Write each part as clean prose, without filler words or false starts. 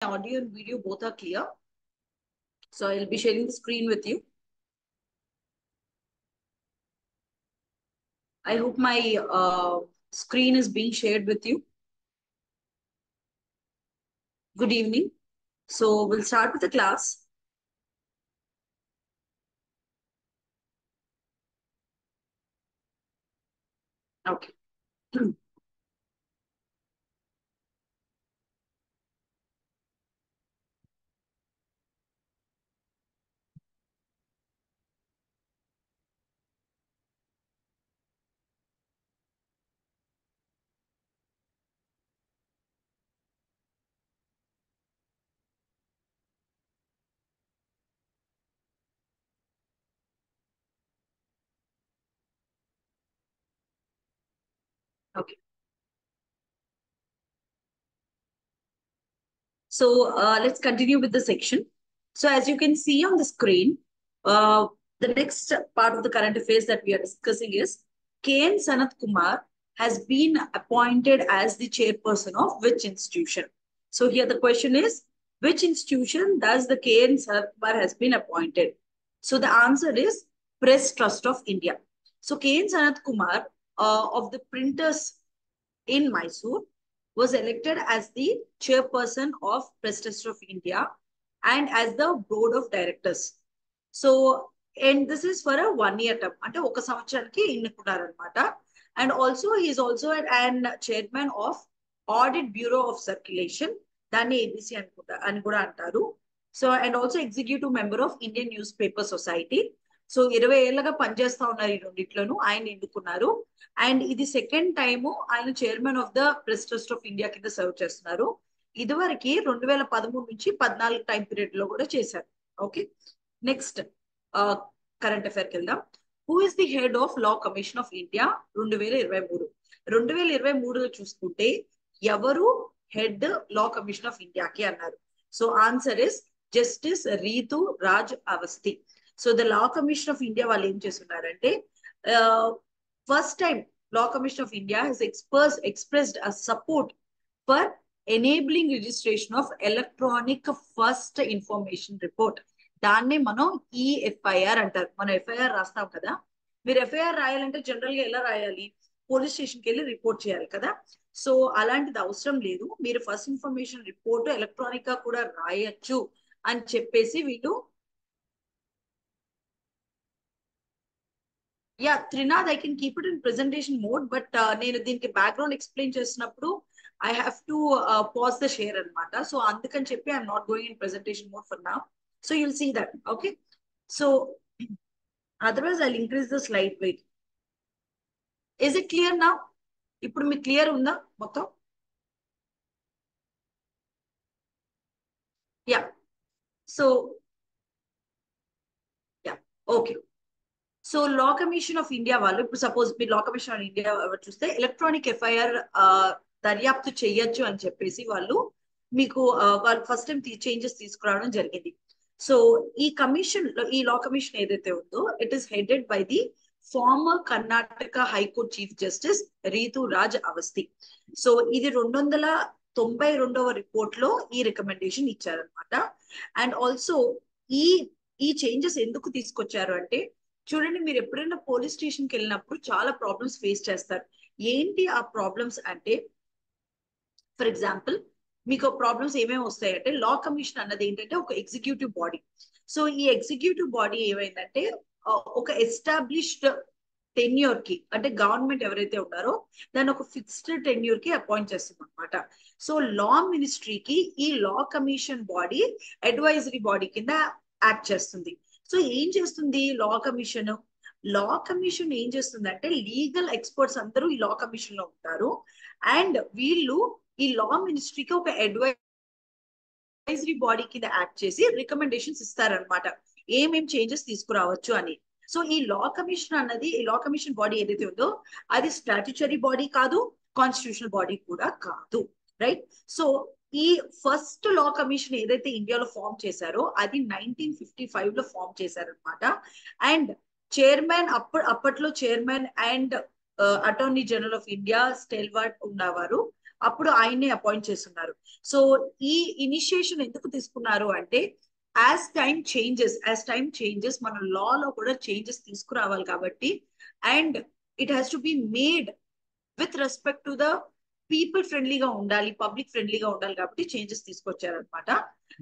Audio and video both are clear. So I'll be sharing the screen with you. I hope my screen is being shared with you. Good evening. So we'll start with the class. Okay. Okay. So let's continue with the section. So as you can see on the screen, the next part of the current affairs that we are discussing is K.N. Sanat Kumar has been appointed as the chairperson of which institution? So here the question is, which institution does the K.N. Sanat Kumar has been appointed? So the answer is Press Trust of India. So K.N. Sanat Kumar of the printers in Mysore was elected as the chairperson of Press Trust of India and as the board of directors. So, and this is for a 1 year term. అంటే ఒక సంవత్సరానికి ఎన్నుకున్నారన్నమాట. And also he is also an chairman of Audit Bureau of Circulation. దాన్ని ABC అని కూడా అంటారు. So and also executive member of Indian news paper society. So 20 ఏళ్ళగా పనిచేస్తా ఉన్నారు ఈ రెండిట్లోనూ ఆయన ఎన్నుకున్నారు. అండ్ ఇది సెకండ్ టైము ఆయన chairman of the press trust of India కింద సర్వ్ చేస్తున్నారు. ఇదివరకు 2013 నుంచి 14 టైం పీరియడ్ లో కూడా చేశారు. ఓకే, నెక్స్ట్ కరెంట్ అఫైర్ కి వెళ్దాం. Who is the head of law commission of India 2023? 2023లో చూసుకుంటే ఎవరు హెడ్ లా కమిషన్ ఆఫ్ ఇండియాకి అన్నారు. So answer is justice Ritu Raj Awasthi. So the law commission of India వాళ్ళు ఏం చేస్తున్నారంటే first time law commission of India has expressed a support for enabling registration of electronic first information report. దాన్నే మనం e-FIR అంటారు. మనం FIR రాస్తాం కదా, మీరు ఎఫ్ఐఆర్ రాయాలంటే జనరల్ గా ఎలా రాయాలి? పోలీస్ స్టేషన్కి వెళ్ళి రిపోర్ట్ చేయాలి కదా. సో అలాంటిది అవసరం లేదు, మీరు ఫస్ట్ ఇన్ఫర్మేషన్ రిపోర్ట్ ఎలక్ట్రానిక్ గా కూడా రాయొచ్చు అని చెప్పేసి వీళ్ళు Trinath I can keep it in presentation mode, but నేను దీనికి బ్యాక్గ్రౌండ్ ఎక్స్ప్లెయిన్ చేసినప్పుడు I have to pause the share అనమాట. సో అందుకని చెప్పి I'm not going in presentation mode for now. So you'll see that. Okay, so otherwise I increase the slide weight. Is it clear నా? ఇప్పుడు మీకు clear ఉందా మొత్తం? Yeah, so yeah, okay. So law commission of India వాళ్ళు ఇప్పుడు suppose మీరు లా commission of India చూస్తే electronic FIR దర్యాప్తు చెయ్యొచ్చు అని చెప్పేసి వాళ్ళు మీకు వాళ్ళు ఫస్ట్ టైం చేంజెస్ తీసుకురావడం జరిగింది. సో ఈ కమిషన్ ఈ లా కమిషన్ ఏదైతే ఉందో it is headed by the former Karnataka high court chief justice Ritu Raj Awasthi. So ఇది 292వ రిపోర్ట్ లో ఈ రికమెండేషన్ ఇచ్చారనమాట. అండ్ ఆల్సో ఈ ఈ చేంజెస్ ఎందుకు తీసుకొచ్చారు అంటే, చూడండి మీరు ఎప్పుడైనా పోలీస్ స్టేషన్కి వెళ్ళినప్పుడు చాలా ప్రాబ్లమ్స్ ఫేస్ చేస్తారు. ఏంటి ఆ ప్రాబ్లమ్స్ అంటే, ఫర్ ఎగ్జాంపుల్ మీకు ప్రాబ్లమ్స్ ఏమేమి వస్తాయంటే, లా కమిషన్ అన్నది ఏంటంటే ఒక ఎగ్జిక్యూటివ్ బాడీ. సో ఈ ఎగ్జిక్యూటివ్ బాడీ ఏమైందంటే ఒక ఎస్టాబ్లిష్డ్ టెన్యూర్ కి, అంటే గవర్నమెంట్ ఎవరైతే ఉన్నారో దాన్ని ఒక ఫిక్స్డ్ టెన్యూర్ కి అపాయింట్ చేస్తుంది అనమాట. సో లా మినిస్ట్రీకి ఈ law commission body advisory body కింద యాక్ట్ చేస్తుంది. సో ఏం చేస్తుంది లా కమిషన్? లా కమిషన్ ఏం చేస్తుందంటే లీగల్ ఎక్స్పర్ట్స్ అందరూ ఈ లా కమిషన్ లో ఉంటారు. అండ్ వీళ్ళు ఈ లా మినిస్ట్రీకి ఒక అడ్వైజరీ బాడీ కింద యాక్ట్ చేసి రికమెండేషన్స్ ఇస్తారనమాట, ఏమేం చేంజెస్ తీసుకురావచ్చు అని. సో ఈ లా కమిషన్ అన్నది, ఈ లా కమిషన్ బాడీ ఏదైతే ఉందో అది స్టాట్యుటరీ బాడీ కాదు, కాన్స్టిట్యూషనల్ బాడీ కూడా కాదు, రైట్? సో ఈ ఫస్ట్ లా కమిషన్ ఏదైతే ఇండియాలో ఫామ్ చేశారో అది 1955 లో ఫామ్ చేశారనమాట. అండ్ చైర్మన్ అప్పట్లో chairman and attorney general of India stalwart ఉన్నవారు. అప్పుడు ఆయన్ని అపాయింట్ చేస్తున్నారు. సో ఈ ఇనిషియేషన్ ఎందుకు తీసుకున్నారు అంటే యాజ్ టైం చేంజెస్ మన లాలో కూడా చేంజెస్ తీసుకురావాలి కాబట్టి, and it has to be made with respect to the people ఫ్రెండ్లీగా ఉండాలి, పబ్లిక్ ఫ్రెండ్లీగా ఉండాలి కాబట్టి చేంజెస్ తీసుకొచ్చారనమాట.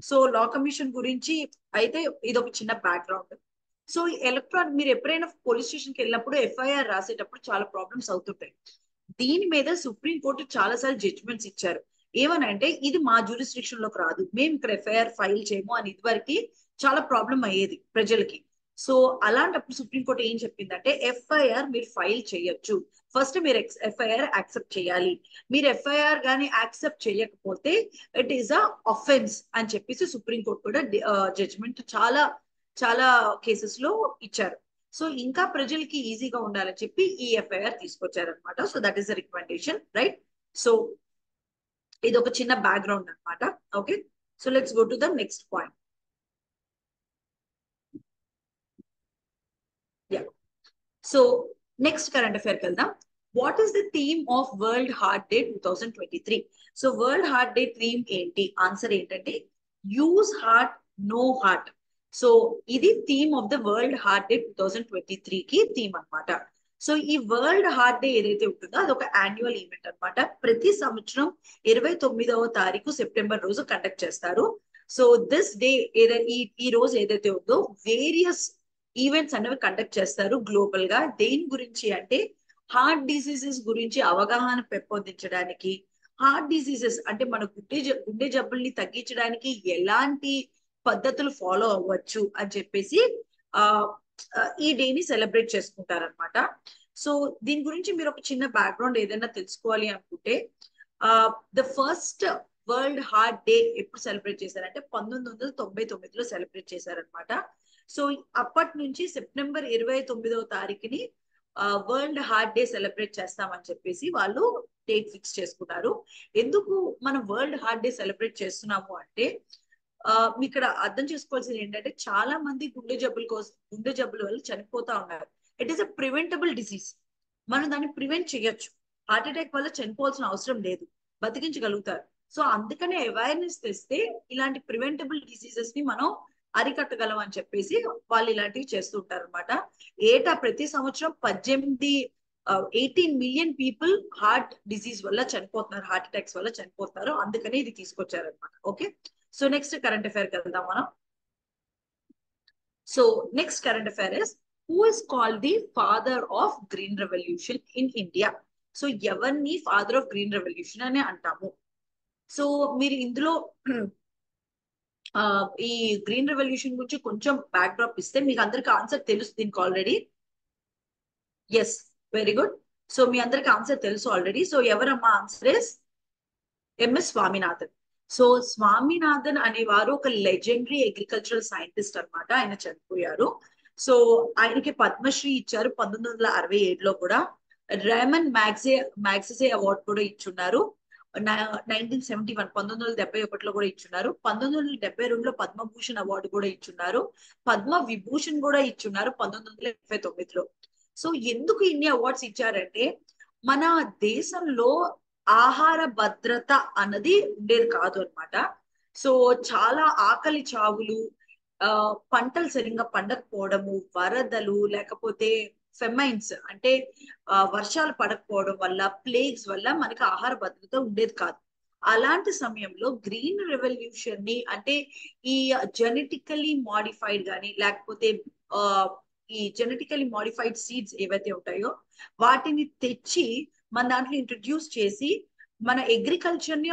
సో లా కమిషన్ గురించి అయితే ఇది ఒక చిన్న బ్యాక్గ్రౌండ్. సో మీరు ఎప్పుడైనా పోలీస్ స్టేషన్కి వెళ్ళినప్పుడు ఎఫ్ఐఆర్ రాసేటప్పుడు చాలా ప్రాబ్లమ్స్ అవుతుంటాయి. దీని మీద సుప్రీం కోర్టు చాలా సార్లు జడ్జిమెంట్స్ ఇచ్చారు. ఏమనంటే ఇది మా జ్యూరిస్డిక్షన్ లోకి రాదు, మేము ఇక్కడ ఎఫ్ఐఆర్ ఫైల్ చేయము అని ఇదివరకు చాలా ప్రాబ్లం అయ్యేది ప్రజలకి. సో అలాంటప్పుడు సుప్రీంకోర్టు ఏం చెప్పిందంటే ఎఫ్ఐఆర్ మీరు ఫైల్ చేయొచ్చు, ఫస్ట్ మీరు ఎఫ్ఐఆర్ యాక్సెప్ట్ చేయాలి. మీరు ఎఫ్ఐఆర్ కానీ యాక్సెప్ట్ చేయకపోతే ఇట్ ఈస్ అ అఫెన్స్ అని చెప్పేసి సుప్రీంకోర్టు కూడా జడ్జిమెంట్ చాలా చాలా కేసెస్ లో ఇచ్చారు. సో ఇంకా ప్రజలకి ఈజీగా ఉండాలని చెప్పి ఈ ఎఫ్ఐఆర్ తీసుకొచ్చారనమాట. So that is the recommendation, right? So ఇది ఒక చిన్న బ్యాక్గ్రౌండ్ అనమాట. Okay, so let's go to the next point. Yeah, so next current affair వెళ్దాం. What is the theme of World Heart Day 2023? So World Heart Day theme ఏంటి? Answer ఏంటంటే use heart know heart. So ఇది theme of the World Heart Day 2023 కి theme అనమాట. So ఈ world Heart day ఏదైతే ఉంటుందో అది ఒక యాన్యువల్ ఈవెంట్ అనమాట. ప్రతి సంవత్సరం 29వ తారీఖు సెప్టెంబర్ రోజు కండక్ట్ చేస్తారు. సో దిస్ డే ఈ రోజు ఏదైతే ఉందో వేరియస్ ఈవెంట్స్ అనేవి కండక్ట్ చేస్తారు గ్లోబల్ గా. దేని గురించి అంటే హార్ట్ డిసీజెస్ గురించి అవగాహన పెంపొందించడానికి, హార్ట్ డిసీజెస్ అంటే మన గుండె జబ్బుల్ని తగ్గించడానికి ఎలాంటి పద్ధతులు ఫాలో అవ్వచ్చు అని చెప్పేసి ఈ డేని సెలబ్రేట్ చేసుకుంటారనమాట. సో దీని గురించి మీరు ఒక చిన్న బ్యాక్గ్రౌండ్ ఏదైనా తెలుసుకోవాలి అనుకుంటే, the first world Heart day ఎప్పుడు సెలబ్రేట్ చేశారంటే 1999లో సెలబ్రేట్ చేశారనమాట. సో అప్పటి నుంచి సెప్టెంబర్ 29వ తారీఖుని వరల్డ్ హార్ట్ డే సెలబ్రేట్ చేస్తామని చెప్పేసి వాళ్ళు డేట్ ఫిక్స్ చేసుకున్నారు. ఎందుకు మనం వరల్డ్ హార్ట్ డే సెలబ్రేట్ చేస్తున్నాము అంటే ఇక్కడ అర్థం చేసుకోవాల్సింది ఏంటంటే చాలా మంది గుండె జబ్బుల వల్ల చనిపోతా ఉన్నారు. It is a preventable disease. మనం దాన్ని ప్రివెంట్ చేయొచ్చు. హార్ట్ అటాక్ వల్ల చనిపోవాల్సిన అవసరం లేదు, బతికించగలుగుతారు. సో అందుకనే అవేర్నెస్ తెస్తే ఇలాంటి ప్రివెంటబుల్ డిసీజెస్ ని మనం అరికట్టగలం అని చెప్పేసి వాళ్ళు ఇలాంటివి చేస్తుంటారు అనమాట. ఏటా ప్రతి సంవత్సరం 18 మిలియన్ పీపుల్ హార్ట్ డిసీజ్ వల్ల చనిపోతున్నారు, హార్ట్ అటాక్స్ వల్ల చనిపోతున్నారు. అందుకనే ఇది తీసుకొచ్చారనమాట. Okay, so next current affair వెళ్దాం మనం. So next current affair is who is called the father of green revolution in India? So ఎవరిని ఫాదర్ ఆఫ్ గ్రీన్ రెవల్యూషన్ అని అంటాము? సో మీరు ఇందులో ఈ గ్రీన్ రెవల్యూషన్ గురించి కొంచెం బ్యాక్ డ్రాప్ ఇస్తే మీకు అందరికి ఆన్సర్ తెలుసు దీనికి already. Yes, very good. So మీ అందరికి ఆన్సర్ తెలుసు ఆల్రెడీ. సో ఎవరమ్మా? Answer is MS Swaminathan. So Swaminathan అనేవారు ఒక లెజెండరీ అగ్రికల్చరల్ సైంటిస్ట్ అనమాట. ఆయన చనిపోయారు. సో ఆయనకి పద్మశ్రీ ఇచ్చారు 1967లో కూడా. రేమన్ మ్యాగ్సెసే అవార్డు కూడా ఇచ్చున్నారు 1971లో కూడా ఇచ్చున్నారు. 1972లో పద్మభూషణ్ అవార్డు కూడా ఇచ్చున్నారు. పద్మ విభూషణ్ కూడా ఇచ్చున్నారు 1979లో. సో ఎందుకు ఇన్ని అవార్డ్స్ ఇచ్చారంటే మన దేశంలో ఆహార భద్రత అన్నది ఉండేది కాదు అనమాట. సో చాలా ఆకలి చావులు, పంటలు సరిగ్గా పండకపోవడము, వరదలు, లేకపోతే ఫెమైన్స్ అంటే వర్షాలు పడకపోవడం వల్ల, ప్లేగ్స్ వల్ల మనకి ఆహార భద్రత ఉండేది కాదు. అలాంటి సమయంలో గ్రీన్ రెవల్యూషన్ ని అంటే ఈ జెనెటికలీ మాడిఫైడ్ కానీ లేకపోతే ఈ జెనెటికలీ మాడిఫైడ్ సీడ్స్ ఏవైతే ఉంటాయో వాటిని తెచ్చి మన దాంట్లో ఇంట్రడ్యూస్ చేసి మన అగ్రికల్చర్ ని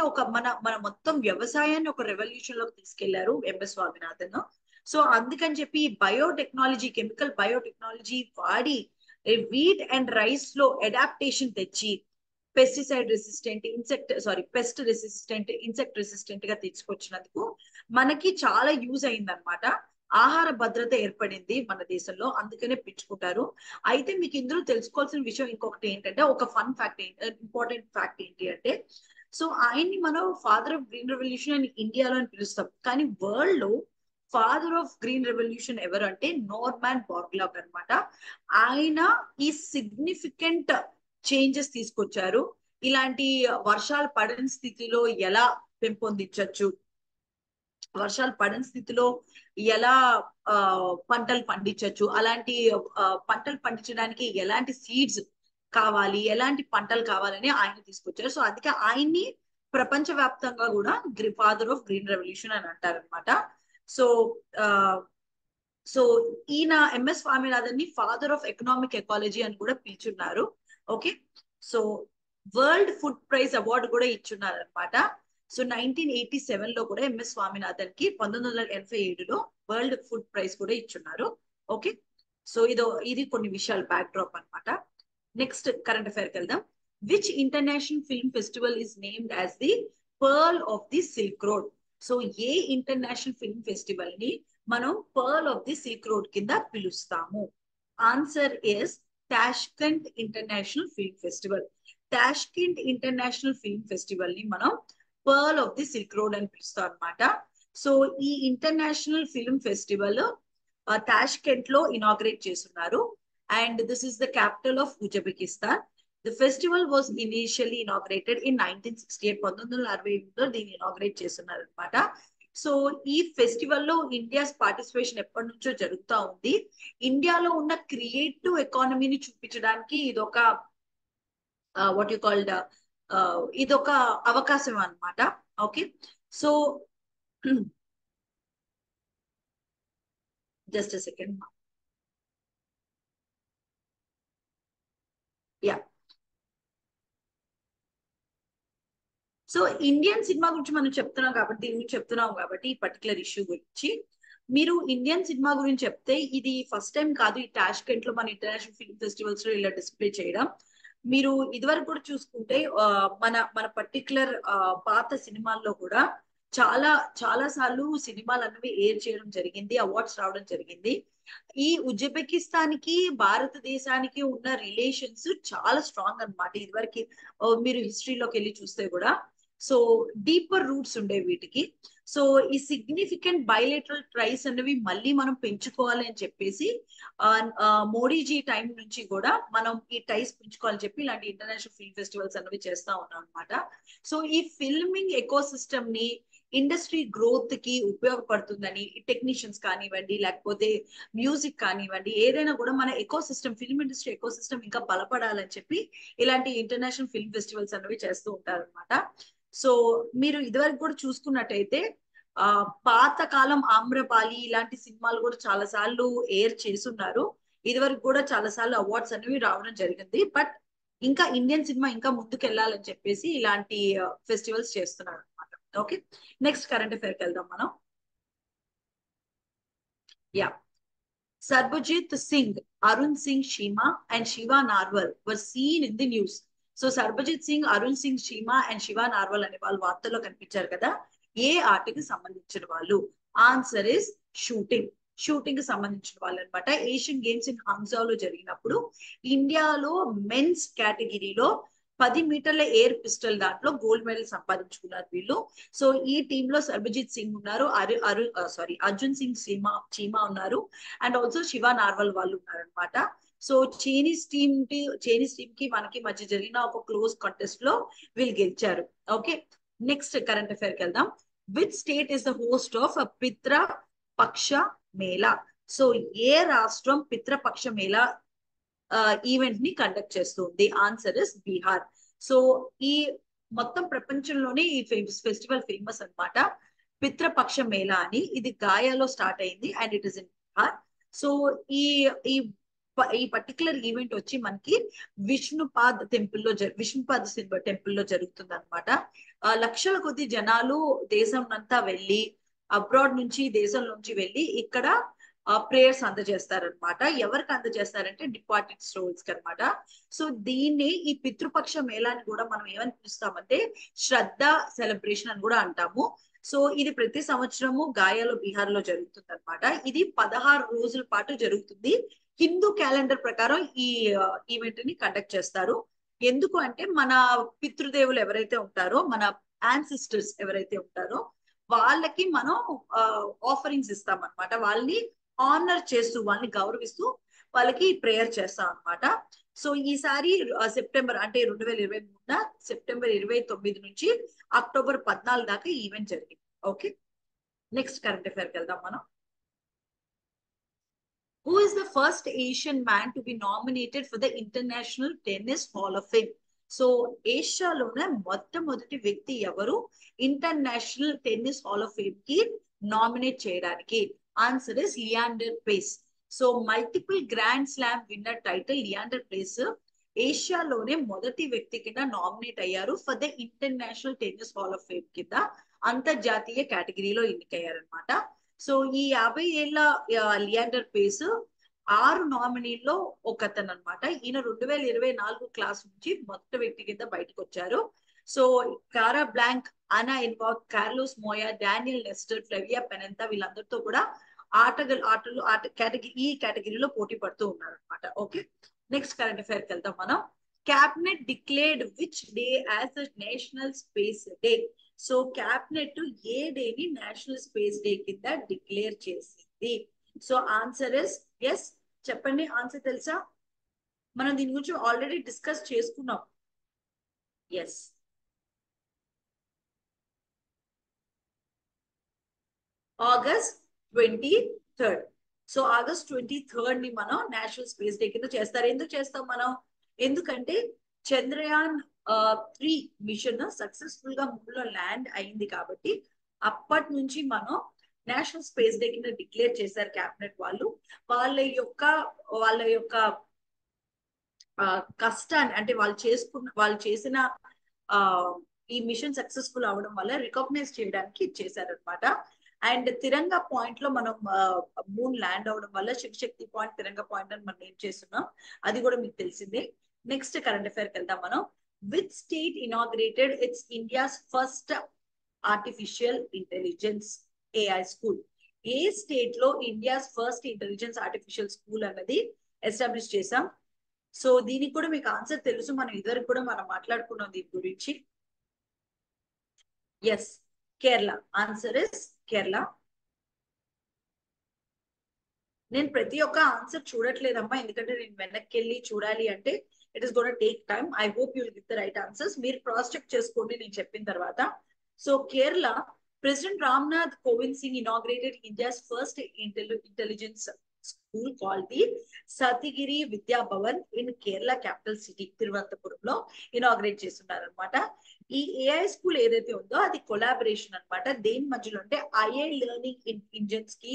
మన మొత్తం వ్యవసాయాన్ని ఒక రెవల్యూషన్ లోకి తీసుకెళ్లారు ఎంఎస్ స్వామినాథన్. సో అందుకని చెప్పి బయోటెక్నాలజీ, కెమికల్ బయోటెక్నాలజీ వాడి వీట్ అండ్ రైస్ లో అడాప్టేషన్ తెచ్చి పెస్ట్ రెసిస్టెంట్, ఇన్సెక్ట్ రెసిస్టెంట్ గా తెచ్చుకొచ్చినందుకు మనకి చాలా యూజ్ అయిందనమాట. ఆహార భద్రత ఏర్పడింది మన దేశంలో, అందుకనే పెంచుకుంటారు. అయితే మీకు ఇందులో తెలుసుకోవాల్సిన విషయం ఇంకొకటి ఏంటంటే, ఒక ఫన్ ఫ్యాక్ట్, ఇంపార్టెంట్ ఫ్యాక్ట్ ఏంటి అంటే, సో ఆయన్ని మనం ఫాదర్ ఆఫ్ గ్రీన్ రెవల్యూషన్ అని ఇండియాలో అని పిలుస్తాం, కానీ వరల్డ్ లో ఫాదర్ ఆఫ్ గ్రీన్ రెవల్యూషన్ ఎవరు అంటే నార్మన్ బోర్లాగ్ అనమాట. ఆయన ఈ సిగ్నిఫికెంట్ చేంజెస్ తీసుకొచ్చారు. ఇలాంటి వర్షాలు పడని స్థితిలో ఎలా పెంపొందించవచ్చు, వర్షాలు పడని స్థితిలో ఎలా పంటలు పండించవచ్చు, అలాంటి పంటలు పండించడానికి ఎలాంటి సీడ్స్ కావాలి, ఎలాంటి పంటలు కావాలని ఆయన తీసుకొచ్చారు. సో అందుకే ఆయన్ని ప్రపంచవ్యాప్తంగా కూడా ఫాదర్ ఆఫ్ గ్రీన్ రెవల్యూషన్ అని అంటారనమాట. సో సో ఈయన ఎంఎస్ స్వామినాథన్ ని ఫాదర్ ఆఫ్ ఎకనామిక్ ఎకాలజీ అని కూడా పిలుచున్నారు. Okay, so World Food Prize award కూడా ఇచ్చున్నారు అనమాట. సో 1987 లో కూడా ఎంఎస్ స్వామినాథన్ కి 1987లో వరల్డ్ ఫుడ్ ప్రైజ్ కూడా ఇచ్చున్నారు. ఓకే, సో ఇది కొన్ని విషయాలు బ్యాక్ డ్రాప్ అనమాట. నెక్స్ట్ కరెంట్ అఫైర్ కి వెళ్దాం. Which international film festival is named as the pearl of the silk road? So A international film festival ని మనం pearl of the silk road కింద పిలుస్తాము? Answer is Tashkent international film festival. Tashkent international film festival ని మనం pearl of the silk road అని పిలుస్తాం అనమాట. So ఈ ఇంటర్నేషనల్ ఫిల్మ్ ఫెస్టివల్ టాష్కెంట్ లో ఇనాగ్రేట్ చేస్తున్నారు, and this is the capital of Uzbekistan. The festival was initially inaugurated in 1968. 1968లో దీన్ని inaugurate చేస్తున్నారు అనమాట. సో ఈ ఫెస్టివల్ లో ఇండియాస్ పార్టిసిపేషన్ ఎప్పటి నుంచో జరుగుతూ ఉంది. ఇండియాలో ఉన్న క్రియేటివ్ ఎకానమీని చూపించడానికి ఇదొక వాట్ యు కాల్డ్ ఇదొక అవకాశం అనమాట. Okay, so just second. Yeah, so Indian cinema గురించి మనం చెప్తున్నాం కాబట్టి, దీని గురించి చెప్తున్నాం కాబట్టి, ఈ పర్టికులర్ ఇష్యూ గురించి మీరు ఇండియన్ సినిమా గురించి చెప్తే ఇది ఫస్ట్ టైం కాదు ఈ టాష్కెంట్ లో మన ఇంటర్నేషనల్ ఫిల్మ్ ఫెస్టివల్స్ లో ఇలా డిస్ప్లే చేయడం. మీరు ఇదివరకు కూడా చూసుకుంటే మన మన పర్టికులర్ పాత సినిమాల్లో కూడా చాలా చాలా సార్లు సినిమాలు అనేవి ఎయిర్ చేయడం జరిగింది, అవార్డ్స్ రావడం జరిగింది. ఈ ఉజ్బెకిస్తాన్ కి భారతదేశానికి ఉన్న రిలేషన్స్ చాలా స్ట్రాంగ్ అనమాట. ఇదివరకు మీరు హిస్టరీలోకి వెళ్ళి చూస్తే కూడా సో డీపర్ రూట్స్ ఉండే వీటికి. సో ఈ సిగ్నిఫికెంట్ బయలేటరల్ ట్రైస్ అనేవి మళ్ళీ మనం పెంచుకోవాలి అని చెప్పేసి మోడీజీ టైం నుంచి కూడా మనం ఈ టైస్ పెంచుకోవాలని చెప్పి ఇలాంటి ఇంటర్నేషనల్ ఫిల్మ్ ఫెస్టివల్స్ అనేవి చేస్తా ఉన్నాం అనమాట. సో ఈ ఫిల్మింగ్ ఎకో సిస్టమ్ ని ఇండస్ట్రీ గ్రోత్ కి ఉపయోగపడుతుందని టెక్నీషియన్స్ కానివ్వండి, లేకపోతే మ్యూజిక్ కానివ్వండి, ఏదైనా కూడా మన eco system, film industry eco system ఇంకా బలపడాలని చెప్పి ఇలాంటి ఇంటర్నేషనల్ ఫిల్మ్ ఫెస్టివల్స్ అనేవి చేస్తూ ఉంటారు అనమాట. సో మీరు ఇదివరకు కూడా చూసుకున్నట్టయితే పాతకాలం ఆమ్రపాలి ఇలాంటి సినిమాలు కూడా చాలా సార్లు ఎయిర్ చేసున్నారు. ఇదివరకు కూడా చాలా సార్లు అవార్డ్స్ అనేవి రావడం జరిగింది. బట్ ఇంకా ఇండియన్ సినిమా ఇంకా ముందుకు వెళ్ళాలని చెప్పేసి ఇలాంటి ఫెస్టివల్స్ చేస్తున్నారు అనమాట. ఓకే, నెక్స్ట్ కరెంట్ అఫైర్కి వెళ్దాం మనం. Yeah, Sarbajit Singh, Arun Singh Shima, and Shiva Narwal were seen in the news. So Sarabjit Singh, Arun Singh Cheema and Shiva Narwal అనే వాళ్ళు వార్తల్లో కనిపించారు కదా. ఏ ఆటకి సంబంధించిన వాళ్ళు? Answer is shooting. షూటింగ్ కి సంబంధించిన వాళ్ళు అనమాట. ఏషియన్ గేమ్స్ ఇన్ హంజాలో జరిగినప్పుడు ఇండియాలో మెన్స్ కేటగిరీలో 10 మీటర్ల ఎయిర్ పిస్టల్ దాంట్లో గోల్డ్ మెడల్ సంపాదించుకున్నారు వీళ్ళు. సో ఈ టీమ్ లో సర్బజిత్ సింగ్ ఉన్నారు, అర్జున్ సింగ్ చీమా ఉన్నారు, అండ్ ఆల్సో శివ నార్వల్ వాళ్ళు ఉన్నారు అనమాట. సో చైనీస్ టీమ్ కి మనకి మధ్య జరిగిన ఒక క్లోజ్ కాంటెస్ట్ లో వీళ్ళు గెలిచారు. ఓకే, నెక్స్ట్ కరెంట్ అఫైర్ కి వెళ్దాం. Which state is the host of Pitrapaksha Mela? So ఏ రాష్ట్రం పిత్రపక్ష మేళా ఈవెంట్ ని కండక్ట్ చేస్తుంది? Answer is Bihar. సో ఈ మొత్తం ప్రపంచంలోనే ఈ ఫెస్టివల్ ఫేమస్ అనమాట, పిత్రపక్ష మేళా అని. ఇది గాయాలో స్టార్ట్ అయింది and it is in Bihar. So ఈ ఈ ఈ పర్టికులర్ ఈవెంట్ వచ్చి మనకి విష్ణుపాద్ టెంపుల్ లో జరుగుతుంది అనమాట. లక్షల కొద్ది జనాలు దేశం అంతా వెళ్ళి, అబ్రాడ్ నుంచి దేశం నుంచి వెళ్ళి ఇక్కడ ప్రేయర్స్ అందజేస్తారనమాట. ఎవరికి అందజేస్తారంటే డిపార్టెడ్ సోల్స్ కి అనమాట. సో దీన్ని ఈ పితృపక్ష మేళాన్ని కూడా మనం ఏమని పిలుస్తామంటే శ్రద్ధ సెలబ్రేషన్ అని కూడా అంటాము. సో ఇది ప్రతి సంవత్సరము గాయాలో బీహార్ లో జరుగుతుంది అనమాట. ఇది 16 రోజుల పాటు జరుగుతుంది. హిందూ క్యాలెండర్ ప్రకారం ఈ ఈవెంట్ ని కండక్ట్ చేస్తారు. ఎందుకు అంటే మన పితృదేవులు ఎవరైతే ఉంటారో, మన యాన్సిస్టర్స్ ఎవరైతే ఉంటారో వాళ్ళకి మనం ఆఫరింగ్స్ ఇస్తాం అనమాట. వాళ్ళని ఆనర్ చేస్తూ, వాళ్ళని గౌరవిస్తూ వాళ్ళకి ప్రేయర్ చేస్తాం అనమాట. సో ఈసారి సెప్టెంబర్ అంటే 2023 సెప్టెంబర్ 29 నుంచి అక్టోబర్ 14 దాకా ఈ ఈవెంట్ జరిగింది. ఓకే, నెక్స్ట్ కరెంట్ అఫైర్కి వెళ్దాం మనం. Who is the first Asian man to be nominated for the International Tennis Hall of Fame? So ఏషియాలోనే మొట్టమొదటి వ్యక్తి ఎవరు International Tennis Hall of Fame కి నామినేట్ చేయడానికి? Answer is Leander Paes. So multiple grand slam winner title Leander Paes ఏషియాలోనే మొదటి వ్యక్తి కింద నామినేట్ అయ్యారు for the International Tennis Hall of Fame కింద అంతర్జాతీయ కేటగిరీలో ఎన్నికయ్యారనమాట. సో ఈ 50 ఏళ్ల లియాండర్ పేస్ 6 నామినీల్లో ఒకతను అనమాట. ఈయన 2024 క్లాస్ నుంచి మొదటి వ్యక్తి కింద బయటకు వచ్చారు. సో కారా బ్లాంక్, అనా ఇన్వాక్, కార్లోస్ మోయా, డానియల్ నెస్టర్, ఫ్లెవియా పెనెంతా వీళ్ళందరితో కూడా ఈ కేటగిరీలో పోటీ పడుతూ ఉన్నారు అనమాట. ఓకే, నెక్స్ట్ కరెంట్ అఫైర్ కి వెళ్తాం మనం. Cabinet declared which day as the National Space Day? So cabinet ఏ డేని నేషనల్ స్పేస్ డే కింద డిక్లేర్ చేసింది? So answer is yes. చెప్పండి, ఆన్సర్ తెలుసా? మనం దీని గురించి ఆల్రెడీ డిస్కస్ చేసుకున్నాం. Yes, August 23rd. So August 23rd ని మనం నేషనల్ స్పేస్ డే కింద చేస్తారు. ఎందుకు చేస్తాం మనం? ఎందుకంటే చంద్రయాన్ 3 మిషన్ సక్సెస్ఫుల్ గా మూన్లో ల్యాండ్ అయింది కాబట్టి అప్పటి నుంచి మనం నేషనల్ స్పేస్ డే కింద డిక్లేర్ చేశారు క్యాబినెట్ వాళ్ళు. వాళ్ళ యొక్క కష్టాన్ని అంటే వాళ్ళు చేసిన ఈ మిషన్ సక్సెస్ఫుల్ అవడం వల్ల రికగ్నైజ్ చేయడానికి చేశారనమాట. అండ్ తిరంగా పాయింట్ లో మనం మూన్ ల్యాండ్ అవడం వల్ల శివశక్తి పాయింట్, తిరంగా పాయింట్ అని మనం ఏం చేస్తున్నాం, అది కూడా మీకు తెలిసిందే. నెక్స్ట్ కరెంట్ అఫైర్ కి వెళ్దాం మనం. Which state inaugurated its India's first artificial intelligence AI school? ఏ స్టేట్ లో India's first intelligence artificial school అన్నది ఎస్టాబ్లిష్ చేసాం? సో దీనికి కూడా మీకు ఆన్సర్ తెలుసు, మనం ఇదివరకు కూడా మనం మాట్లాడుకున్నాం దీని గురించి. Yes, Kerala. Answer is Kerala. నేను ప్రతి ఒక్క ఆన్సర్ చూడట్లేదమ్మా, ఎందుకంటే నేను వెనక్కి వెళ్ళి చూడాలి అంటే it is gonna take time. I hope you will give the right answers. మీరు క్రాస్ చెక్ చేసుకోండి నేను చెప్పిన తర్వాత. So Kerala, President Ramnath Kovind Singh inaugurated India's first intelligence school called the Satyagiri Vidya Bhavan in Kerala capital city తిరువనంతపురంలో inaugurate చేస్తున్నారు అనమాట. ఈ AI school ఏదైతే ఉందో అది కొలాబరేషన్ అనమాట. దేని మధ్యలో అంటే ఐఐ లెర్నింగ్ ఇంజన్స్ కి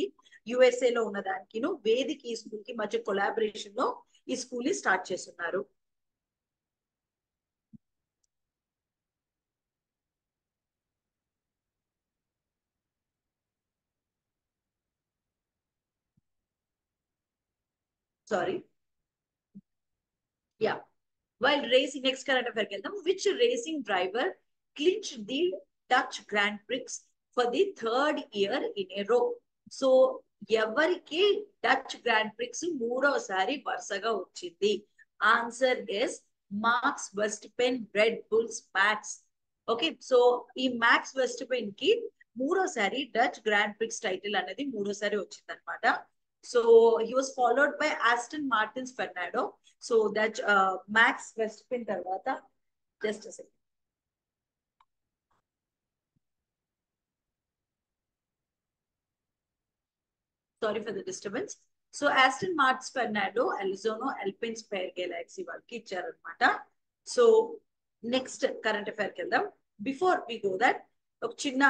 USA లో ఉన్న దానికి వేదిక్ ఈ స్కూల్ కి మధ్య కొలాబరేషన్ లో ఈ స్కూల్ ని స్టార్ట్ చేస్తున్నారు. Sorry, yeah. While racing, next current affair కి వెళ్దాం. Which racing driver clinched the Dutch Grand Prix for the 3rd year in a row? So ఎవరికి డచ్ గ్రాండ్ ప్రిక్స్ 3వసారి వరుసగా వచ్చింది? Answer is marks వెస్టపెన్, red bulls max. Okay, so ఈ max వెస్టపెన్ కి 3వసారి Dutch grand prix title అనేది 3వసారి వచ్చింది అనమాట. So he was followed by Aston Martin's Fernando. So that max వెస్టపెన్ తర్వాత just a second. Sorry for the disturbance. So Aston Martin Fernando ఎలిజోనో ULPIN spire Galaxy వాళ్ళకి ఇచ్చారనమాట. So next current affair కి వెళ్దాం. Before we go that ఒక చిన్న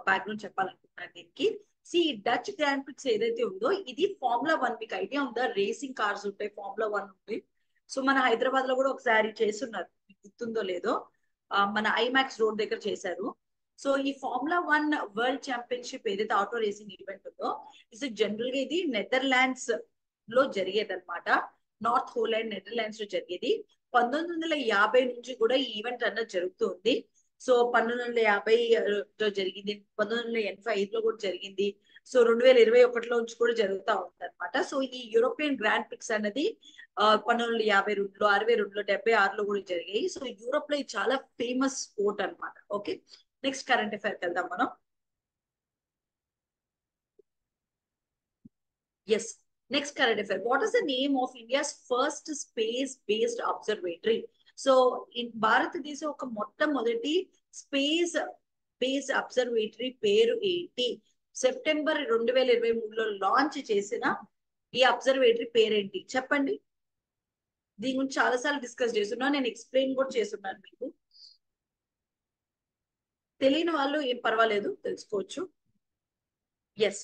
background చెప్పాలనుకుంటున్నాను దీనికి. C Dutch grand prix ఏదైతే ఉందో ఇది ఫార్ములా 1. మీకు ఐడియా ఉందా? రేసింగ్ కార్స్ ఉంటాయి, ఫార్ములా 1 ఉంది. సో మన హైదరాబాద్ లో కూడా ఒకసారి చేస్తున్నారు, మీకు గుర్తుందో లేదో, మన ఐమాక్స్ రోడ్ దగ్గర చేశారు. సో ఈ ఫార్ములా 1 వరల్డ్ ఛాంపియన్షిప్ ఏదైతే ఆటో రేసింగ్ ఈవెంట్ ఉందో ఇది జనరల్ గా ఇది నెదర్లాండ్స్ లో జరిగేది అనమాట. నార్త్ హోలాండ్ నెదర్లాండ్స్ లో జరిగేది. 1950 నుంచి కూడా ఈ ఈవెంట్ అన్నది జరుగుతుంది. సో 1950లో జరిగింది, 1985లో కూడా జరిగింది. సో 2021లో నుంచి కూడా జరుగుతూ ఉంది అనమాట. సో ఈ యూరోపియన్ గ్రాండ్ ప్రిక్స్ అన్నది 1952లో, 62లో, 76లో కూడా జరిగాయి. సో యూరోప్ లో ఇది చాలా ఫేమస్ స్పోర్ట్ అనమాట. ఓకే, నెక్స్ట్ కరెంట్ అఫైర్ కి వెళ్దాం మనం. Yes, Next current affair. What is the name of India's first space-based observatory? So in భారతదేశం ఒక మొట్టమొదటి స్పేస్ బేస్డ్ అబ్జర్వేటరీ పేరు ఏంటి? సెప్టెంబర్ 2023లో లాంచ్ చేసిన ఈ అబ్జర్వేటరీ పేరేంటి చెప్పండి. దీని గురించి చాలాసార్లు డిస్కస్ చేస్తున్నాను, నేను ఎక్స్ప్లెయిన్ కూడా చేస్తున్నాను మీకు. తెలియని వాళ్ళు ఏం పర్వాలేదు, తెలుసుకోవచ్చు. Yes,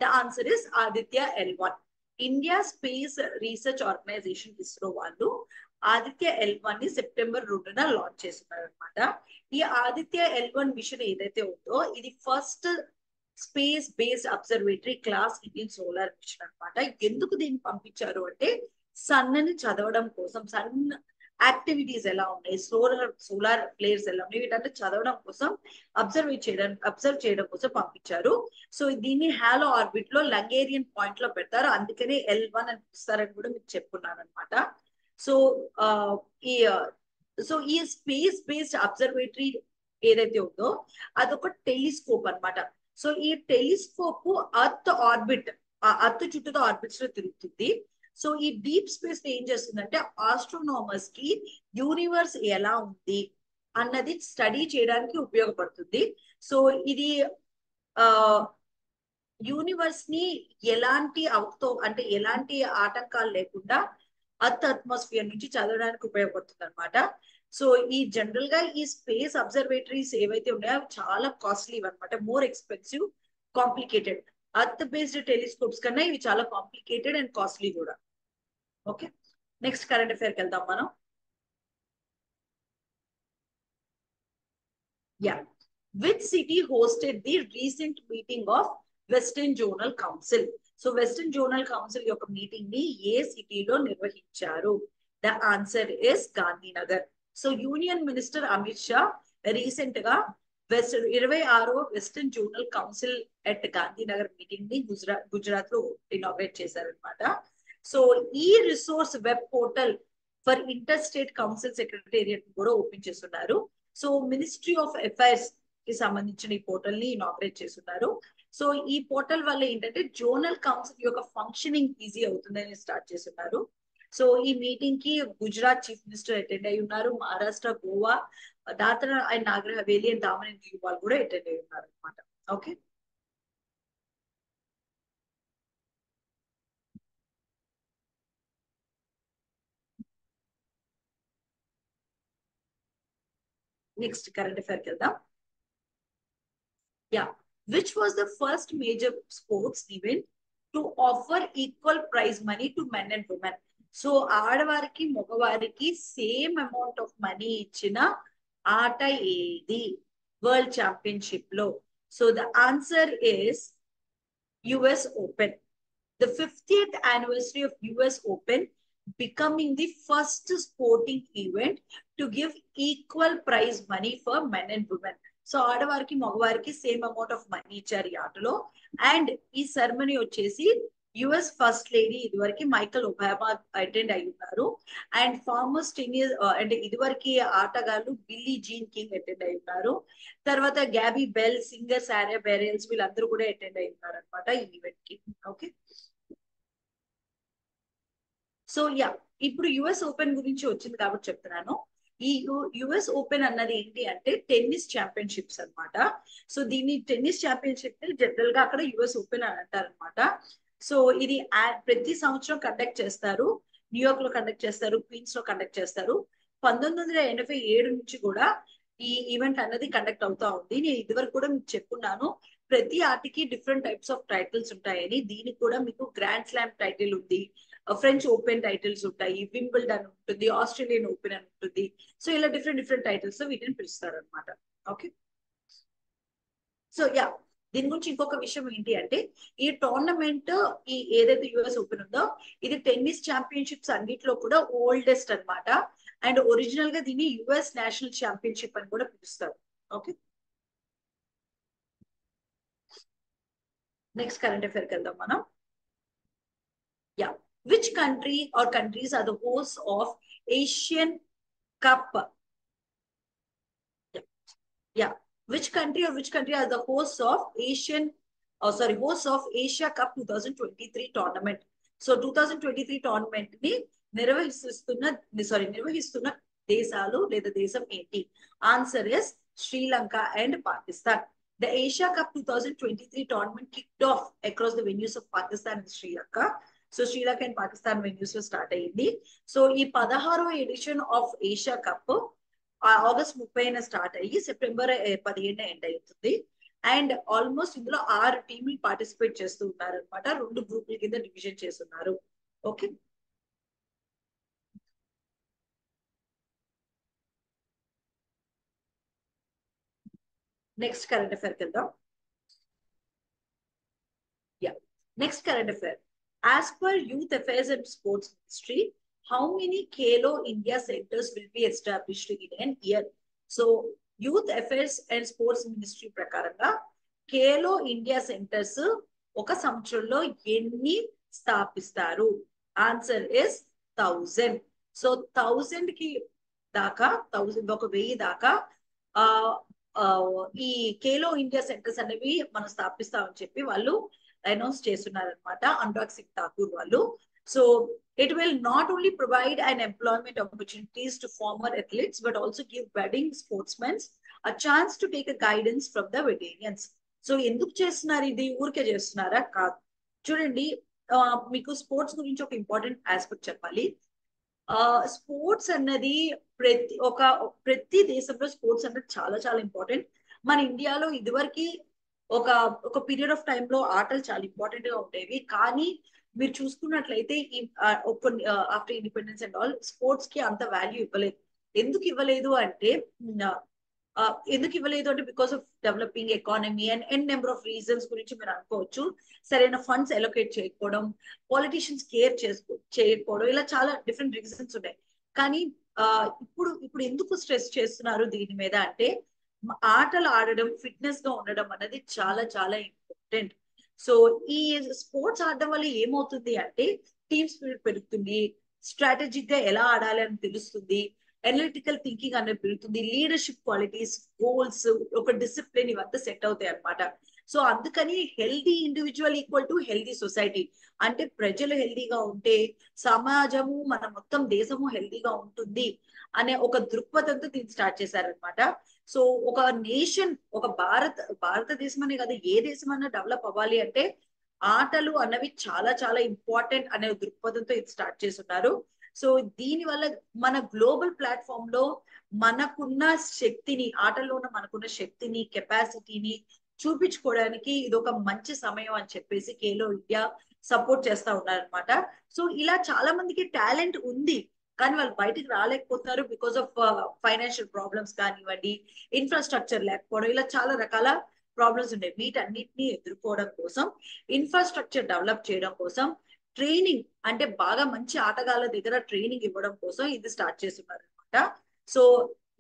the answer is Aditya L1. India space research organisation ISRO వాళ్ళు ఆదిత్య L1 ని సెప్టెంబర్ 2న లాంచ్ చేస్తున్నారు అనమాట. ఈ ఆదిత్య L1 మిషన్ ఏదైతే ఉందో ఇది first space based observatory class Indian solar machine అనమాట. ఎందుకు దీన్ని పంపించారు అంటే సన్ ని చదవడం కోసం, సన్ యాక్టివిటీస్ ఎలా ఉన్నాయి, సోలార్ ప్లేయర్స్ ఎలా ఉన్నాయి, వీటంటే చదవడం కోసం అబ్జర్వ్ చేయడం కోసం పంపించారు. సో దీన్ని హాలో ఆర్బిట్ లో లంగేరియన్ పాయింట్ లో పెడతారు, అందుకనే L1 అని పిలుస్తారని కూడా మీకు చెప్పుకున్నాను అనమాట. సో ఈ ఈ స్పేస్ బేస్డ్ అబ్జర్వేటరీ ఏదైతే ఉందో అదొక టెలిస్కోప్ అన్నమాట. సో ఈ టెలిస్కోప్ అర్త్ చుట్టూ ఆర్బిట్స్ లో తిరుగుతుంది. సో ఈ డీప్ స్పేస్ ఏం చేస్తుందంటే ఆస్ట్రోనామర్స్ కి యూనివర్స్ ఎలా ఉంది అన్నది స్టడీ చేయడానికి ఉపయోగపడుతుంది. సో ఇది యూనివర్స్ ని ఎలాంటి అంటే ఎలాంటి ఆటంకాలు లేకుండా అర్త్ అట్మాస్ఫియర్ నుంచి చదవడానికి ఉపయోగపడుతుంది అనమాట. సో ఈ జనరల్ గా ఈ స్పేస్ అబ్జర్వేటరీస్ ఏవైతే ఉన్నాయో అవి చాలా కాస్ట్లీ అనమాట, more expensive, complicated. Earth based telescopes కన్నా ఇవి చాలా కాంప్లికేటెడ్ అండ్ కాస్ట్లీ కూడా. ఓకే, నెక్స్ట్ కరెంట్ అఫైర్కి వెళ్దాం మనం. Yeah, which city hosted the recent meeting of Western Zonal Council? So Western Zonal council యొక్క మీటింగ్ ని ఏ సిటీలో నిర్వహించారు? The answer is Gandhinagar. So union minister Amit Shah recent గా 26వ Western Zonal Council at Gandhinagar meeting ని గుజరాత్ లో ఇనాగ్రేట్ చేశారనమాట. సో ఈ resource web portal for inter state council secretariat కూడా ఓపెన్ చేస్తున్నారు. సో మినిస్ట్రీ ఆఫ్ అఫైర్స్ కి సంబంధించిన ఈ పోర్టల్ ని ఇనాగ్రేట్ చేస్తున్నారు. సో ఈ పోర్టల్ వల్ల ఏంటంటే జోనల్ కౌన్సిల్ యొక్క ఫంక్షనింగ్ ఈజీ అవుతుందని స్టార్ట్ చేస్తున్నారు. సో ఈ మీటింగ్ కి గుజరాత్ చీఫ్ మినిస్టర్ అటెండ్ అయి ఉన్నారు, Maharashtra, Goa, Dadra and Nagar Haveli and Daman and Diu వాళ్ళు కూడా అటెండ్ అయి ఉన్నారు అనమాట. ఓకే, నెక్స్ట్ కరెంట్ అఫైర్కి వెళ్దాం. Yeah, which was the first major sports event to offer equal prize money to men and women? So ఆడవారికి మగవారికి సేమ్ అమౌంట్ ఆఫ్ మనీ ఇచ్చిన ఆట ఏది వరల్డ్ ఛాంపియన్షిప్ లో? So the answer is US Open. The 50th anniversary of US Open becoming the first sporting event to give equal prize money for men and women. So ఆడవారికి మగవారికి same amount of money ఇచ్చారు ఈ ఆటలో. And ఈ ceremony వచ్చేసి US first lady ఇదివరకు Michael Obama attend అయి ఉన్నారు. అండ్ ఫార్మర్స్ టెన్నిస్ అంటే ఇదివరకు ఆటగాళ్ళు బిల్లీ జీన్ కింగ్ అటెండ్ అయి ఉన్నారు. తర్వాత గ్యాబీ బెల్, సింగర్ సారా బెరెల్స్ వీళ్ళందరూ కూడా అటెండ్ అయి ఉన్నారు అనమాట ఈ ఈవెంట్ కి. ఓకే, సో యా, ఇప్పుడు US ఓపెన్ గురించి వచ్చింది కాబట్టి చెప్తున్నాను. ఈ US ఓపెన్ అన్నది ఏంటి అంటే టెన్నిస్ ఛాంపియన్షిప్స్ అనమాట. సో దీన్ని టెన్నిస్ ఛాంపియన్షిప్ జనరల్ గా అక్కడ US ఓపెన్ అని అంటారు అనమాట. సో ఇది ప్రతి సంవత్సరం కండక్ట్ చేస్తారు, న్యూయార్క్ లో కండక్ట్ చేస్తారు, క్వీన్స్ లో కండక్ట్ చేస్తారు. 1987 నుంచి కూడా ఈ ఈవెంట్ అన్నది కండక్ట్ అవుతా ఉంది. నేను ఇదివరకు కూడా మీకు చెప్పున్నాను, ప్రతి ఆటకి డిఫరెంట్ టైప్స్ ఆఫ్ టైటిల్స్ ఉంటాయని. దీనికి కూడా మీకు గ్రాండ్ స్లామ్ టైటిల్ ఉంది, ఫ్రెంచ్ ఓపెన్ టైటిల్స్ ఉంటాయి, వింబుల్డన్ ఉంటుంది, ఆస్ట్రేలియన్ ఓపెన్ అని ఉంటుంది. సో ఇలా డిఫరెంట్ టైటిల్స్ వీటిని పిలుస్తారు అనమాట. ఓకే, సో యా, దీని గురించి ఇంకొక విషయం ఏంటి అంటే ఈ టోర్నమెంట్ ఈ ఏదైతే US ఓపెన్ ఉందో ఇది టెన్నిస్ ఛాంపియన్షిప్స్ అన్నిట్లో కూడా ఓల్డెస్ట్ అనమాట. అండ్ ఒరిజినల్ గా దీన్ని US నేషనల్ ఛాంపియన్షిప్ అని కూడా పిలుస్తారు. ఓకే, నెక్స్ట్ కరెంట్ అఫైర్కి వెళ్దాం మనం. Yeah, which country or countries are the hosts of Asian Cup? Yeah, which country are the hosts of hosts of Asia Cup 2023 tournament? So 2023 tournament ని నిర్వహిస్తున్న దేశాలు లేదా దేశం ఏంటి? Answer is Sri Lanka and Pakistan. The Asia Cup 2023 tournament kicked off across the venues of Pakistan and Sri Lanka. So Sri Lanka and Pakistan venues లో start అయ్యింది. So ఈ 16వ edition of Asia Cup August 30న స్టార్ట్ అయ్యి సెప్టెంబర్ 17న ఎండ్ అవుతుంది. అండ్ ఆల్మోస్ట్ ఇందులో 6 టీంలు పార్టిసిపేట్ చేస్తూ ఉన్నారు అనమాట. 2 గ్రూపుల కింద డివిజన్ చేస్తున్నారు. ఓకే, నెక్స్ట్ కరెంట్ అఫైర్ వెళ్దాం. Yeah, next current affair. As per Youth Affairs and Sports Ministry, how many Khelo India centers will be established in an year? So, Youth Affairs and Sports Ministry ప్రకారంగా Khelo India centres ఒక సంవత్సరంలో ఎన్ని స్థాపిస్తారు? Answer is 1000. So 1000 కి దాకా 1000 దాకా ఈ Khelo India centres అనేవి మనం స్థాపిస్తామని చెప్పి వాళ్ళు అనౌన్స్ చేస్తున్నారనమాట, అనురాగ్ సింగ్ ఠాకూర్ వాళ్ళు. So it will not only provide an employment opportunities to former athletes but also give budding sportsmen a chance to take a guidance from the veterans. So ఎందుకు చేస్తున్నారు? ఇది ఊరికే చేస్తున్నారా? కాదు. చూడండి, మీకు స్పోర్ట్స్ గురించి ఒక ఇంపార్టెంట్ ఆస్పెక్ట్ చెప్పాలి. స్పోర్ట్స్ అన్నది ప్రతి దేశంలో స్పోర్ట్స్ అన్నది చాలా చాలా ఇంపార్టెంట్. మన ఇండియాలో ఇదివరకు ఒక పీరియడ్ ఆఫ్ టైమ్ లో ఆటలు చాలా ఇంపార్టెంట్ గా ఉండేవి. కానీ మీరు చూసుకున్నట్లయితే after independence and all sports కి అంత వాల్యూ ఇవ్వలేదు. ఎందుకు ఇవ్వలేదు అంటే because of developing economy and number of reasons గురించి మీరు అనుకోవచ్చు. సరైన ఫండ్స్ అలొకేట్ చేయకపోవడం, పాలిటీషియన్స్ కేర్ చేయకపోవడం, ఇలా చాలా డిఫరెంట్ రీజన్స్ ఉన్నాయి. కానీ ఇప్పుడు ఎందుకు స్ట్రెస్ చేస్తున్నారు దీని మీద అంటే ఆటలు ఆడడం, ఫిట్నెస్ గా ఉండడం అనేది చాలా చాలా ఇంపార్టెంట్. సో ఈ స్పోర్ట్స్ ఆడడం వల్ల ఏమవుతుంది అంటే టీమ్ స్పిరిట్ పెరుగుతుంది, స్ట్రాటజిక్ గా ఎలా ఆడాలి అని తెలుస్తుంది, అనలిటికల్ థింకింగ్ అనేది పెరుగుతుంది, లీడర్షిప్ క్వాలిటీస్, గోల్స్, ఒక డిసిప్లిన్ ఇవంతా సెట్ అవుతాయి అనమాట. సో అందుకని healthy individual equal to healthy society. అంటే ప్రజలు హెల్దీగా ఉంటే సమాజము, మన మొత్తం దేశము హెల్దీగా ఉంటుంది అనే ఒక దృక్పథంతో దీన్ని స్టార్ట్ చేశారనమాట. సో ఒక నేషన్, ఒక భారతదేశం అనే కాదు, ఏ దేశం అన్నా డెవలప్ అవ్వాలి అంటే ఆటలు అన్నవి చాలా చాలా ఇంపార్టెంట్ అనే దృక్పథంతో ఇది స్టార్ట్ చేస్తున్నారు. సో దీని వల్ల మన గ్లోబల్ ప్లాట్ఫామ్ లో మనకున్న శక్తిని, ఆటల్లో ఉన్న మనకున్న శక్తిని, కెపాసిటీని చూపించుకోవడానికి ఇది ఒక మంచి సమయం అని చెప్పేసి ఖేలో ఇండియా సపోర్ట్ చేస్తా ఉన్నారనమాట. సో ఇలా చాలా మందికి టాలెంట్ ఉంది కానీ వాళ్ళు బయటికి రాలేకపోతున్నారు బికాస్ ఆఫ్ ఫైనాన్షియల్ ప్రాబ్లమ్స్ కానివ్వండి, ఇన్ఫ్రాస్ట్రక్చర్ లేకపోవడం, ఇలా చాలా రకాల ప్రాబ్లమ్స్ ఉన్నాయి. వీటన్నిటిని ఎదుర్కోవడం కోసం, ఇన్ఫ్రాస్ట్రక్చర్ డెవలప్ చేయడం కోసం, ట్రైనింగ్ అంటే బాగా మంచి ఆటగాళ్ళ దగ్గర ట్రైనింగ్ ఇవ్వడం కోసం ఇది స్టార్ట్ చేస్తున్నారు అనమాట. సో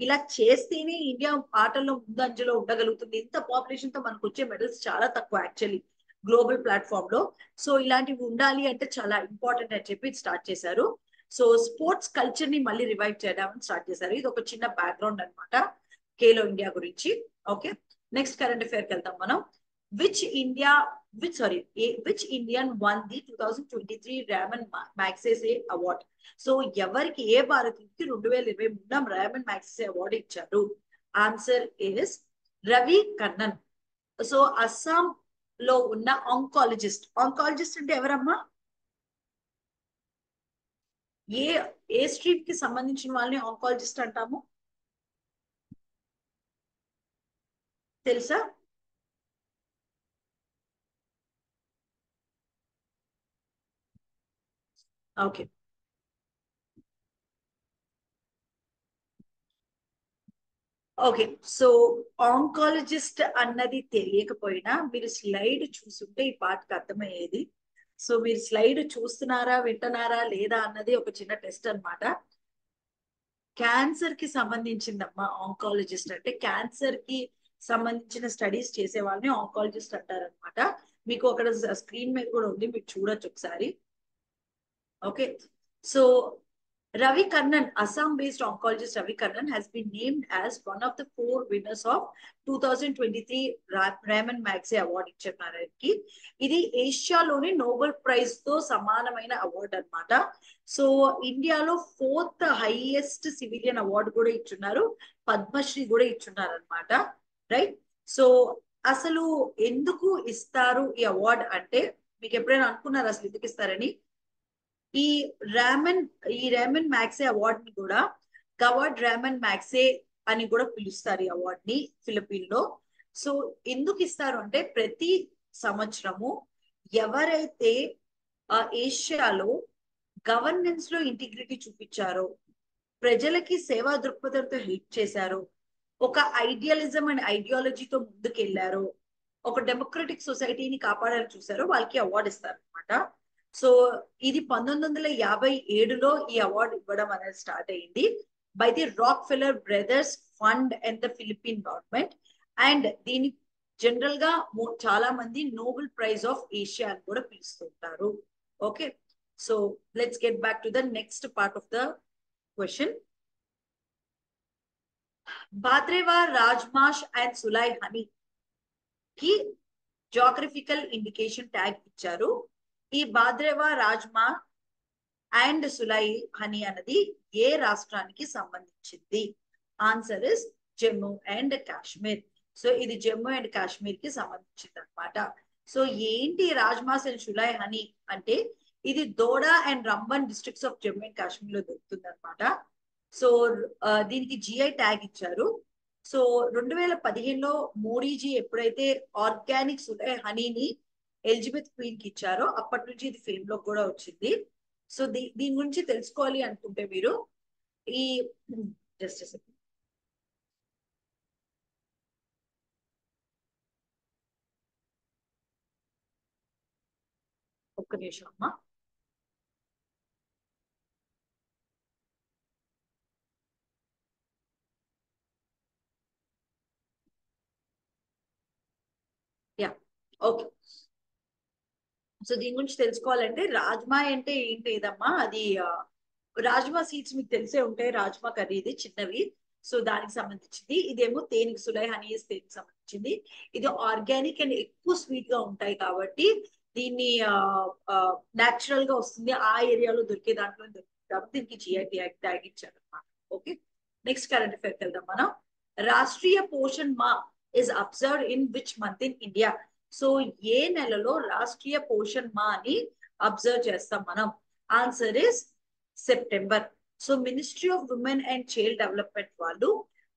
ఇలా చేస్తేనే ఇండియా ఆటల్లో ముందంజలో ఉండగలుగుతుంది. ఇంత పాపులేషన్ తో మనకు వచ్చే మెడల్స్ చాలా తక్కువ యాక్చువల్లీ గ్లోబల్ ప్లాట్ఫామ్ లో. సో ఇలాంటివి ఉండాలి అంటే చాలా ఇంపార్టెంట్ అని చెప్పి స్టార్ట్ చేశారు. సో స్పోర్ట్స్ కల్చర్ ని మళ్ళీ రివైవ్ చేయడం స్టార్ట్ చేశారు. ఇది ఒక చిన్న బ్యాక్గ్రౌండ్ అనమాట ఖేలో ఇండియా గురించి. ఓకే, నెక్స్ట్ కరెంట్ అఫైర్ కి వెళ్తాం మనం. Which Indian won the 2023 Ramon Magsaysay award? So ఎవరికి, ఏ భారతీయుడికి 2023 రేమన్ మ్యాగ్సెసే అవార్డు ఇచ్చారు? Answer is Ravi Kannan. So Assam లో ఉన్న ఆంకాలజిస్ట్ అంటే ఎవరమ్మా? ఏ స్ట్రీమ్ కి సంబంధించిన వాళ్ళని ఆంకాలజిస్ట్ అంటాము తెలుసా? Okay, okay. సో ఆంకాలజిస్ట్ అన్నది తెలియకపోయినా మీరు స్లైడ్ చూస్తుంటే ఈ పాటకు అర్థమయ్యేది. సో మీరు స్లైడ్ చూస్తున్నారా, వింటున్నారా లేదా అన్నది ఒక చిన్న టెస్ట్ అనమాట. క్యాన్సర్ కి సంబంధించిందమ్మా ఆంకాలజిస్ట్ అంటే. క్యాన్సర్ కి సంబంధించిన స్టడీస్ చేసే వాళ్ళని ఆంకాలజిస్ట్ అంటారనమాట. మీకు అక్కడ స్క్రీన్ మీద కూడా ఉంది, మీరు చూడొచ్చు ఒకసారి. Okay, so Ravi Kannan, Assam-based oncologist Ravi Kannan has been named as one of the 4 winners of 2023 Raymond Magsaysay Award ఇచ్చారు. ఇది ఏషియాలోని నోబెల్ ప్రైజ్ తో సమానమైన అవార్డు అన్నమాట. సో ఇండియాలో 4th హైయెస్ట్ సివిలియన్ అవార్డు కూడా ఇచ్చున్నారు, పద్మశ్రీ కూడా ఇచ్చున్నారు అన్నమాట. రైట్. సో అసలు ఎందుకు ఇస్తారు ఈ అవార్డు అంటే, మీకు ఎప్పుడైనా అనుకున్నారు అసలు ఎందుకు ఇస్తారని? ఈ రేమన్ మ్యాగ్సే అవార్డ్ ని కూడా గవార్డ్ రేమన్ మ్యాగ్సే అని కూడా పిలుస్తారు ఈ అవార్డ్ ని ఫిలిపిన్ లో. సో ఎందుకు ఇస్తారు అంటే, ప్రతి సంవత్సరము ఎవరైతే ఏషియాలో గవర్నెన్స్ లో ఇంటిగ్రిటీ చూపించారో, ప్రజలకి సేవా దృక్పథంతో హెల్ప్ చేశారో, ఒక ఐడియలిజం అండ్ ఐడియాలజీతో ముందుకెళ్లారో, ఒక డెమోక్రటిక్ సొసైటీని కాపాడాలని చూసారో వాళ్ళకి అవార్డు ఇస్తారు అనమాట. సో ఇది 1957లో ఈ అవార్డు ఇవ్వడం అనేది స్టార్ట్ అయింది by the Rockefeller brothers fund and the Philippine government. And దీని జనరల్ గా చాలా మంది నోబెల్ ప్రైజ్ ఆఫ్ ఏషియా అని కూడా పిలుస్తుంటారు. Okay, so let's get back to the next part of the question. Bhaderwah, Rajmash and Sulai honey కి geographical indication tag ఇచ్చారు. ఈ బాద్రేవా, రాజ్మా అండ్ సులై హనీ అన్నది ఏ రాష్ట్రానికి సంబంధించింది? Answer is Jammu and Kashmir. So ఇది జమ్మూ అండ్ కాశ్మీర్ కి సంబంధించింది అనమాట. సో ఏంటి రాజ్మాస్ అండ్ సులై హనీ అంటే, ఇది Doda and Ramban districts of Jammu and Kashmir లో దొరుకుతుంది అనమాట. సో దీనికి జిఐ ట్యాగ్ ఇచ్చారు. సో 2015లో మోడీజీ ఎప్పుడైతే ఆర్గానిక్ సులై హనీని ఎలిజబెత్ క్వీన్ కి ఇచ్చారో అప్పటి నుంచి ఇది ఫేమ్ లో కూడా వచ్చింది. సో దీని గురించి తెలుసుకోవాలి అనుకుంటే మీరు ఈ జస్ట్ ఒక్క నిమిషం అమ్మా. Yeah, okay. సో దీని గురించి తెలుసుకోవాలంటే, రాజ్మా అంటే ఏంటి ఇదమ్మా, అది రాజ్మా సీడ్స్ మీకు తెలిసే ఉంటాయి. రాజ్మా కర్రీ ఇది చిన్నవి. సో దానికి సంబంధించింది. ఇదేమో తేనెకి, సులై హనీ తేనెకి సంబంధించింది. ఇది ఆర్గానిక్ అండ్ ఎక్కువ స్వీట్ గా ఉంటాయి కాబట్టి దీన్ని న్యాచురల్ గా వస్తుంది, ఆ ఏరియాలో దొరికే దాంట్లో దొరుకుతుంది కాబట్టి దీనికి జిఐ ట్యాగ్ ఇచ్చారు అనమాట. ఓకే, నెక్స్ట్ కరెంట్ అఫైర్ వెళ్దాం మనం. Rashtriya Poshan Maah is observed in which month in India? So ఏ నెలలో రాష్ట్రీయ పోషణ్ మా అని అబ్జర్వ్ చేస్తాం మనం? Answer is September. So ministry of women and child development వాళ్ళు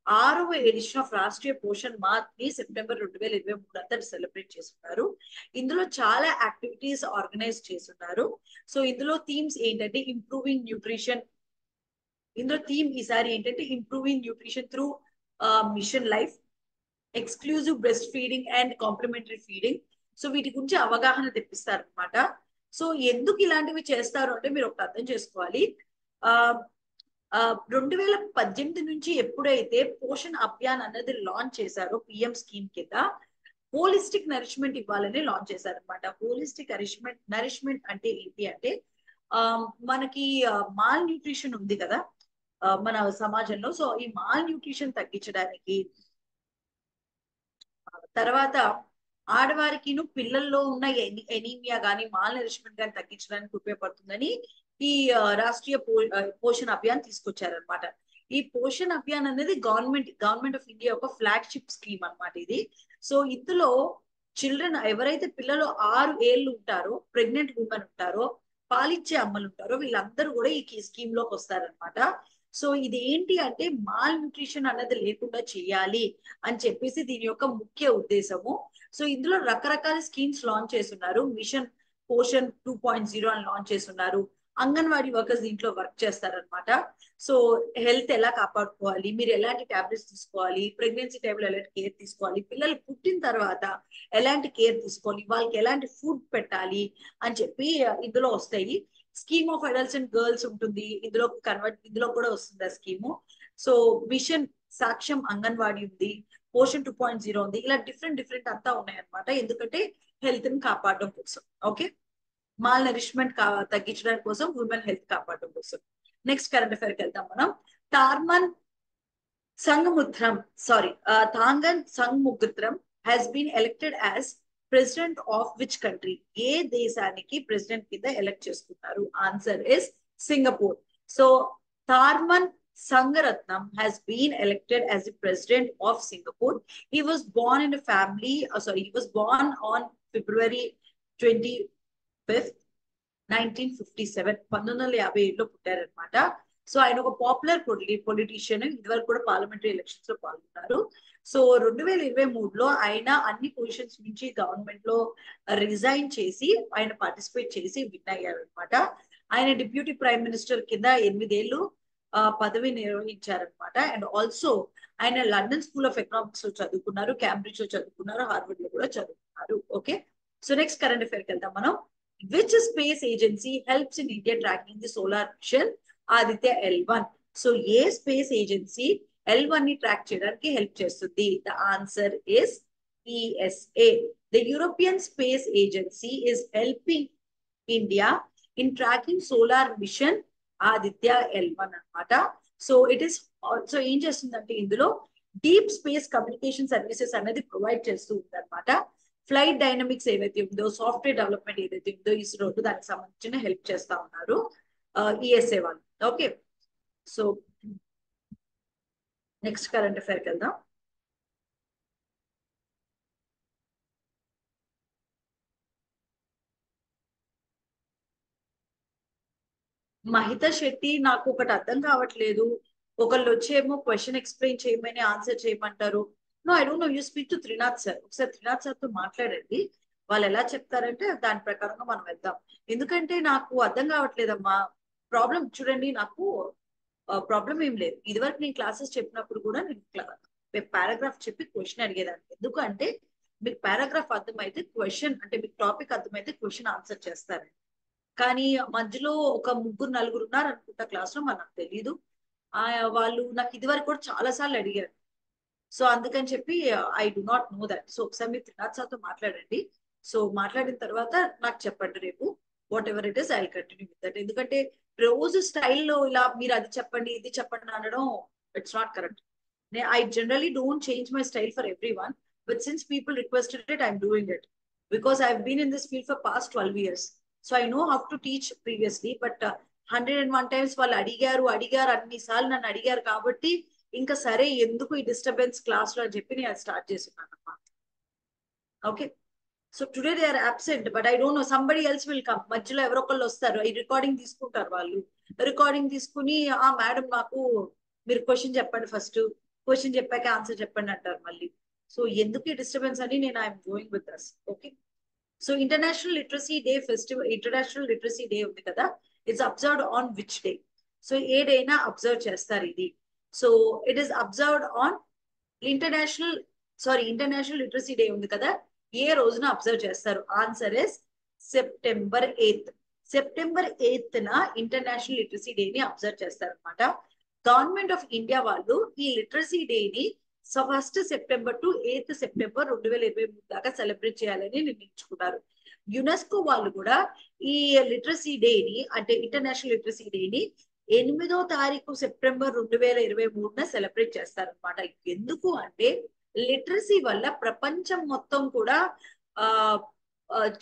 6వ ఎడిషన్ ఆఫ్ రాష్ట్రీయ పోషణ్ మా ని సెప్టెంబర్ 2023 అంతా సెలబ్రేట్ చేస్తున్నారు. ఇందులో చాలా యాక్టివిటీస్ ఆర్గనైజ్ చేస్తున్నారు. సో ఇందులో థీమ్స్ ఏంటంటే ఇంప్రూవింగ్ న్యూట్రిషన్. ఇందులో థీమ్ ఈసారి ఏంటంటే improving nutrition through mission life, exclusive breast feeding and complementary feeding. So వీటి గురించి అవగాహన తెప్పిస్తారు అనమాట. సో ఎందుకు ఇలాంటివి చేస్తారు అంటే మీరు ఒకటి అర్థం చేసుకోవాలి. 2018 నుంచి ఎప్పుడైతే పోషణ్ అభియాన్ అన్నది లాంచ్ చేశారో పిఎం స్కీమ్ కింద, హోలిస్టిక్ నరిష్మెంట్ ఇవ్వాలని లాంచ్ చేశారు అనమాట. హోలిస్టిక్ నరిష్మెంట్ అంటే ఏంటి అంటే, మనకి మాల్ న్యూట్రిషన్ ఉంది కదా మన సమాజంలో. సో ఈ మాల్ న్యూట్రిషన్ తగ్గించడానికి, తర్వాత ఆడవారికిను పిల్లల్లో ఉన్న ఎనీమియా గానీ మాల్ నరిష్మెంట్ గానీ తగ్గించడానికి ఉపయోగపడుతుందని ఈ రాష్ట్రీయ పోషణ్ అభియాన్ తీసుకొచ్చారనమాట. ఈ పోషణ్ అభియాన్ అనేది గవర్నమెంట్ ఆఫ్ ఇండియా ఒక ఫ్లాగ్షిప్ స్కీమ్ అనమాట ఇది. సో ఇందులో చిల్డ్రన్ ఎవరైతే పిల్లలు 6 ఏళ్ళు ఉంటారో, ప్రెగ్నెంట్ ఉమెన్ ఉంటారో, పాలిచ్చే అమ్మలు ఉంటారో, వీళ్ళందరూ కూడా ఈ స్కీమ్ లోకి వస్తారనమాట. సో ఇది ఏంటి అంటే మాల్ న్యూట్రిషన్ అన్నది లేకుండా చేయాలి అని చెప్పేసి దీని యొక్క ముఖ్య ఉద్దేశము. సో ఇందులో రకరకాల స్కీమ్స్ లాంచ్ చేస్తున్నారు. మిషన్ పోషన్ 2.0 అని లాంచ్ చేస్తున్నారు. అంగన్వాడీ వర్కర్స్ దీంట్లో వర్క్ చేస్తారనమాట. సో హెల్త్ ఎలా కాపాడుకోవాలి, మీరు ఎలాంటి టాబ్లెట్స్ తీసుకోవాలి, ప్రెగ్నెన్సీ టైంలో ఎలాంటి కేర్ తీసుకోవాలి, పిల్లలు పుట్టిన తర్వాత ఎలాంటి కేర్ తీసుకోవాలి, వాళ్ళకి ఎలాంటి ఫుడ్ పెట్టాలి అని చెప్పి ఇందులో వస్తాయి. Scheme of adults and girls ఉంటుంది ఇందులో కూడా వస్తుంది ఆ స్కీము. సో మిషన్ సాక్ష్యం అంగన్వాడీ ఉంది, పోషన్ 2.0 ఉంది. ఇలా డిఫరెంట్ అంతా ఉన్నాయన్నమాట. ఎందుకంటే హెల్త్ ని కాపాడడం కోసం. ఓకే, మాల్ నరిష్మెంట్ తగ్గించడానికి కోసం, ఉమెన్ హెల్త్ కాపాడడం కోసం. నెక్స్ట్ కరెంట్ అఫైర్ కి వెళ్తాం మనం. టార్మన్ సంఘముత్రం తాంగన్ సంఘముత్రం has been elected as president of which country? ఏ దేశానికి ప్రెసిడెంట్ కింద ఎలక్ట్ చేసుకున్నారు? Answer is Singapore. So Tharman Sangaratnam has been elected as the president of Singapore. He was born in a family, he was born on February 25th, 1957. 1957లో పుట్టారనమాట. So ఆయన ఒక popular politician, ఇదివరకు కూడా parliamentary elections లో పాల్గొన్నారు. So 2023లో ఆయన అన్ని positions నుంచి government లో రిజైన్ చేసి ఆయన పార్టిసిపేట్ చేసి విన్ అయ్యారు అనమాట. ఆయన డిప్యూటీ ప్రైమ్ మినిస్టర్ కింద 8 ఏళ్ళు పదవి నిర్వహించారనమాట. అండ్ ఆల్సో ఆయన లండన్ స్కూల్ ఆఫ్ ఎకనామిక్స్ లో చదువుకున్నారు, క్యాంబ్రిడ్జ్ లో చదువుకున్నారు, హార్వర్డ్ లో కూడా చదువుకున్నారు. Okay, so next current affair కి వెళ్తాం మనం. Which space agency helps in India tracking the solar machine Aditya L1? So A space agency L1 ని ట్రాక్ చేయడానికి హెల్ప్ చేస్తుంది? The answer is ESA. The European space agency is helping India in tracking solar machine Aditya L1 అనమాట. So it is also ఏం చేస్తుందంటే ఇందులో deep space communication services అనేది provide చేస్తూ ఉంది అనమాట. ఫ్లైట్ డైనమిక్స్ ఏవైతే ఉందో, సాఫ్ట్వేర్ డెవలప్మెంట్ ఏదైతే ఉందో ఇస్రో దానికి సంబంధించిన హెల్ప్ చేస్తా ఉన్నారు ESA వాళ్ళు. Okay, so next current affair కి వెళ్దాం. మహిత శెట్టి, నాకు ఒకటి అర్థం కావట్లేదు. ఒకళ్ళు వచ్చేమో క్వశ్చన్ ఎక్స్ప్లెయిన్ చేయమని ఆన్సర్ చేయమంటారు. No, I don't know, you speak to Trinath sir. ఒకసారి త్రినాథ్ సార్ తో మాట్లాడండి, వాళ్ళు ఎలా చెప్తారంటే దాని ప్రకారంగా మనం వెళ్దాం. ఎందుకంటే నాకు అర్థం కావట్లేదమ్మా. ప్రాబ్లం చూడండి, నాకు ప్రాబ్లం ఏం లేదు. ఇదివరకు నేను క్లాసెస్ చెప్పినప్పుడు కూడా నేను పారాగ్రాఫ్ చెప్పి క్వశ్చన్ అడిగేదాన్ని. ఎందుకంటే మీకు పారాగ్రాఫ్ అర్థమైతే క్వశ్చన్, అంటే మీకు టాపిక్ అర్థమైతే క్వశ్చన్ ఆన్సర్ చేస్తారండి. కానీ మధ్యలో ఒక 3-4 ఉన్నారు అనుకుంటా క్లాస్ లో, మనకు తెలీదు. వాళ్ళు నాకు ఇదివరకు కూడా చాలా సార్లు అడిగారు. సో అందుకని చెప్పి I do not know that. So ఒకసారి మీరు త్రినాథ్ సార్ తో మాట్లాడండి. సో మాట్లాడిన తర్వాత నాకు చెప్పండి రేపు. What ever it is, I continue with that. ఎందుకంటే రోజు స్టైల్లో ఇలా మీరు అది చెప్పండి ఇది చెప్పండి అనడం it's not correct. I generally don't change my style for everyone, but since people requested it, I'm doing it because I've been in this field for past 12 years. So I know how to teach previously, but 101 times వాళ్ళు అడిగారు అన్నిసార్లు నన్ను అడిగారు కాబట్టి ఇంకా సరే ఎందుకు ఈ డిస్టర్బెన్స్ క్లాస్ లో అని చెప్పి నేను స్టార్ట్ చేస్తున్నాను అన్నమాట. Okay, so today they are absent, but I don't know, somebody else will come. మధ్యలో ఎవరో ఒకళ్ళు వస్తారు, ఈ రికార్డింగ్ తీసుకుంటారు. వాళ్ళు రికార్డింగ్ తీసుకుని మేడం నాకు మీరు క్వశ్చన్ చెప్పండి, ఫస్ట్ క్వశ్చన్ చెప్పాక ఆన్సర్ చెప్పండి అంటారు మళ్ళీ. సో ఎందుకు ఈ డిస్టర్బెన్స్ అని నేను I'm going with us. Okay, so international literacy day festival, international literacy day ఉంది కదా, it's observed on which day? So ఏ డే అయినా అబ్జర్వ్ చేస్తారు ఇది. So it is observed on international literacy day ఉంది కదా, ఏ రోజున అబ్జర్వ్ చేస్తారు? Answer is September 8th. September 8th international literacy day ని అబ్జర్వ్ చేస్తారు అనమాట. గవర్నమెంట్ ఆఫ్ ఇండియా వాళ్ళు ఈ లిటరసీ డే ని 1st September to 8th September 2023 దాకా సెలబ్రేట్ చేయాలని నిర్ణయించుకున్నారు. యునెస్కో వాళ్ళు కూడా ఈ లిటరసీ డే ని, అంటే ఇంటర్నేషనల్ లిటరసీ డే ని 8వ తారీఖు సెప్టెంబర్ 2023 సెలబ్రేట్ చేస్తారనమాట. ఎందుకు అంటే లిటరసీ వల్ల ప్రపంచం మొత్తం కూడా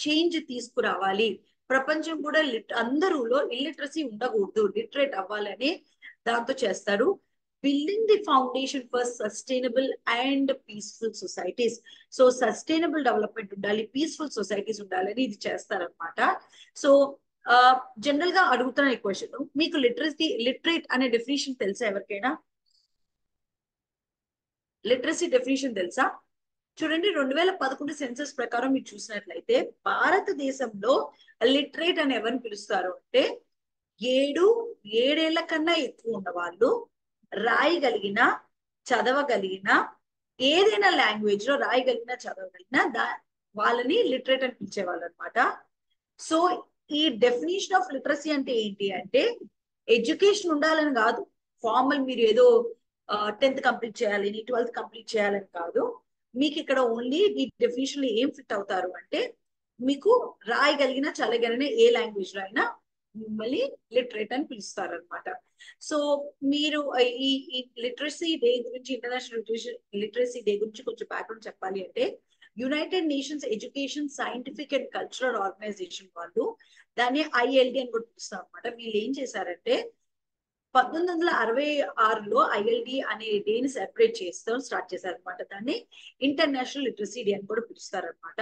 చేంజ్ తీసుకురావాలి, ప్రపంచం కూడా అందరూలో ఇల్లిటరసీ ఉండకూడదు, లిటరేట్ అవ్వాలని దాంతో చేస్తారు. Building the foundation for sustainable and peaceful societies. So sustainable development ఉండాలి, పీస్ఫుల్ సొసైటీస్ ఉండాలని ఇది చేస్తారనమాట. సో జనరల్ గా అడుగుతున్న ఈ క్వశ్చన్, మీకు లిటరేట్ అనే డెఫినేషన్ తెలుసా? ఎవరికైనా లిటరసీ డెఫినేషన్ తెలుసా? చూడండి, 2011 సెన్సస్ ప్రకారం మీరు చూసినట్లయితే భారతదేశంలో లిటరేట్ అని ఎవరిని పిలుస్తారు అంటే 7 ఏళ్ల కన్నా ఎక్కువ ఉన్న వాళ్ళు, రాయగలిగిన చదవగలిగిన, ఏదైనా లాంగ్వేజ్ లో రాయగలిగిన చదవగలిగిన వాళ్ళని లిటరేట్ అని పిలిచేవాళ్ళు అనమాట. సో ఈ డెఫినేషన్ ఆఫ్ లిటరసీ అంటే ఏంటి అంటే ఎడ్యుకేషన్ ఉండాలని కాదు, ఫార్మల్ మీరు ఏదో 10th కంప్లీట్ చేయాలని 12th కంప్లీట్ చేయాలని కాదు. మీకు ఇక్కడ ఓన్లీ ఈ డెఫినేషన్ ఏం ఫిట్ అవుతారు అంటే మీకు రాయగలిగిన చదవగలిగిన ఏ లాంగ్వేజ్ లో అయినా మిమ్మల్ని లిటరేట్ అని పిలుస్తారు అనమాట. సో మీరు ఈ లిటరసీ డే గురించి, ఇంటర్నేషనల్ లిటరసీ డే గురించి కొంచెం బ్యాక్గ్రౌండ్ చెప్పాలి అంటే, United Nations Educational Scientific and Cultural Organisation వాళ్ళు దాన్ని ఐఎల్డి అని కూడా పిలుస్తారు అనమాట. వీళ్ళు ఏం చేశారంటే 1966లో ఐఎల్డి అనే డేని సెలబ్రేట్ చేస్తూ స్టార్ట్ చేశారు అనమాట. దాన్ని ఇంటర్నేషనల్ లిటరసీ డే అని కూడా పిలుస్తారు అనమాట.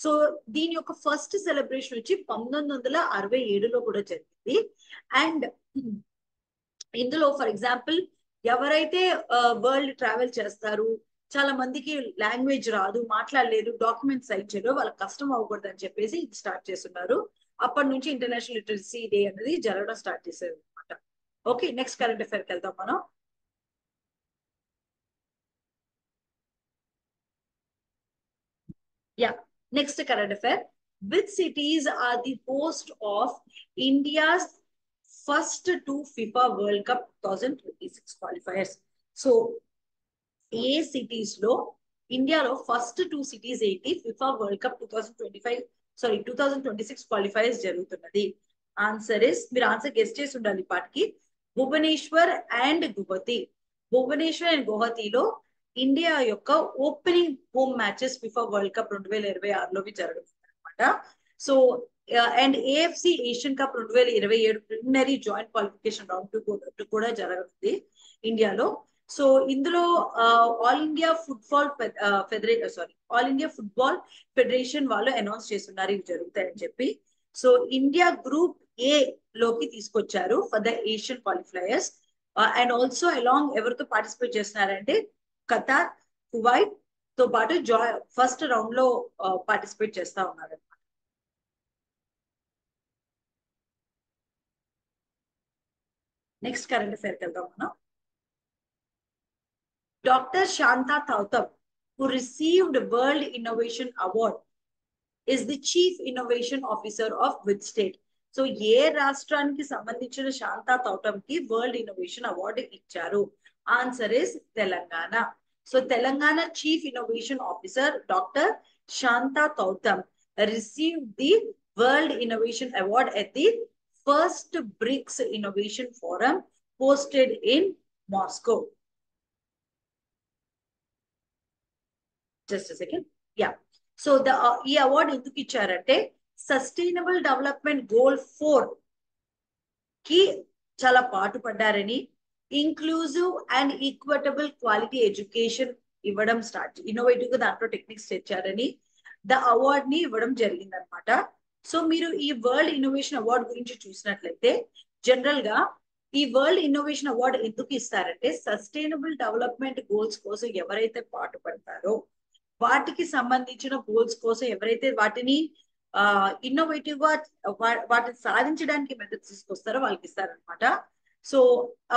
సో దీని యొక్క ఫస్ట్ సెలబ్రేషన్ వచ్చి 1967లో కూడా జరిగింది. అండ్ ఇందులో ఫర్ ఎగ్జాంపుల్ ఎవరైతే వరల్డ్ ట్రావెల్ చేస్తారు, చాలా మందికి లాంగ్వేజ్ రాదు, మాట్లాడలేరు, డాక్యుమెంట్స్ సైన్ చేయరు, వాళ్ళకి కష్టం అవ్వకూడదు అని చెప్పేసి ఇది స్టార్ట్ చేస్తున్నారు. అప్పటి నుంచి ఇంటర్నేషనల్ లిటరసీ డే అనేది జరగడం స్టార్ట్ చేశారు అనమాట. ఓకే, నెక్స్ట్ కరెంట్ అఫైర్కి వెళ్దాం మనం. Yeah, next current affair. Which cities are the host of India's first two FIFA World Cup 2026 qualifiers? So, ఏ సిటీస్ లో ఇండియాలో ఫస్ట్ 2 సిటీస్ ఏంటి ఫిఫా వరల్డ్ కప్ 2026 క్వాలిఫైర్స్ జరుగుతున్నది? ఆన్సర్ ఇస్, మీరు ఆన్సర్ గెస్ట్ చేసి ఉండాలి పాటికి, భువనేశ్వర్ అండ్ గువహతి. భువనేశ్వర్ అండ్ గువహతిలో ఇండియా యొక్క opening home matches FIFA World Cup 2026లోవి జరుగుతుంది అనమాట. So and AFC Asian Cup 2027 preliminary joint qualification round 2 కూడా జరుగుతుంది ఇండియాలో. సో ఇందులో All India Football All India Football Federation వాళ్ళు అనౌన్స్ చేస్తున్నారు ఇవి జరుగుతాయని చెప్పి. సో ఇండియా గ్రూప్ ఏ లోకి తీసుకొచ్చారు for the Asian qualifiers. And also along ఎవరితో పార్టిసిపేట్ చేస్తున్నారంటే ఖతార్, కువైట్ తో పాటు ఫస్ట్ రౌండ్ లో పార్టిసిపేట్ చేస్తా ఉన్నారు. నెక్స్ట్ కరెంట్ అఫైర్కి వెళ్దాం మనం. Dr. Shanta Thautam, who received World Innovation Award, is the Chief Innovation Officer of which state? So ఏ రాష్ట్రానికి సంబంధించిన శాంతా తౌటం కి వరల్డ్ ఇన్నోవేషన్ అవార్డు ఇచ్చారు? Answer is Telangana. So Telangana chief innovation officer doctor Shanta Thoutam received the World Innovation Award at the first BRICS Innovation Forum hosted in Moscow. Just a second. Yeah. So the ఈ award ఎందుకు ఇచ్చారంటే sustainable development goal 4 కి చాలా పాటుపడ్డారని, inclusive and equitable quality education ఇవ్వడం start, innovative గా దాంట్లో techniques తెచ్చారని the award ని ఇవ్వడం జరిగింది అనమాట. సో మీరు ఈ వరల్డ్ ఇన్నోవేషన్ అవార్డు గురించి చూసినట్లయితే జనరల్ గా ఈ వరల్డ్ ఇన్నోవేషన్ అవార్డు ఎందుకు ఇస్తారంటే సస్టైనబుల్ డెవలప్మెంట్ గోల్స్ కోసం ఎవరైతే పాటుపడతారో, వాటికి సంబంధించిన గోల్స్ కోసం ఎవరైతే వాటిని ఇన్నోవేటివ్ గా వాటిని సాధించడానికి మెథడ్స్ తీసుకొస్తారో వాళ్ళకి ఇస్తారనమాట. సో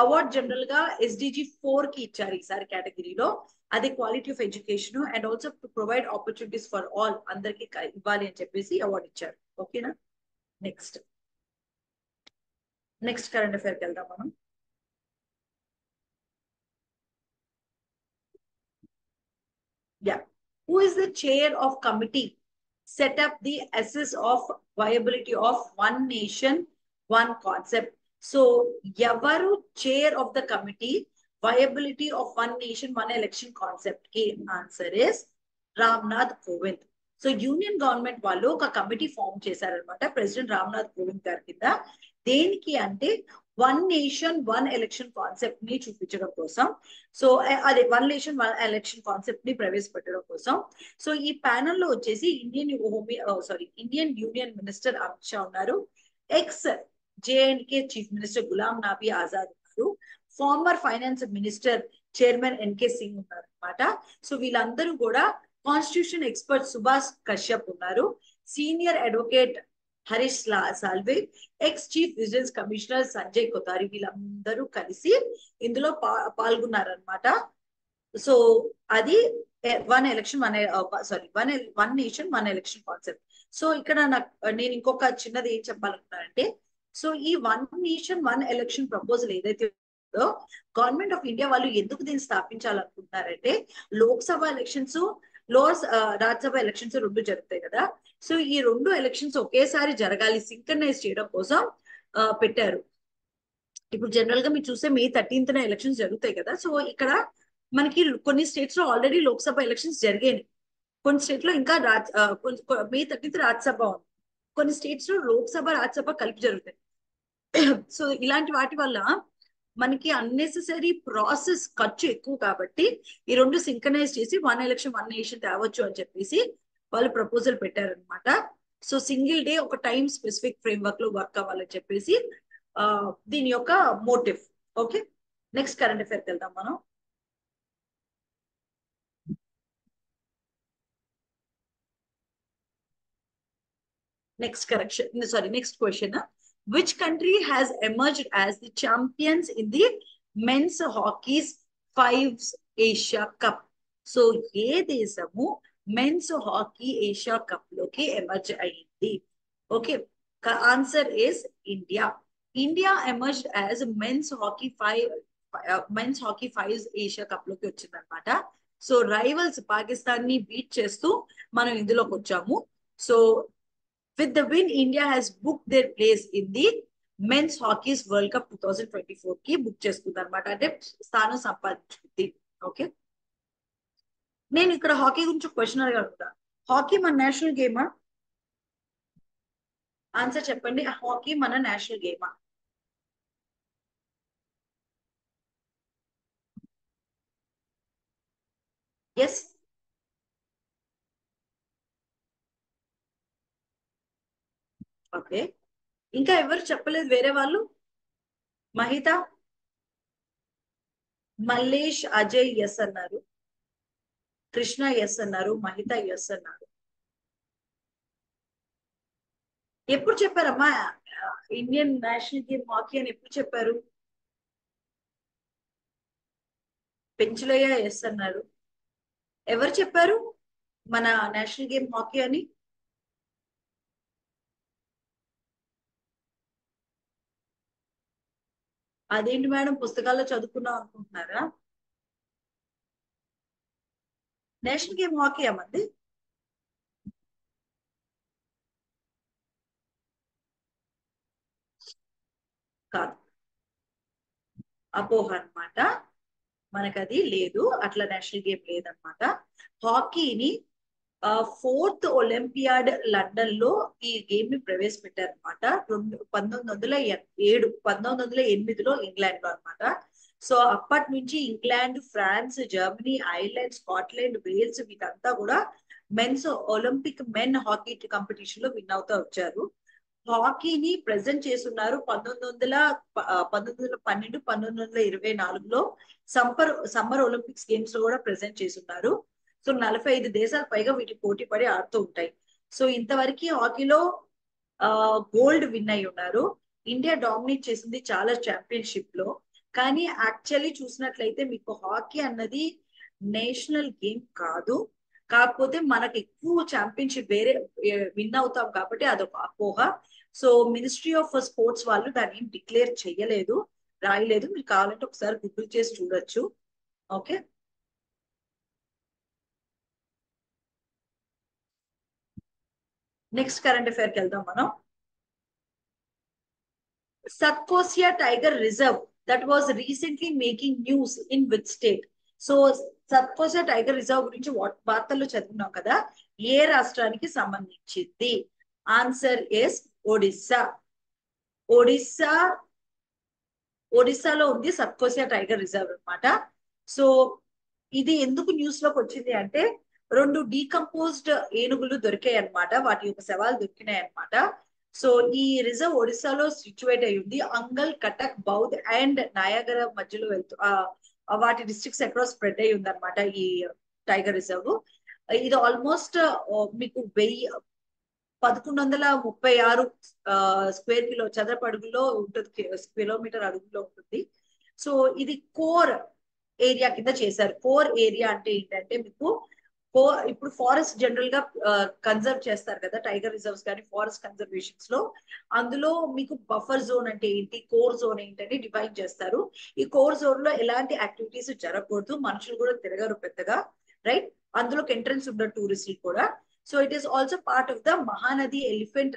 అవార్డ్ జనరల్ గా SDG 4 కి ఇచ్చారు ఈసారి కేటగిరీలో. అదే quality of education and also to provide opportunities for all, అందరికి ఇవ్వాలి అని చెప్పేసి అవార్డు ఇచ్చారు. ఓకేనా, నెక్స్ట్ కరెంట్ అఫైర్కి వెళ్దాం మనం. Yeah. Who is the chair of committee set up the assess of viability of one nation, one concept? So, Yavaru chair of the committee, viability of one nation, one election concept. Ki answer is Ramnath Kovind. So union government వాళ్ళు ఒక committee form చేశారనమాట president Ramnath Kovind గారి కింద. దేనికి అంటే one nation one election concept ని చూపించడం కోసం. సో అదే one nation one election concept ని ప్రవేశపెట్టడం కోసం. సో ఈ ప్యానల్ లో వచ్చేసి Indian union minister Amit Shah ఉన్నారు, ex JNK chief minister Ghulam Nabi Azad ఉన్నారు, former finance minister chairman NK Singh ఉన్నారు అనమాట. సో వీళ్ళందరూ కూడా కాన్స్టిట్యూషన్ ఎక్స్పర్ట్ సుభాష్ కశ్యప్ ఉన్నారు, senior advocate Harish Salve, ex chief vigilance commissioner Sanjay Kothari, వీళ్ళందరూ కలిసి ఇందులో పాల్గొన్నారనమాట. సో అది one nation one election concept. So ఇక్కడ నేను ఇంకొక చిన్నది ఏం చెప్పాలనుకున్నానంటే, సో ఈ one nation one election proposal ఏదైతే ఉందో గవర్నమెంట్ ఆఫ్ ఇండియా వాళ్ళు ఎందుకు దీన్ని స్థాపించాలనుకుంటున్నారంటే, లోక్సభ ఎలక్షన్స్ రాజ్యసభ ఎలక్షన్స్ 2 జరుగుతాయి కదా. సో ఈ 2 ఎలక్షన్స్ ఒకేసారి జరగాలి, సింక్రనైజ్ చేయడం కోసం పెట్టారు. ఇప్పుడు జనరల్ గా మీరు చూస్తే May 13th ఎలక్షన్స్ జరుగుతాయి కదా. సో ఇక్కడ మనకి కొన్ని స్టేట్స్ లో ఆల్రెడీ లోక్సభ ఎలక్షన్స్ జరిగాయి. కొన్ని స్టేట్ లో ఇంకా May 13th రాజ్యసభ ఉంది. కొన్ని స్టేట్స్ లో లోక్సభ రాజ్యసభ కలిపి జరుగుతాయి. సో ఇలాంటి వాటి వల్ల మనకి అన్నెసెసరీ ప్రాసెస్ ఖర్చు ఎక్కువ కాబట్టి ఈ రెండు సింక్రనైజ్ చేసి 1 election 1 nation తేవచ్చు అని చెప్పేసి వాళ్ళు ప్రపోజల్ పెట్టారనమాట. సో సింగిల్ డే ఒక టైం స్పెసిఫిక్ ఫ్రేమ్వర్క్ లో వర్క్ అవ్వాలని చెప్పేసి దీని యొక్క మోటివ్. ఓకే, నెక్స్ట్ కరెంట్ అఫైర్కి వెళ్దాం మనం. Next question. Which country has emerged as the champions in the men's hockey's Fives Asia Cup? So, ఏ దేశము మెన్స్ హాకీ ఏషియా కప్ లోకి ఎమర్జ్ అయింది? Okay, answer is India. India emerged as men's hockey fives Asia Cup లోకి వచ్చింది అనమాట. So rivals Pakistan ని beat చేస్తూ మనం ఇందులోకి వచ్చాము. So with the win, India has booked their place in the Men's Hockey's World Cup 2024 కి బుక్ చేసుకుంది అనమాట. అంటే స్థానం సంపాదించుకుంది. ఓకే, నేను ఇక్కడ హాకీ గురించి క్వశ్చన్ అడగలుగుతా. హాకీ మన నేషనల్ గేమా? ఆన్సర్ చెప్పండి. హాకీ మన నేషనల్ గేమా? ఎస్. ఓకే, ఇంకా ఎవరు చెప్పలేదు వేరే వాళ్ళు? మహిత, మల్లేష్, అజయ్ ఎస్ అన్నారు. కృష్ణ ఎస్ అన్నారు. మహిత ఎస్ అన్నారు. ఎప్పుడు చెప్పారమ్మా ఇండియన్ నేషనల్ గేమ్ హాకీ అని ఎప్పుడు చెప్పారు? పెంచులయ్య ఎస్ అన్నారు. ఎవరు చెప్పారు మన నేషనల్ గేమ్ హాకీ అని? అదేంటి మేడం, పుస్తకాల్లో చదువుకున్నాం అనుకుంటున్నారా? నేషనల్ గేమ్ హాకీ అమ్మంది. కాదు, అపోహ అనమాట. మనకు అది లేదు, అట్లా నేషనల్ గేమ్ లేదనమాట. హాకీని 4th ఒలింపియాడ్ లండన్ లో ఈ గేమ్ ని ప్రవేశపెట్టారనమాట. 1908లో ఇంగ్లాండ్ లో అనమాట. సో అప్పటి నుంచి England, France, Germany, Ireland, Scotland, Wales వీటంతా కూడా men's Olympic men hockey competition లో విన్ అవుతా వచ్చారు. హాకీని ప్రెజెంట్ చేస్తున్నారు 1912, 1924లో సమ్మర్ ఒలింపిక్స్ గేమ్స్ లో కూడా ప్రెజెంట్ చేస్తున్నారు. సో 45 దేశాలు పైగా వీటికి పోటీ పడి ఆడుతూ ఉంటాయి. సో ఇంతవరకు హాకీలో గోల్డ్ విన్ అయి ఉన్నారు. ఇండియా డామినేట్ చేసింది చాలా ఛాంపియన్షిప్ లో. కానీ యాక్చువల్లీ చూసినట్లయితే మీకు హాకీ అన్నది నేషనల్ గేమ్ కాదు. కాకపోతే మనకి ఎక్కువ ఛాంపియన్షిప్ వేరే విన్ అవుతాం కాబట్టి అదొక అపోహ. సో మినిస్ట్రీ ఆఫ్ స్పోర్ట్స్ వాళ్ళు దాన్ని ఏం డిక్లేర్ చేయలేదు, రాయలేదు. మీరు కావాలంటే ఒకసారి గూగుల్ చేసి చూడొచ్చు. ఓకే, నెక్స్ట్ కరెంట్ అఫైర్కి వెళ్దాం మనం. Satkosia tiger reserve that was recently making news in which state? So Satkosia tiger reserve గురించి వార్తల్లో చదువున్నాం కదా, ఏ రాష్ట్రానికి సంబంధించింది? Answer is Odisha. ఒడిస్సా ఒడిస్సాలో ఉంది సత్కోసియా టైగర్ రిజర్వ్ అనమాట. సో ఇది ఎందుకు న్యూస్ లోకి వచ్చింది అంటే 2 డీకంపోజ్డ్ ఏనుగులు దొరికాయి అనమాట. వాటి యొక్క శవాలు దొరికినాయి అనమాట. సో ఈ రిజర్వ్ ఒడిస్సాలో సిచ్యువేట్ అయి ఉంది. అంగల్, కటక్, బౌద్ అండ్ నయాగర మధ్యలో వెళ్తూ వాటి డిస్ట్రిక్ట్స్ అక్రాస్ స్ప్రెడ్ అయి ఉంది అనమాట ఈ టైగర్ రిజర్వ్. ఇది ఆల్మోస్ట్ మీకు 1136 చదరపు అడుగులో ఉంటుంది, కిలోమీటర్ అడుగులో ఉంటుంది. సో ఇది కోర్ ఏరియా కింద చేశారు. కోర్ ఏరియా అంటే ఏంటంటే మీకు ఇప్పుడు ఫారెస్ట్ జనరల్ గా కన్జర్వ్ చేస్తారు కదా టైగర్ రిజర్వ్స్ కానీ ఫారెస్ట్ కన్జర్వేషన్స్ లో. అందులో మీకు బఫర్ జోన్ అంటే ఏంటి, కోర్ జోన్ ఏంటని డివైడ్ చేస్తారు. ఈ కోర్ జోన్ లో ఎలాంటి యాక్టివిటీస్ జరగకూడదు, మనుషులు కూడా తిరగరు పెద్దగా, రైట్? అందులోకి ఎంట్రన్స్ ఉండదు టూరిస్టులు కూడా. So it is also part of the Mahanadi elephant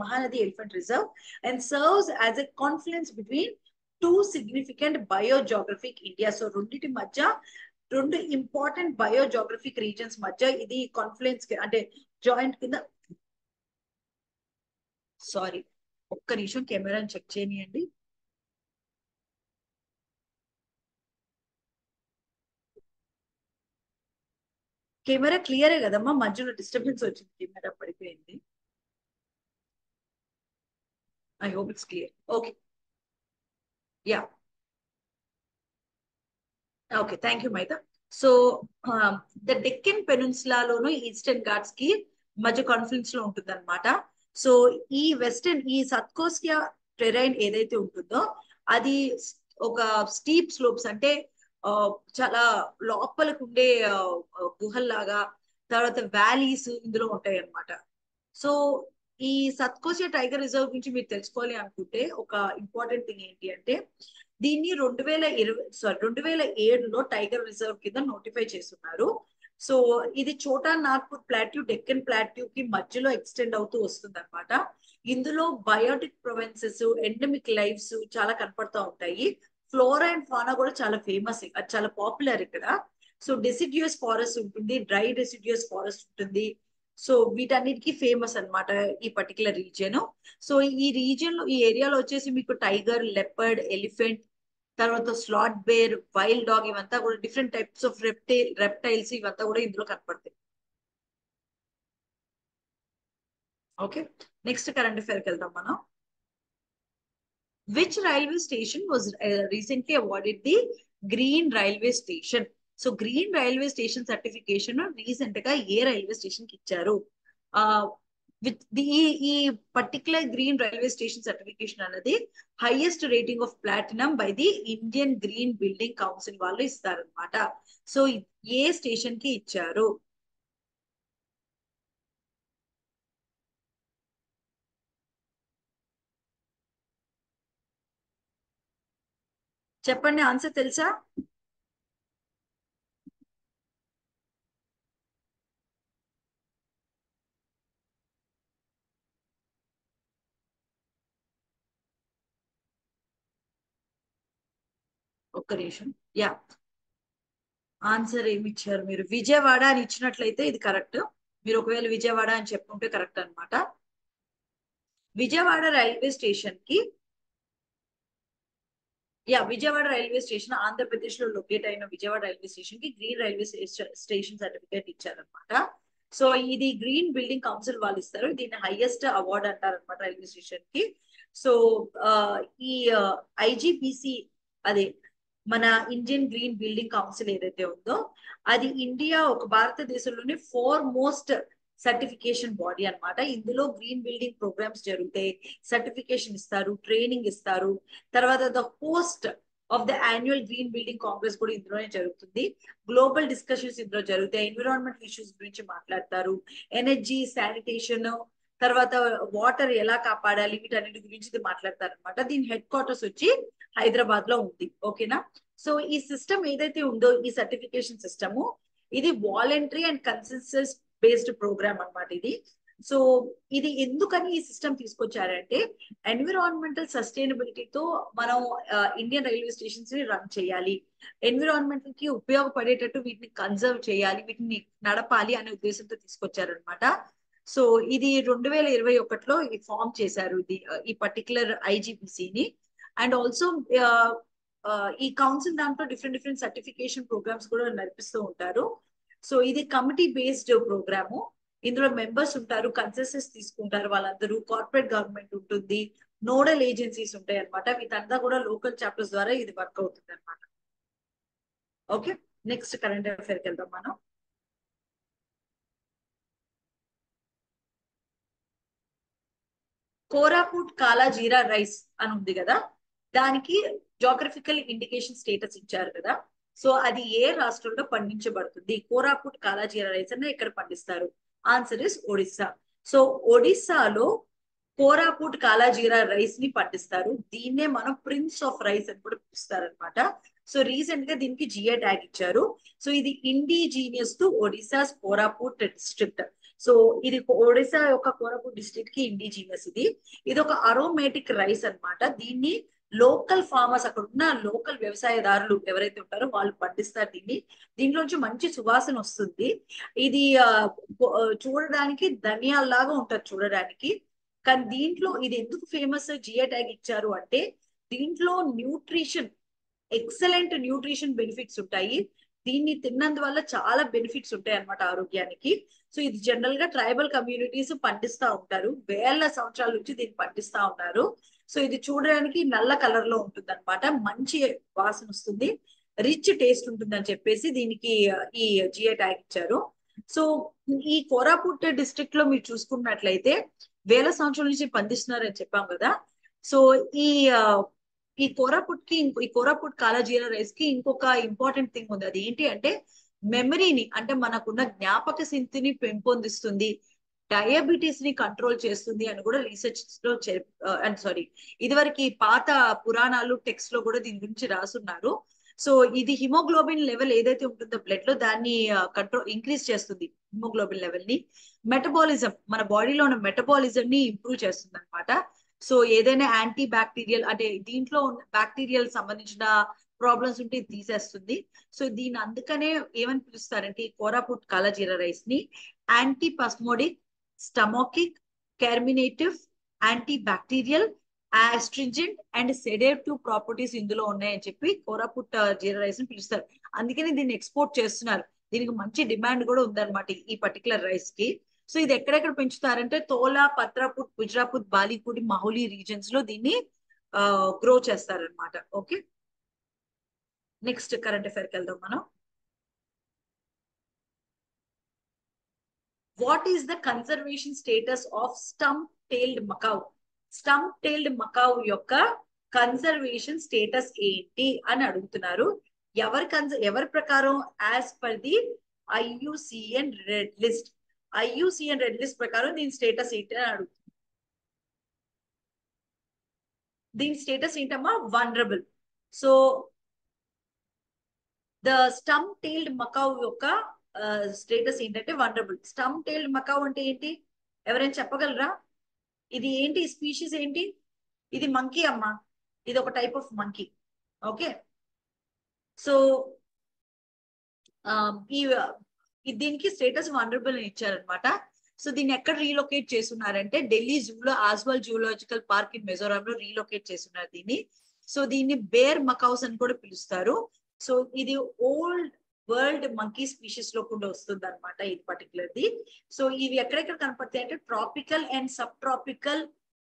Mahanadi Elephant Reserve, and serves as a confluence between two significant biogeographic India. So రెండిటి మధ్య రెండు ఇంపార్టెంట్ బయోజోగ్రఫిక్ రీజన్స్ మధ్య ఇది కాన్ఫ్లుయెన్స్ అంటే జాయింట్ కింద. సారీ, ఒక్క నిమిషం కెమెరాని చెక్ చేయనియండి. కెమెరా క్లియరే కదమ్మా, మధ్యలో డిస్టర్బెన్స్ వచ్చింది, కెమెరా పడిపోయింది. I hope it's clear. Okay, ya, okay, thank you మైతా. సో ద డెక్కన్ పెనున్సులాలోను ఈస్టర్న్ ఘాట్స్ కి మధ్య కాన్ఫ్లుయెన్స్ లో ఉంటుంది అనమాట. సో ఈ సత్కోస్కియా టెరైన్ ఏదైతే ఉంటుందో అది ఒక స్టీప్ స్లోప్స్ అంటే చాలా లోపలికి ఉండే గుహల్లాగా, తర్వాత వ్యాలీస్ ఇందులో ఉంటాయి అన్నమాట. సో ఈ సత్కోసియా టైగర్ రిజర్వ్ గురించి మీరు తెలుసుకోవాలి అనుకుంటే ఒక ఇంపార్టెంట్ థింగ్ ఏంటి అంటే దీన్ని 2007లో టైగర్ రిజర్వ్ కింద నోటిఫై చేస్తున్నారు. సో ఇది చోటా నాగ్పూర్ ప్లాట్యూ, డెక్కన్ ప్లాట్యూ కి మధ్యలో ఎక్స్టెండ్ అవుతూ వస్తుంది అనమాట. ఇందులో బయోటిక్ ప్రొవెన్సెస్, ఎండమిక్ లైఫ్స్ చాలా కనపడుతూ ఉంటాయి. ఫ్లోరా అండ్ ఫానా కూడా చాలా ఫేమస్, అది చాలా పాపులర్ ఇక్కడ. సో డెసిడ్యూస్ ఫారెస్ట్ ఉంటుంది, డ్రై డెసిడ్యూస్ ఫారెస్ట్ ఉంటుంది. సో వీటన్నిటికీ ఫేమస్ అన్నమాట ఈ పర్టికులర్ రీజియన్. సో ఈ రీజియన్ లో, ఈ ఏరియాలో వచ్చేసి మీకు టైగర్, లెపర్డ్, ఎలిఫెంట్, తర్వాత స్లాట్ బేర్, వైల్డ్ డాగ్, ఇవంతా కూడా డిఫరెంట్ టైప్స్ ఆఫ్ రెప్టైల్స్ ఇవంతా కూడా ఇందులో కనపడతాయి. ఓకే, నెక్స్ట్ కరెంట్ అఫైర్ కి వెళ్దాం మనం. Which railway station was recently awarded the Green Railway Station? So Green Railway Station certification recent గా ఏ రైల్వే స్టేషన్ కి ఇచ్చారు? విత్ ఈ particular green railway station certification అనేది highest rating of platinum by the Indian green building council వాళ్ళు ఇస్తారనమాట. So ఏ station కి ఇచ్చారు? చెప్పండి, ఆన్సర్ తెలుసా? ఒక్క నిమిషం. యా, ఆన్సర్ ఏమి ఇచ్చారు మీరు? విజయవాడ అని ఇచ్చినట్లయితే ఇది కరెక్ట్. మీరు ఒకవేళ విజయవాడ అని చెప్పుకుంటే కరెక్ట్ అనమాట. విజయవాడ రైల్వే స్టేషన్ కి, విజయవాడ రైల్వే స్టేషన్ ఆంధ్రప్రదేశ్ లో లొకేట్ అయిన విజయవాడ రైల్వే స్టేషన్ కి గ్రీన్ రైల్వే స్టేషన్ సర్టిఫికేట్ ఇచ్చారనమాట. సో ఇది గ్రీన్ బిల్డింగ్ కౌన్సిల్ వాళ్ళు ఇస్తారు, దీన్ని హైయెస్ట్ అవార్డ్ అంటారు అనమాట రైల్వే స్టేషన్ కి. సో ఈ ఐజిపిసి, అదే మన ఇండియన్ గ్రీన్ బిల్డింగ్ కౌన్సిల్ ఏదైతే ఉందో అది ఇండియా, ఒక భారతదేశంలోనే మోస్ట్ సర్టిఫికేషన్ బాడీ అనమాట. ఇందులో గ్రీన్ బిల్డింగ్ ప్రోగ్రామ్స్ జరుగుతాయి, సర్టిఫికేషన్ ఇస్తారు, ట్రైనింగ్ ఇస్తారు. తర్వాత the host of the annual green building Congress కూడా ఇందులోనే జరుగుతుంది. గ్లోబల్ డిస్కషన్స్ ఇందులో జరుగుతాయి, ఎన్విరాన్మెంట్ ఇష్యూస్ గురించి మాట్లాడతారు, ఎనర్జీ, శానిటేషన్, తర్వాత వాటర్ ఎలా కాపాడాలి, వీటన్నిటి గురించి ఇది మాట్లాడతారు అనమాట. దీని హెడ్ క్వార్టర్స్ వచ్చి హైదరాబాద్ లో ఉంది. ఓకేనా? సో ఈ సిస్టమ్ ఏదైతే ఉందో, ఈ సర్టిఫికేషన్ సిస్టమ్, ఇది voluntary and consensus based programme అనమాట ఇది. సో ఇది ఎందుకని ఈ సిస్టమ్ తీసుకొచ్చారంటే ఎన్విరాన్మెంటల్ సస్టైనబిలిటీతో మనం ఇండియన్ రైల్వే స్టేషన్స్ ని రన్ చేయాలి, ఎన్విరాన్మెంట్ కి ఉపయోగపడేటట్టు వీటిని కన్జర్వ్ చేయాలి, వీటిని నడపాలి అనే ఉద్దేశంతో తీసుకొచ్చారనమాట. సో ఇది 2021లో ఫామ్ చేశారు ఇది, ఈ పర్టికులర్ ఐజిపిసిని. అండ్ ఆల్సో ఈ కౌన్సిల్ దాంట్లో డిఫరెంట్ సర్టిఫికేషన్ ప్రోగ్రామ్స్ కూడా నడిపిస్తూ ఉంటారు. సో ఇది కమిటీ బేస్డ్ ప్రోగ్రాము. ఇందులో మెంబర్స్ ఉంటారు, కన్సెసెస్ తీసుకుంటారు వాళ్ళందరూ, కార్పొరేట్ గవర్నమెంట్ ఉంటుంది, నోడల్ ఏజెన్సీస్ ఉంటాయి అనమాట. వీటంతా కూడా లోకల్ చాప్టర్స్ ద్వారా ఇది వర్క్ అవుతుంది అనమాట. ఓకే, నెక్స్ట్ కరెంట్ అఫైర్కి వెళ్దాం మనం. కోరాపుట్ కాలా జీరా రైస్ అని ఉంది కదా, దానికి జోగ్రఫికల్ ఇండికేషన్ స్టేటస్ ఇచ్చారు కదా. సో అది ఏ రాష్ట్రంలో పండించబడుతుంది? కోరాపుట్ కాలా జీరా రైస్ అని ఎక్కడ పండిస్తారు? Answer is Odisha. సో ఒడిస్సాలో కోరాపుట్ కాలా జీరా రైస్ ని పండిస్తారు. దీన్నే మనం ప్రిన్స్ ఆఫ్ రైస్ అని కూడా పిలుస్తారు అనమాట. సో రీసెంట్ గా దీనికి జిఐ ట్యాగ్ ఇచ్చారు. సో ఇది indigenous to Odisha's Koraput district. So ఇది ఒడిశా యొక్క కోరాపుట్ డిస్ట్రిక్ట్ కి ఇండిజినస్ ఇది ఒక అరోమేటిక్ రైస్ అన్నమాట. దీన్ని లోకల్ ఫార్మర్స్, అక్కడ ఉన్న లోకల్ వ్యవసాయదారులు ఎవరైతే ఉంటారో వాళ్ళు పండిస్తారు దీన్ని. దీంట్లోంచి మంచి సువాసన వస్తుంది. ఇది చూడడానికి ధనియాల్లాగా ఉంటది చూడడానికి. కానీ దీంట్లో ఇది ఎందుకు ఫేమస్ జిఐ ట్యాగ్ ఇచ్చారు అంటే దీంట్లో ఎక్సలెంట్ న్యూట్రిషన్ బెనిఫిట్స్ ఉంటాయి. దీన్ని తిన్నందువల్ల చాలా బెనిఫిట్స్ ఉంటాయి అన్నమాట ఆరోగ్యానికి. సో ఇది జనరల్ గా ట్రైబల్ కమ్యూనిటీస్ పండిస్తా ఉంటారు, వేల సంవత్సరాల నుంచి దీన్ని పండిస్తా ఉన్నారు. సో ఇది చూడడానికి నల్ల కలర్ లో ఉంటుంది అనమాట, మంచి వాసన వస్తుంది, రిచ్ టేస్ట్ ఉంటుంది అని చెప్పేసి దీనికి ఈ జిఐ ట్యాగ్ ఇచ్చారు. సో ఈ కోరాపుట్ డిస్ట్రిక్ట్ లో మీరు చూసుకున్నట్లయితే వేల సంవత్సరాల నుంచి పండిస్తున్నారని చెప్పాం కదా. సో ఈ ఈ కోరాపుట్ కాలా జీరా రైస్ కి ఇంకొక ఇంపార్టెంట్ థింగ్ ఉంది. అది ఏంటి అంటే మెమరీని, అంటే మనకున్న జ్ఞాపక శక్తిని పెంపొందిస్తుంది, డయాబెటీస్ ని కంట్రోల్ చేస్తుంది అని కూడా రీసెర్చ్ లో సారీ ఇదివరకు పాత పురాణాలు టెక్స్ట్ లో కూడా దీని గురించి రాసున్నారు. సో ఇది హిమోగ్లోబిన్ లెవెల్ ఏదైతే ఉంటుందో బ్లడ్ లో దాన్ని ఇంక్రీజ్ చేస్తుంది, హిమోగ్లోబిన్ లెవెల్ ని. మెటబాలిజం, మన బాడీలో ఉన్న మెటబాలిజం ని ఇంప్రూవ్ చేస్తుంది అనమాట. సో ఏదైనా యాంటీ బ్యాక్టీరియల్, అంటే దీంట్లో ఉన్న బ్యాక్టీరియల్ సంబంధించిన ప్రాబ్లమ్స్ ఉంటే తీసేస్తుంది. సో దీన్ని అందుకనే ఏమని పిలుస్తారంటే ఈ కోరాపుట్ కాలా జీరా రైస్ ని anti spasmodic, stomachic, carminative, anti bacterial, astringent and sedative properties ఇందులో ఉన్నాయని చెప్పి కోరాపుట్ జీరా రైస్ ని పిలుస్తారు. అందుకని దీన్ని ఎక్స్పోర్ట్ చేస్తున్నారు. దీనికి మంచి డిమాండ్ కూడా ఉందన్నమాట ఈ పర్టికులర్ రైస్ కి. సో ఇది ఎక్కడెక్కడ పెంచుతారంటే తోలా, పత్రాపుట్, గుజరాపుట్, బాలిపూడి, మహులి రీజన్స్ లో దీన్ని గ్రో చేస్తారనమాట. ఓకే, నెక్స్ట్ కరెంట్ అఫైర్కి వెళ్దాం మనం. What is the conservation status of stump tailed macaque? Stump tailed macaque యొక్క కన్జర్వేషన్ స్టేటస్ ఏంటి అని అడుగుతున్నారు. ఎవరి ప్రకారం? As per the IUCN red list. IUCN red list ప్రకారం దీని స్టేటస్ ఏంటి అని అడుగుతుంది. దీని స్టేటస్ ఏంటమ్మా? Vulnerable. So the stump tailed macaque యొక్క స్టేటస్ ఏంటంటే వనరబుల్. స్టంప్ టైల్డ్ మకావ్ అంటే ఏంటి, ఎవరైనా చెప్పగలరా? ఇది ఏంటి, స్పీషీస్ ఏంటి? ఇది మంకీ అమ్మా, ఇది ఒక type of monkey. Okay, so దీనికి స్టేటస్ వనరబుల్ అని ఇచ్చారనమాట. సో దీన్ని ఎక్కడ రీలొకేట్ చేస్తున్నారంటే ఢిల్లీ జూలో Aizawl zoological park in Mizoram లో రీలొకేట్ చేస్తున్నారు దీన్ని. సో దీన్ని బేర్ మకౌస్ అని కూడా పిలుస్తారు. సో ఇది ఓల్డ్ వరల్డ్ మంకీ స్పీషీస్ లో కూడా వస్తుంది అనమాట ఇది పర్టికులర్ది. సో ఇవి ఎక్కడెక్కడ కనపడతాయి అంటే tropical and sub tropical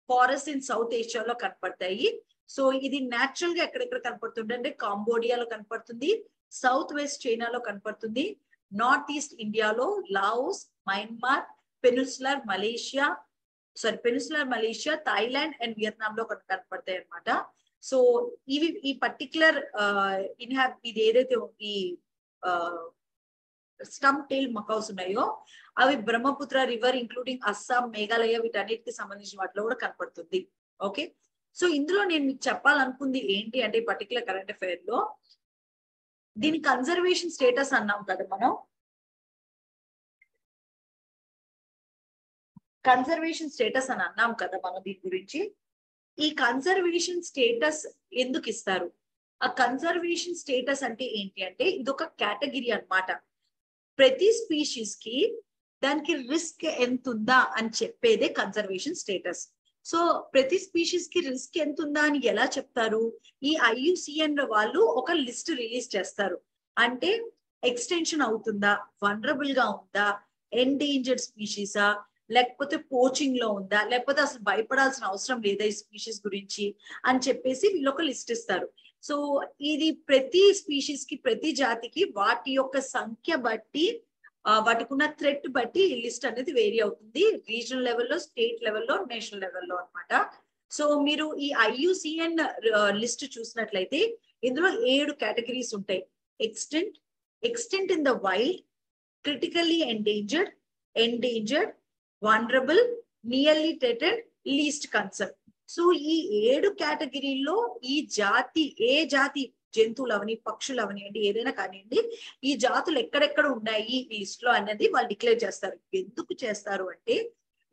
forest in south ఏషియాలో కనపడతాయి. సో ఇది న్యాచురల్ గా ఎక్కడెక్కడ కనపడుతుంది అంటే కాంబోడియాలో కనపడుతుంది, సౌత్ వెస్ట్ చైనాలో కనపడుతుంది, నార్త్ ఈస్ట్ ఇండియాలో, Laos, Myanmar, peninsular Malaysia, Thailand and Vietnam లో కనపడతాయి అనమాట. సో ఇవి ఈ పర్టికులర్ ఇది ఏదైతే ఈ స్టంప్ టైల్ మకౌస్ ఉన్నాయో అవి బ్రహ్మపుత్ర రివర్ ఇంక్లూడింగ్ అస్సాం, మేఘాలయ వీటన్నిటికి సంబంధించిన వాటిలో కూడా కనపడుతుంది. ఓకే, సో ఇందులో నేను మీకు చెప్పాలనుకుంది ఏంటి అంటే ఈ పర్టికులర్ కరెంట్ అఫైర్ లో దీని కన్జర్వేషన్ స్టేటస్ అన్నాం కదా మనం. కన్జర్వేషన్ స్టేటస్ అని అన్నాం కదా మనం దీని గురించి. ఈ కన్జర్వేషన్ స్టేటస్ ఎందుకు ఇస్తారు? ఆ కన్జర్వేషన్ స్టేటస్ అంటే ఏంటి అంటే ఇది ఒక కేటగిరీ అన్నమాట. ప్రతి స్పీషీస్ కి దానికి రిస్క్ ఎంత ఉందా అని చెప్పేదే కన్జర్వేషన్ స్టేటస్. సో ప్రతి స్పీషీస్ కి రిస్క్ ఎంత ఉందా అని ఎలా చెప్తారు? ఈ ఐయుసిఎన్ వాళ్ళు ఒక లిస్ట్ రిలీజ్ చేస్తారు. అంటే ఎక్స్టెన్షన్ అవుతుందా, వనరబుల్ గా ఉందా, ఎండేంజర్డ్ స్పీషీసా, లేకపోతే పోచింగ్ లో ఉందా, లేకపోతే అసలు భయపడాల్సిన అవసరం లేదా ఈ స్పీషీస్ గురించి అని చెప్పేసి వీళ్ళు ఒక లిస్ట్ ఇస్తారు. సో ఇది ప్రతి స్పీషీస్ కి, ప్రతి జాతికి వాటి యొక్క సంఖ్య బట్టి, వాటికి ఉన్న థ్రెట్ బట్టి ఈ లిస్ట్ అనేది వేరీ అవుతుంది, రీజనల్ లెవెల్లో, స్టేట్ లెవెల్లో, నేషనల్ లెవెల్లో అనమాట. సో మీరు ఈ ఐయుసిఎన్ లిస్ట్ చూసినట్లయితే ఇందులో 7 కేటగిరీస్ ఉంటాయి. Extant in the wild, critically endangered, vulnerable, nearly threatened, least concern. So ఈ 7 కేటగిరీల్లో ఏ జాతి జంతువులు అవని పక్షులు అవనివ్వండి ఏదైనా కానివ్వండి ఈ జాతులు ఎక్కడెక్కడ ఉన్నాయి ఈ లిస్ట్ లో అనేది వాళ్ళు డిక్లేర్ చేస్తారు. ఎందుకు చేస్తారు అంటే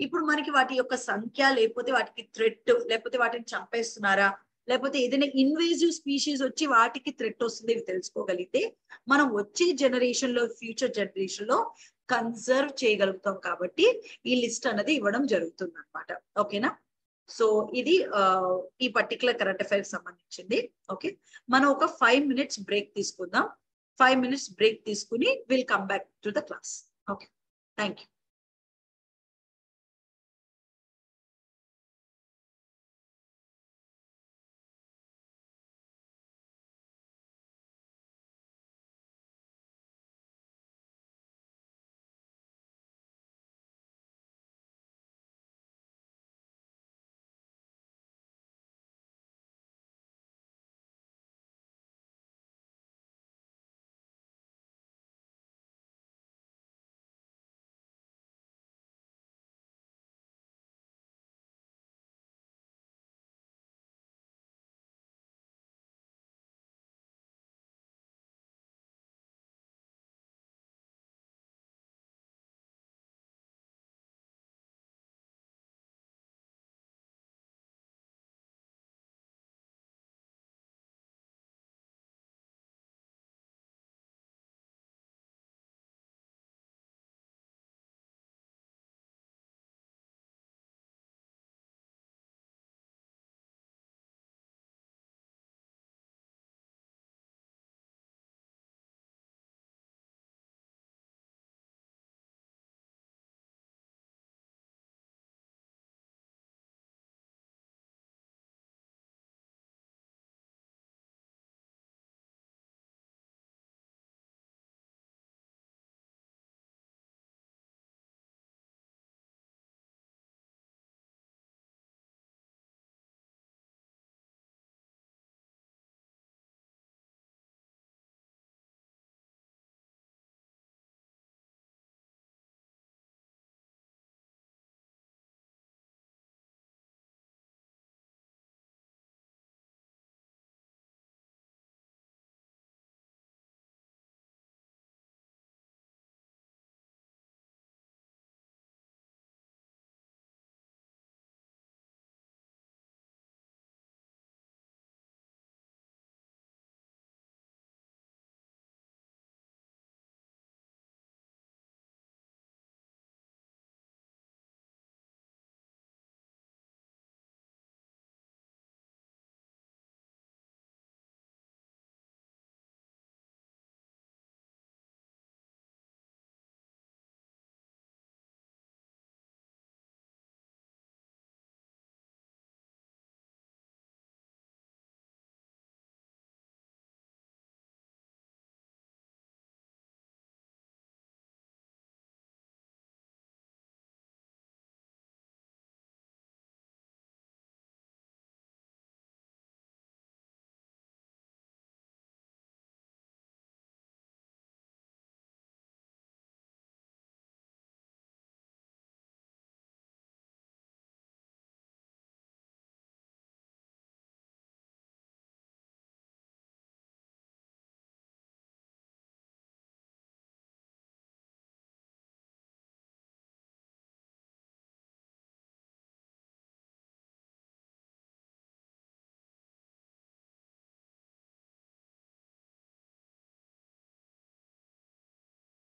ఇప్పుడు మనకి వాటి యొక్క సంఖ్య లేకపోతే వాటికి థ్రెట్ లేకపోతే వాటిని చంపేస్తున్నారా లేకపోతే ఏదైనా ఇన్వేజివ్ స్పీషీస్ వచ్చి వాటికి థ్రెట్ వస్తుంది ఇవి తెలుసుకోగలిగితే మనం వచ్చే జనరేషన్ లో ఫ్యూచర్ జనరేషన్ లో కన్సర్వ్ చేయగలుగుతాం కాబట్టి ఈ లిస్ట్ అనేది ఇవ్వడం జరుగుతుంది అనమాట. ఓకేనా? సో ఇది ఈ పర్టికులర్ కరెంట్ అఫైర్ సంబంధించింది. ఓకే, మనం ఒక 5 minutes బ్రేక్ తీసుకుందాం. 5 minutes బ్రేక్ తీసుకుని will come back to the class. Okay, thank you.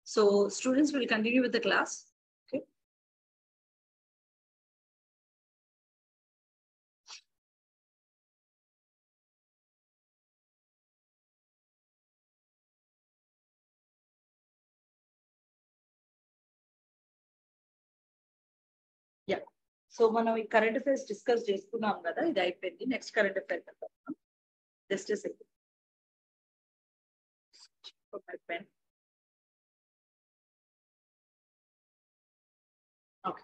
So students will continue with the class. Okay. Yeah. So మనం ఈ కరెంట్ అఫైర్స్ డిస్కస్ చేసుకున్నాం కదా, ఇది అయిపోయింది. నెక్స్ట్ కరెంట్ అఫైర్ కదా, just second. Okay.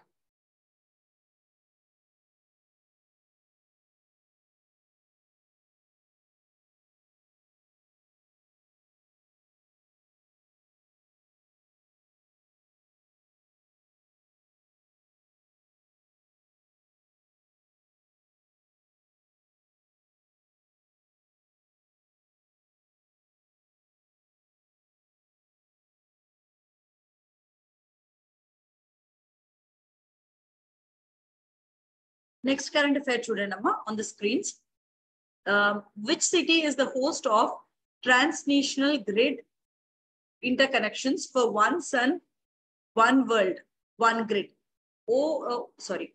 Next current affair చూడండి అమ్మా on the screens. Which city is the host of transnational grid interconnections for one sun, one world, one grid? OSOWOG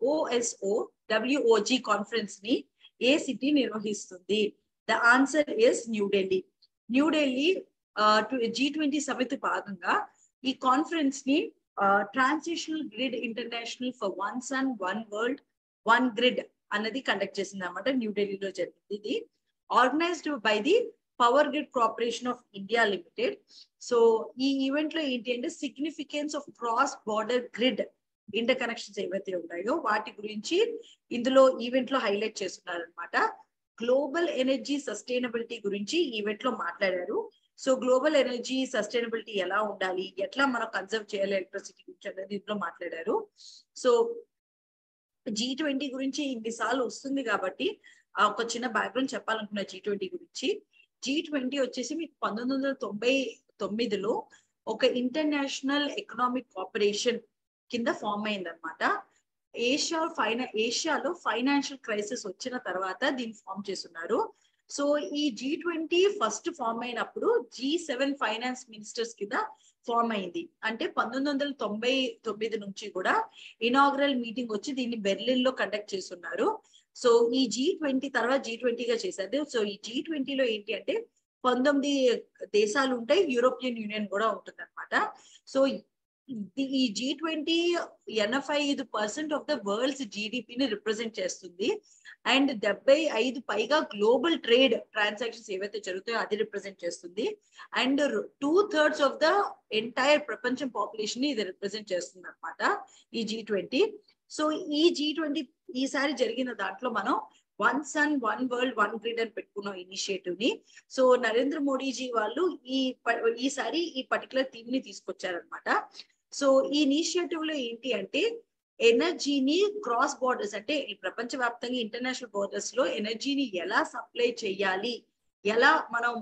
conference ని ఏ city నిర్వహిస్తుంది? The answer is New Delhi. New Delhi G20 సమితి భాగంగా ఈ conference ని transitional grid international for one sun, one world, one grid అన్నది conduct చేసింది అనమాట. న్యూఢిల్లీలో జరిగింది. ఇది organised by the power grid corporation of India limited. So ఈ ఈవెంట్ లో ఏంటి అంటే significance of cross border grid interconnections ఏవైతే ఉన్నాయో వాటి గురించి ఇందులో ఈవెంట్ లో హైలైట్ చేస్తున్నారు అనమాట. గ్లోబల్ ఎనర్జీ సస్టైనబిలిటీ గురించి ఈవెంట్ లో మాట్లాడారు. సో గ్లోబల్ ఎనర్జీ సస్టైనబిలిటీ ఎలా ఉండాలి, ఎట్లా మనం కన్సర్వ్ చేయాలి ఎలక్ట్రిసిటీ గురించి అనేది ఇందులో మాట్లాడారు. సో G20 గురించి ఇన్నిసార్లు వస్తుంది కాబట్టి ఒక చిన్న బ్యాక్గ్రౌండ్ చెప్పాలనుకున్నా G20 గురించి. G20 వచ్చేసి మీకు 1999లో ఒక ఇంటర్నేషనల్ ఎకనామిక్ కోఆపరేషన్ కింద ఫామ్ అయింది అనమాట. ఏషియాలో ఫైనాన్షియల్ క్రైసిస్ వచ్చిన తర్వాత దీన్ని ఫామ్ చేస్తున్నారు. సో ఈ G20 ఫస్ట్ ఫామ్ అయినప్పుడు G7 ఫైనాన్స్ మినిస్టర్స్ కింద ఫామ్ అయింది. అంటే 1999 నుంచి కూడా ఇనాగ్రల్ మీటింగ్ వచ్చి దీన్ని బెర్లిన్ లో కండక్ట్ చేస్తున్నారు. సో ఈ G20 తర్వాత G20 గా చేశారు. సో ఈ G20 లో ఏంటి అంటే 19 దేశాలు ఉంటాయి, యూరోపియన్ యూనియన్ కూడా ఉంటుంది అనమాట. సో ఈ G20 85% ఆఫ్ ద వరల్డ్స్ జీడిపిని రిప్రజెంట్ చేస్తుంది. అండ్ 75 పైగా గ్లోబల్ ట్రేడ్ ట్రాన్సాక్షన్స్ ఏవైతే జరుగుతాయో అది రిప్రజెంట్ చేస్తుంది. అండ్ 2/3 ఆఫ్ ద ఎంటైర్ ప్రపంచం పాపులేషన్ ని ఇది రిప్రజెంట్ చేస్తుంది అనమాట ఈ G20. సో ఈ G20 ఈసారి జరిగిన దాంట్లో మనం one sun, one world, one grid అని పెట్టుకున్నాం ఇనిషియేటివ్ ని. సో నరేంద్ర మోడీజీ వాళ్ళు ఈసారి ఈ పర్టికులర్ థీమ్ ని తీసుకొచ్చారనమాట. సో ఈ ఇనిషియేటివ్ లో ఏంటి అంటే ఎనర్జీని క్రాస్ బార్డర్స్ అంటే ఈ ప్రపంచవ్యాప్తంగా ఇంటర్నేషనల్ బోర్డర్స్ లో ఎనర్జీని ఎలా సప్లై చేయాలి, ఎలా మనం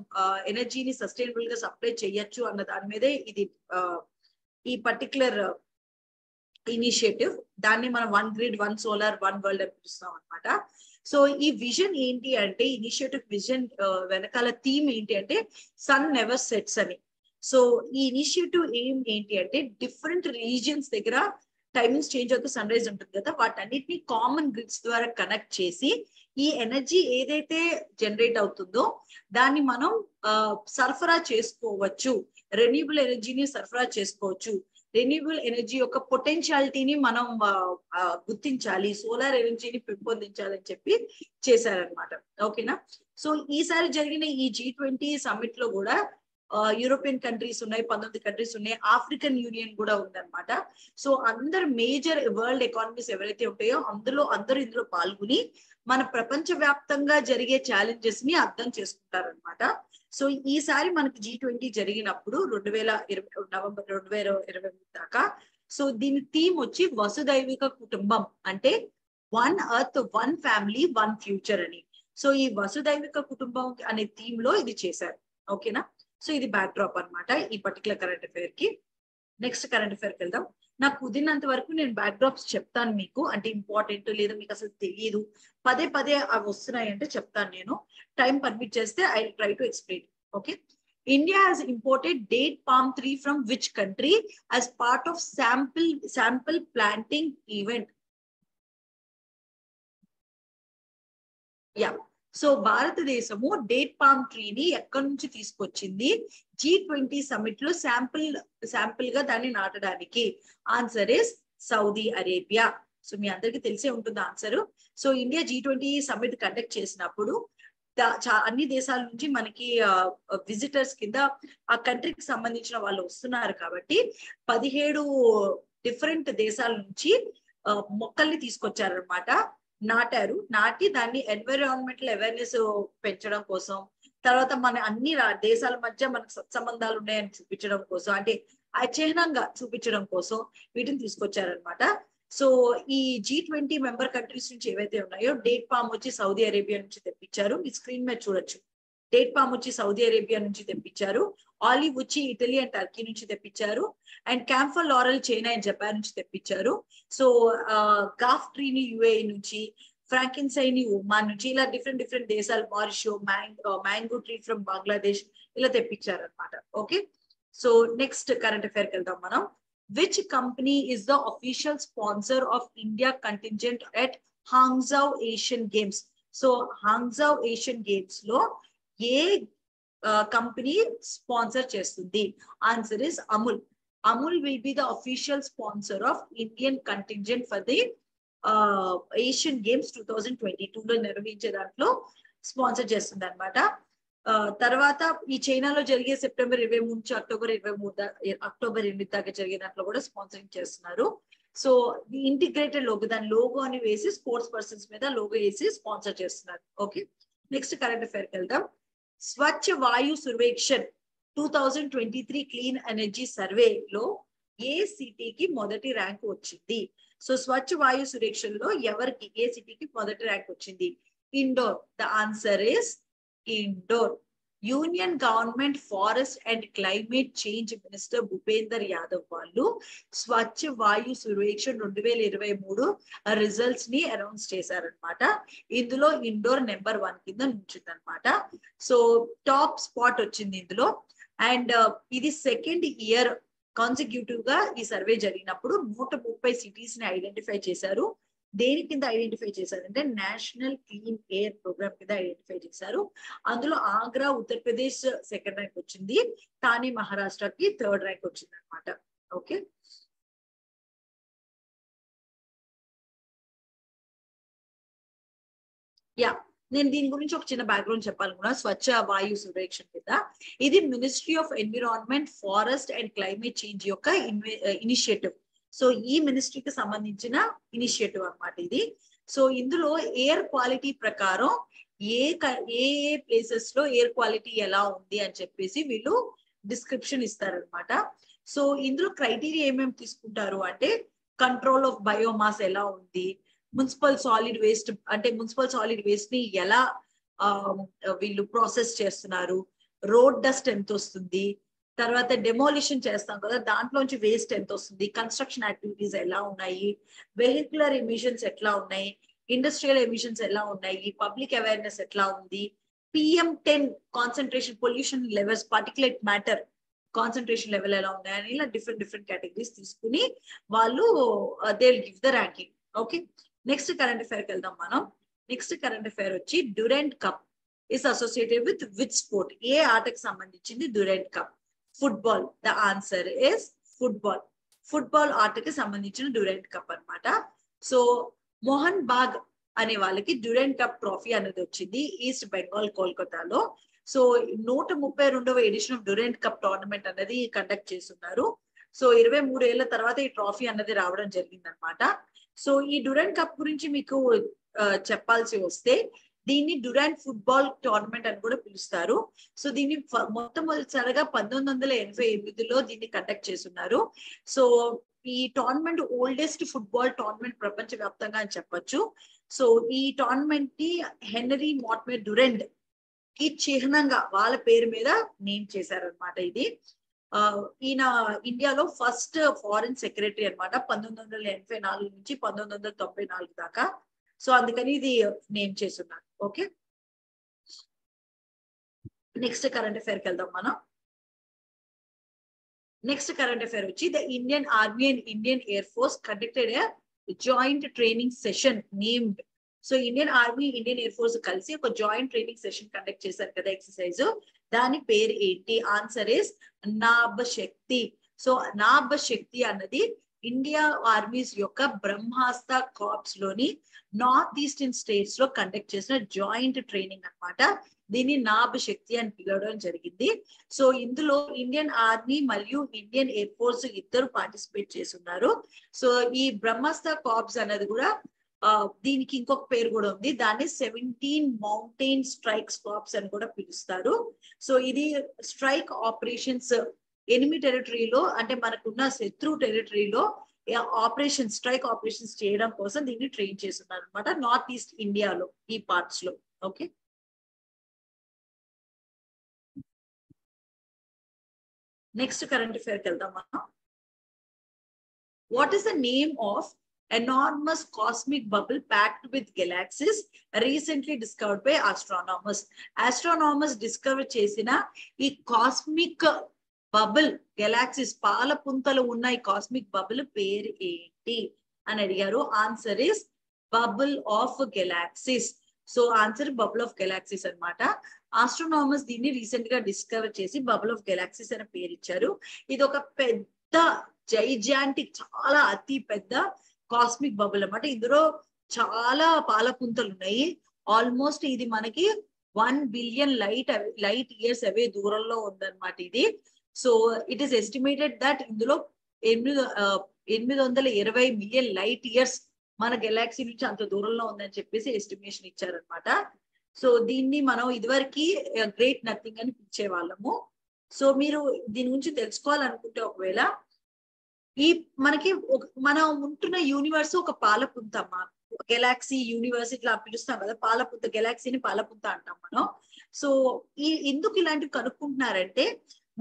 ఎనర్జీని సస్టైనబుల్ గా సప్లై చేయొచ్చు అన్న దాని మీదే ఇది ఈ పర్టికులర్ ఇనిషియేటివ్. దాన్ని మనం one grid, one solar, one world అని పిలుస్తున్నాం అనమాట. సో ఈ విజన్ ఏంటి అంటే ఇనిషియేటివ్ విజన్ వెనకాల థీమ్ ఏంటి అంటే సన్ నెవర్ సెట్స్ అని. సో ఈ ఇనిషియేటివ్ ఏంటి అంటే డిఫరెంట్ రీజియన్స్ దగ్గర టైమింగ్స్ చేంజ్ అవుతూ సన్ రైజ్ ఉంటుంది కదా, వాటన్నిటిని కామన్ గ్రిడ్స్ ద్వారా కనెక్ట్ చేసి ఈ ఎనర్జీ ఏదైతే జనరేట్ అవుతుందో దాన్ని మనం సరఫరా చేసుకోవచ్చు, రెన్యూబుల్ ఎనర్జీని సరఫరా చేసుకోవచ్చు. రెన్యూబుల్ ఎనర్జీ యొక్క పొటెన్షియాలిటీని మనం గుర్తించాలి, సోలార్ ఎనర్జీని పెంపొందించాలని చెప్పి చేశారనమాట. ఓకేనా. సో ఈసారి జరిగిన ఈ G20 సమ్మిట్ లో కూడా యూరోపియన్ కంట్రీస్ ఉన్నాయి, 19 కంట్రీస్ ఉన్నాయి, ఆఫ్రికన్ యూనియన్ కూడా ఉందన్నమాట. సో అందరు మేజర్ వరల్డ్ ఎకానమీస్ ఎవరైతే ఉంటాయో అందరూ ఇందులో పాల్గొని మన ప్రపంచ వ్యాప్తంగా జరిగే ఛాలెంజెస్ ని అర్థం చేసుకుంటారనమాట. సో ఈసారి మనకి G20 జరిగినప్పుడు నవంబర్ 2023 దాకా. సో దీని థీమ్ వచ్చి వసుదైవిక కుటుంబం, అంటే one earth, one family, one future అని. సో ఈ వసుదైవిక కుటుంబం అనే థీమ్ లో ఇది చేశారు. ఓకేనా. సో ఇది బ్యాక్ డ్రాప్ అనమాట ఈ పర్టికులర్ కరెంట్ అఫైర్ కి. నెక్స్ట్ కరెంట్ అఫైర్ కి వెళ్దాం. నాకు కుదిరినంత వరకు నేను బ్యాక్ డ్రాప్స్ చెప్తాను మీకు, అంటే ఇంపార్టెంట్ లేదా మీకు అసలు తెలియదు పదే పదే అవి వస్తున్నాయి అంటే చెప్తాను నేను. టైం పర్మిట్ చేస్తే I will try to explain. Okay. India has imported date palm tree from which country as part of sample planting event? Yeah. So భారతదేశము డేట్ పామ్ ట్రీని ఎక్కడి నుంచి తీసుకొచ్చింది G20 సమిట్ లో శాంపిల్ గా దాన్ని నాటడానికి? Answer is Saudi Arabia. So మీ అందరికీ తెలిసే ఉంటుంది answer. So India G20 summit conduct చేసినప్పుడు అన్ని దేశాల నుంచి మనకి విజిటర్స్ కింద ఆ కంట్రీకి సంబంధించిన వాళ్ళు వస్తున్నారు కాబట్టి 17 డిఫరెంట్ దేశాల నుంచి మొక్కల్ని తీసుకొచ్చారనమాట. నాటి దాన్ని ఎన్విరాన్మెంటల్ అవేర్నెస్ పెంచడం కోసం, తర్వాత మన అన్ని దేశాల మధ్య మనకు సత్సంబంధాలు ఉన్నాయని చూపించడం కోసం, అంటే చిహ్నంగా చూపించడం కోసం వీటిని తీసుకొచ్చారనమాట. సో ఈ G20 మెంబర్ కంట్రీస్ నుంచి ఏవైతే ఉన్నాయో డేట్ పామ్ వచ్చి సౌదీ అరేబియా నుంచి తెప్పించారు. మీ స్క్రీన్ మీద చూడొచ్చు. డేట్ పామ్ వచ్చి సౌదీ అరేబియా నుంచి తెప్పించారు. ఆలివ్ వచ్చి ఇటలీ అండ్ టర్కీ నుంచి తెప్పించారు. And camphor laurel China and Japan నుంచి తెప్పించారు. సో గాఫ్ ట్రీని UAE నుంచి, ఫ్రాంకిన్సైన్ ఒమాన్ నుంచి ఇలా డిఫరెంట్ దేశాలు, మారిషియో, మ్యాంగో ట్రీ ఫ్రమ్ బంగ్లాదేశ్ ఇలా తెప్పించారనమాట. Okay, so next current affair కి వెళ్దాం మనం. Which company is the official sponsor of India contingent at Hangzhou Asian Games? So Hangzhou Asian Games లో ఏ కంపెనీ స్పాన్సర్ చేస్తుంది? Answer is Amul. Amul will be the official sponsor of Indian contingent for the Asian Games 2022 లో నిర్వహించే దాంట్లో sponsor చేస్తుంది అనమాట. తర్వాత ఈ చైనాలో జరిగే సెప్టెంబర్ 23 నుంచి అక్టోబర్ 8 దాకా జరిగే దాంట్లో కూడా స్పాన్సరింగ్ చేస్తున్నారు. సో ఇంటిగ్రేటెడ్ లోగో, దాని లోగో అని వేసి స్పోర్ట్స్ పర్సన్స్ మీద లోగో వేసి స్పాన్సర్ చేస్తున్నారు. ఓకే, నెక్స్ట్ కరెంట్ అఫైర్ కి వెళ్దాం. స్వచ్ఛ వాయు సర్వేక్షణ్ 2023 క్లీన్ ఎనర్జీ సర్వేలో ఏ సిటీకి మొదటి ర్యాంక్ వచ్చింది? సో స్వచ్ఛ వాయు సురక్షణలో ఎవరికి, ఏ సిటీకి మొదటి ర్యాంక్ వచ్చింది? Indore. The answer is Indore. Union government forest and climate change minister Bhupender Yadav వాళ్ళు స్వచ్ఛ వాయు సర్వేక్షణ్ 2023 రిజల్ట్స్ ని అనౌన్స్ చేశారనమాట. ఇందులో ఇండోర్ నెంబర్ 1 కింద నుంచింది అనమాట. సో టాప్ స్పాట్ వచ్చింది ఇందులో. అండ్ ఇది సెకండ్ ఇయర్ కాన్సిక్యూటివ్ గా ఈ సర్వే జరిగినప్పుడు 130 సిటీస్ ని ఐడెంటిఫై చేశారు. దేని కింద ఐడెంటిఫై చేశారంటే నేషనల్ క్లీన్ ఎయిర్ ప్రోగ్రామ్ కింద ఐడెంటిఫై చేశారు. అందులో ఆగ్రా ఉత్తరప్రదేశ్ సెకండ్ ర్యాంక్ వచ్చింది, థానే మహారాష్ట్రకి థర్డ్ ర్యాంక్ వచ్చింది అనమాట. ఓకే, యా, నేను దీని గురించి ఒక చిన్న బ్యాక్గ్రౌండ్ చెప్పాలనుకున్నా. స్వచ్ఛ వాయు సర్వేక్షణ కింద ఇది ministry of environment, forest and climate change యొక్క ఇనిషియేటివ్. సో ఈ మినిస్ట్రీకి సంబంధించిన ఇనిషియేటివ్ అన్నమాట ఇది. సో ఇందులో ఎయిర్ క్వాలిటీ ప్రకారం ఏ ప్లేసెస్ లో ఎయిర్ క్వాలిటీ ఎలా ఉంది అని చెప్పేసి వీళ్ళు డిస్క్రిప్షన్ ఇస్తారనమాట. సో ఇందులో క్రైటీరియా ఏమేమి తీసుకుంటారు అంటే కంట్రోల్ ఆఫ్ బయోమాస్ ఎలా ఉంది, మున్సిపల్ సాలిడ్ వేస్ట్ అంటే మున్సిపల్ సాలిడ్ వేస్ట్ ని ఎలా వీళ్ళు ప్రాసెస్ చేస్తున్నారు, రోడ్ డస్ట్ ఎంత వస్తుంది, తర్వాత డెమోలిషన్ చేస్తాం కదా దాంట్లోంచి వేస్ట్ ఎంత వస్తుంది, కన్స్ట్రక్షన్ యాక్టివిటీస్ ఎలా ఉన్నాయి, వెహికులర్ ఎమిషన్స్ ఎట్లా ఉన్నాయి, ఇండస్ట్రియల్ ఎమిషన్స్ ఎలా ఉన్నాయి, పబ్లిక్ అవేర్నెస్ ఎట్లా ఉంది, PM10 concentration, pollution levels, particulate matter concentration level ఎలా ఉన్నాయని ఇలా డిఫరెంట్ కేటగిరీస్ తీసుకుని వాళ్ళు they will give the ranking. Okay, next current affair కి వెళ్దాం మనం. నెక్స్ట్ కరెంట్ అఫైర్ వచ్చి Durand cup is associated with which sport? ఏ ఆటకు సంబంధించింది Durand cup? Football. The answer is football. Football ఆటకి సంబంధించిన డ్యూరెంట్ కప్ అన్నమాట. సో మోహన్ బాగ్ అనే వాళ్ళకి డ్యూరెంట్ కప్ ట్రోఫీ అనేది వచ్చింది ఈస్ట్ బెంగాల్ కోల్కతాలో. సో 132వ edition of Durand cup tournament అనేది కండక్ట్ చేస్తున్నారు. సో 23 ఏళ్ల తర్వాత ఈ ట్రోఫీ అన్నది రావడం జరిగింది అనమాట. సో ఈ డ్యూరెంట్ కప్ గురించి మీకు చెప్పాల్సి వస్తే దీన్ని డ్యూరెంట్ ఫుట్బాల్ టోర్నమెంట్ అని కూడా పిలుస్తారు. సో దీన్ని మొట్టమొదటిసారిగా 1988లో దీన్ని కండక్ట్ చేస్తున్నారు. సో ఈ టోర్నమెంట్ ఓల్డెస్ట్ ఫుట్బాల్ టోర్నమెంట్ ప్రపంచ వ్యాప్తంగా అని చెప్పొచ్చు. సో ఈ టోర్నమెంట్ ని హెన్రీ మార్టిమర్ డ్యూరెంట్ కి చిహ్నంగా వాళ్ళ పేరు మీద నేమ్ చేశారనమాట. ఇది ఈయన ఇండియాలో ఫస్ట్ ఫారిన్ సెక్రటరీ అనమాట 1984 నుంచి 1994 దాకా. సో అందుకని ఇది నేమ్ చేస్తున్నారు. ఓకే, నెక్స్ట్ కరెంట్ అఫైర్ కి వెళ్దాం మనం. నెక్స్ట్ కరెంట్ అఫైర్ వచ్చి the Indian army and Indian air force conducted a joint training session named. So Indian army, Indian air force కలిసి ఒక జాయింట్ ట్రైనింగ్ సెషన్ కండక్ట్ చేశారు కదా exercise, దాని పేరు ఏంటి? Answer is Nabha Shakti. So Nabha Shakti అన్నది ఇండియా ఆర్మీస్ యొక్క బ్రహ్మాస్త్ర కార్ప్స్ లోని నార్త్ ఈస్టర్న్ స్టేట్స్ లో కండక్ట్ చేసిన జాయింట్ ట్రైనింగ్ అన్నమాట. దీన్ని నాభ శక్తి అని పిలవడం జరిగింది. సో ఇందులో ఇండియన్ ఆర్మీ మరియు ఇండియన్ ఎయిర్ ఫోర్స్ ఇద్దరు పార్టిసిపేట్ చేస్తున్నారు. సో ఈ బ్రహ్మాస్త్ర కార్ప్స్ అన్నది కూడా దీనికి ఇంకొక పేరు కూడా ఉంది, దాన్ని 17 మౌంటైన్ స్ట్రైక్ కార్ప్స్ అని కూడా పిలుస్తారు. సో ఇది స్ట్రైక్ ఆపరేషన్స్ ఎనిమి టెరిటరీలో అంటే మనకున్న శత్రు టెరిటరీలో ఆపరేషన్ స్ట్రైక్ ఆపరేషన్స్ చేయడం కోసం దీన్ని ట్రైన్ చేస్తున్నారు అనమాట నార్త్ ఈస్ట్ ఇండియాలో ఈ పార్ట్స్ లో. ఓకే, నెక్స్ట్ కరెంట్ అఫైర్ కి వెళ్దాం మనం. What is the name of enormous cosmic bubble packed with galaxies recently discovered by astronomers. Astronomers discover చేసిన ఈ కాస్మిక్ బబుల్ గెలాక్సీస్ పాల పుంతలు ఉన్న ఈ కాస్మిక్ బబుల్ పేరు ఏంటి అని అడిగారు. Answer is bubble of galaxies. So answer bubble of galaxies అన్నమాట. ఆస్ట్రోనామర్స్ దీన్ని రీసెంట్ గా డిస్కవర్ చేసి బబుల్ ఆఫ్ గెలాక్సీస్ అనే పేరు ఇచ్చారు. ఇది ఒక పెద్ద జైజాంటిక్, చాలా అతి పెద్ద కాస్మిక్ బబుల్ అన్నమాట. ఇందులో చాలా పాలపుంతలు ఉన్నాయి. ఆల్మోస్ట్ ఇది మనకి 1 బిలియన్ లైట్ ఇయర్స్ అవే దూరంలో ఉందన్నమాట ఇది. So it is estimated that ఇందులో 820 మిలియన్ లైట్ ఇయర్స్ మన గెలాక్సీ నుంచి అంత దూరంలో ఉందని చెప్పేసి ఎస్టిమేషన్ ఇచ్చారనమాట. సో దీన్ని మనం ఇదివరకు గ్రేట్ నథింగ్ అని పిలిచేవాళ్ళము. సో మీరు దీని గురించి తెలుసుకోవాలనుకుంటే ఒకవేళ మనకి మనం ఉంటున్న యూనివర్స్ ఒక పాలపుంతమ్మ, గెలాక్సీ యూనివర్స్ ఇట్లా పిలుస్తాం కదా, పాలపుంత, గెలాక్సీని పాలపుంత అంటాం మనం. సో ఎందుకు ఇలాంటివి కనుక్కుంటున్నారంటే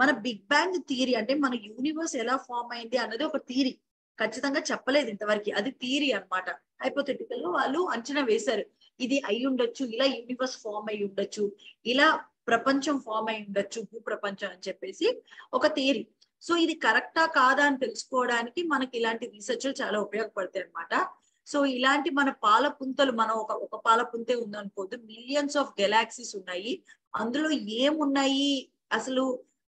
మన బిగ్ బ్యాంగ్ థియరీ, అంటే మన యూనివర్స్ ఎలా ఫామ్ అయింది అన్నది ఒక థియరీ. ఖచ్చితంగా చెప్పలేదు ఇంతవరకు, అది థియరీ అన్నమాట. హైపోథెటికల్ గా వాళ్ళు అంచనా వేశారు, ఇది అయి ఉండొచ్చు, ఇలా యూనివర్స్ ఫామ్ అయి ఉండొచ్చు, ఇలా ప్రపంచం ఫామ్ అయి ఉండొచ్చు, భూప్రపంచం అని చెప్పేసి ఒక థియరీ. సో ఇది కరెక్టా కాదా అని తెలుసుకోవడానికి మనకి ఇలాంటి రీసెర్చ్లు చాలా ఉపయోగపడతాయి అన్నమాట. సో ఇలాంటి మన పాలపుంతలు, మనం ఒక పాలపుంతే ఉందనుకోద్దు, మిలియన్స్ ఆఫ్ గెలాక్సీస్ ఉన్నాయి. అందులో ఏమున్నాయి, అసలు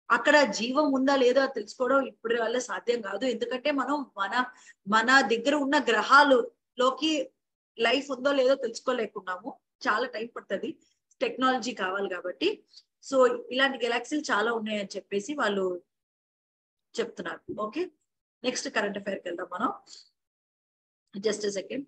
అక్కడ జీవం ఉందా లేదా తెలుసుకోవడం ఇప్పుడు వల్ల సాధ్యం కాదు. ఎందుకంటే మనం మన దగ్గర ఉన్న గ్రహాలలోకి లైఫ్ ఉందో లేదో తెలుసుకోలేకున్నాము. చాలా టైం పడుతుంది, టెక్నాలజీ కావాలి కాబట్టి. సో ఇలాంటి గెలాక్సీలు చాలా ఉన్నాయని చెప్పేసి వాళ్ళు చెప్తున్నారు. ఓకే, నెక్స్ట్ కరెంట్ అఫైర్కి వెళ్దాం మనం. Just second.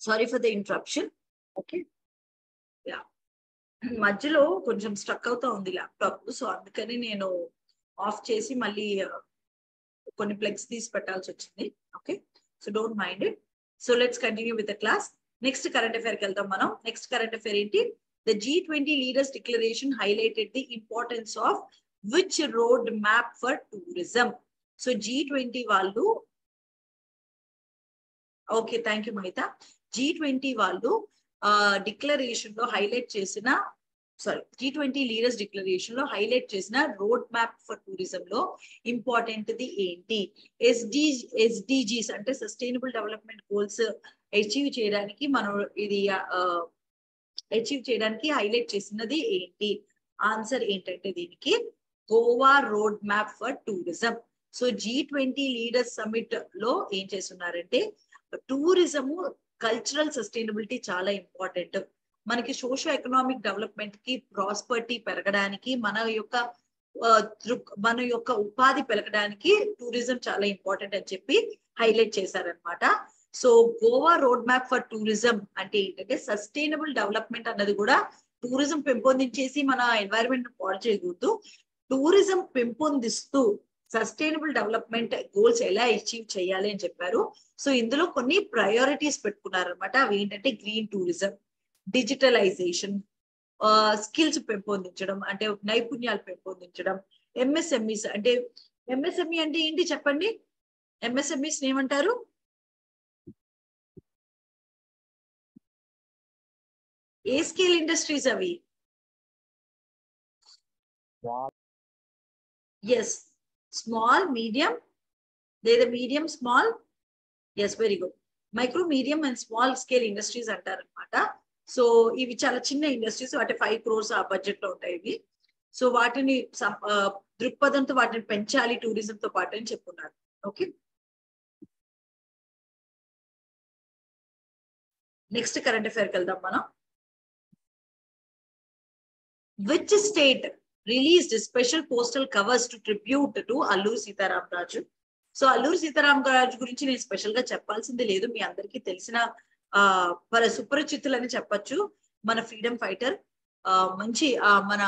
Sorry for the interruption. Okay, yeah, మధ్యలో కొంచెం స్ట్రక్ అవుతా ఉంది ల్యాప్టాప్. సో అందుకని నేను ఆఫ్ చేసి మళ్ళీ కొన్ని ప్లగ్స్ తీసి పెట్టాల్సి వచ్చింది. Okay, so don't mind it. So let's continue with the class. Next current అఫైర్కి వెళ్తాం మనం. నెక్స్ట్ కరెంట్ అఫైర్ ఏంటి? The G20 leaders declaration highlighted the importance of which road map for tourism. So G20 వాళ్ళు, okay thank you Mahitha, G20 వాళ్ళు declaration లో highlight చేసిన, G20 leaders declaration లో highlight చేసిన రోడ్ మ్యాప్ ఫర్ టూరిజం లో important the ఏంటి? SDGs అంటే sustainable development goals achieve చేయడానికి మనం ఇది అచీవ్ చేయడానికి హైలైట్ చేసినది ఏంటి? ఆన్సర్ ఏంటంటే దీనికి Goa road map for tourism. So G20 leaders summit లో ఏం చేస్తున్నారంటే టూరిజము, కల్చరల్ సస్టైనబిలిటీ చాలా ఇంపార్టెంట్. మనకి సోషో ఎకనామిక్ డెవలప్మెంట్ కి, ప్రాస్పరిటీ పెరగడానికి, మన యొక్క ఉపాధి పెరగడానికి టూరిజం చాలా ఇంపార్టెంట్ అని చెప్పి హైలైట్ చేశారనమాట. So Goa road map for tourism అంటే ఏంటంటే సస్టైనబుల్ డెవలప్మెంట్ అన్నది కూడా టూరిజం పెంపొందించేసి మన ఎన్వైరన్మెంట్ పాడు చేయకూడదు. టూరిజం పెంపొందిస్తూ సస్టైనబుల్ డెవలప్మెంట్ గోల్స్ ఎలా అచీవ్ చేయాలి అని చెప్పారు. సో ఇందులో కొన్ని ప్రయారిటీస్ పెట్టుకున్నారనమాట. అవి ఏంటంటే గ్రీన్ టూరిజం, డిజిటలైజేషన్, స్కిల్స్ పెంపొందించడం అంటే నైపుణ్యాలు పెంపొందించడం, ఎంఎస్ఎంఈస్ అంటే, ఎంఎస్ఎంఈ అంటే ఏంటి చెప్పండి? ఎంఎస్ఎంఈస్ ఏమంటారు? ఏ స్కేల్ ఇండస్ట్రీస్ అవి? ఎస్, స్మాల్ మీడియం, లేదా medium small. Yes, very good. Micro, medium and small scale industries అంటారు అనమాట. సో ఇవి చాలా చిన్న ఇండస్ట్రీస్, అంటే 5 crores ఆ బడ్జెట్ లో ఉంటాయి ఇవి. సో వాటిని దృక్పథంతో వాటిని పెంచాలి టూరిజం తో పాటు అని చెప్పున్నారు. ఓకే, నెక్స్ట్ కరెంట్ అఫైర్కి వెళ్దాం మనం. Which state released special postal covers to tribute to Alluri Sitaramraju? So Alluri Sitaramaraju గురించి నేను స్పెషల్ గా చెప్పాల్సింది లేదు, మీ అందరికీ తెలిసిన సుపరిచితులని చెప్పొచ్చు. మన ఫ్రీడమ్ ఫైటర్, మంచి మన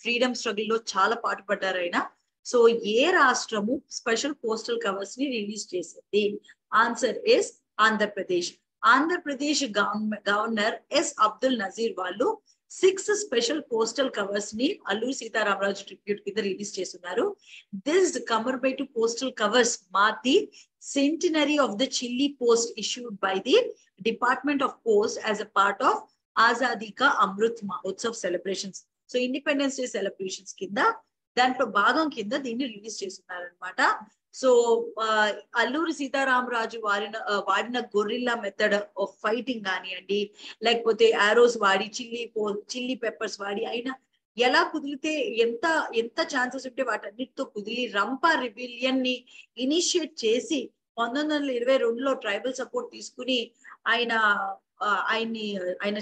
ఫ్రీడమ్ స్ట్రగుల్ లో చాలా పాటుపడ్డారు ఆయన. సో ఏ రాష్ట్రము స్పెషల్ పోస్టల్ కవర్స్ ని రిలీజ్ చేసింది? Answer is Andhra Pradesh. Andhra Pradesh governor S Abdul Nazeer వాళ్ళు 6 స్పెషల్ పోస్టల్ కవర్స్ ని అల్లూరి సీతారామరాజు ట్రిబ్యూట్ కింద రిలీజ్ చేస్తున్నారు. This commemorative postal covers mark the centenary of the Chilli Post issued by the Department of Post as a part of Azadi Ka Amrit Mahotsav celebrations. So Independence Day celebrations కింద దాంట్లో భాగం కింద దీన్ని release చేస్తున్నారు అనమాట. So Alluri Sitaramaraju వాడిన గొర్రిల్లా method of fighting కానివ్వండి, లేకపోతే ఆరోస్ వాడి చిల్లీ పెప్పర్స్ వాడి అయినా ఎలా కుదిరితే ఎంత ఛాన్సెస్ ఉంటే వాటన్నిటితో కుదిరి రంపా రిబిలియన్ ని ఇనిషియేట్ చేసి 1922లో ట్రైబల్ సపోర్ట్ తీసుకుని ఆయన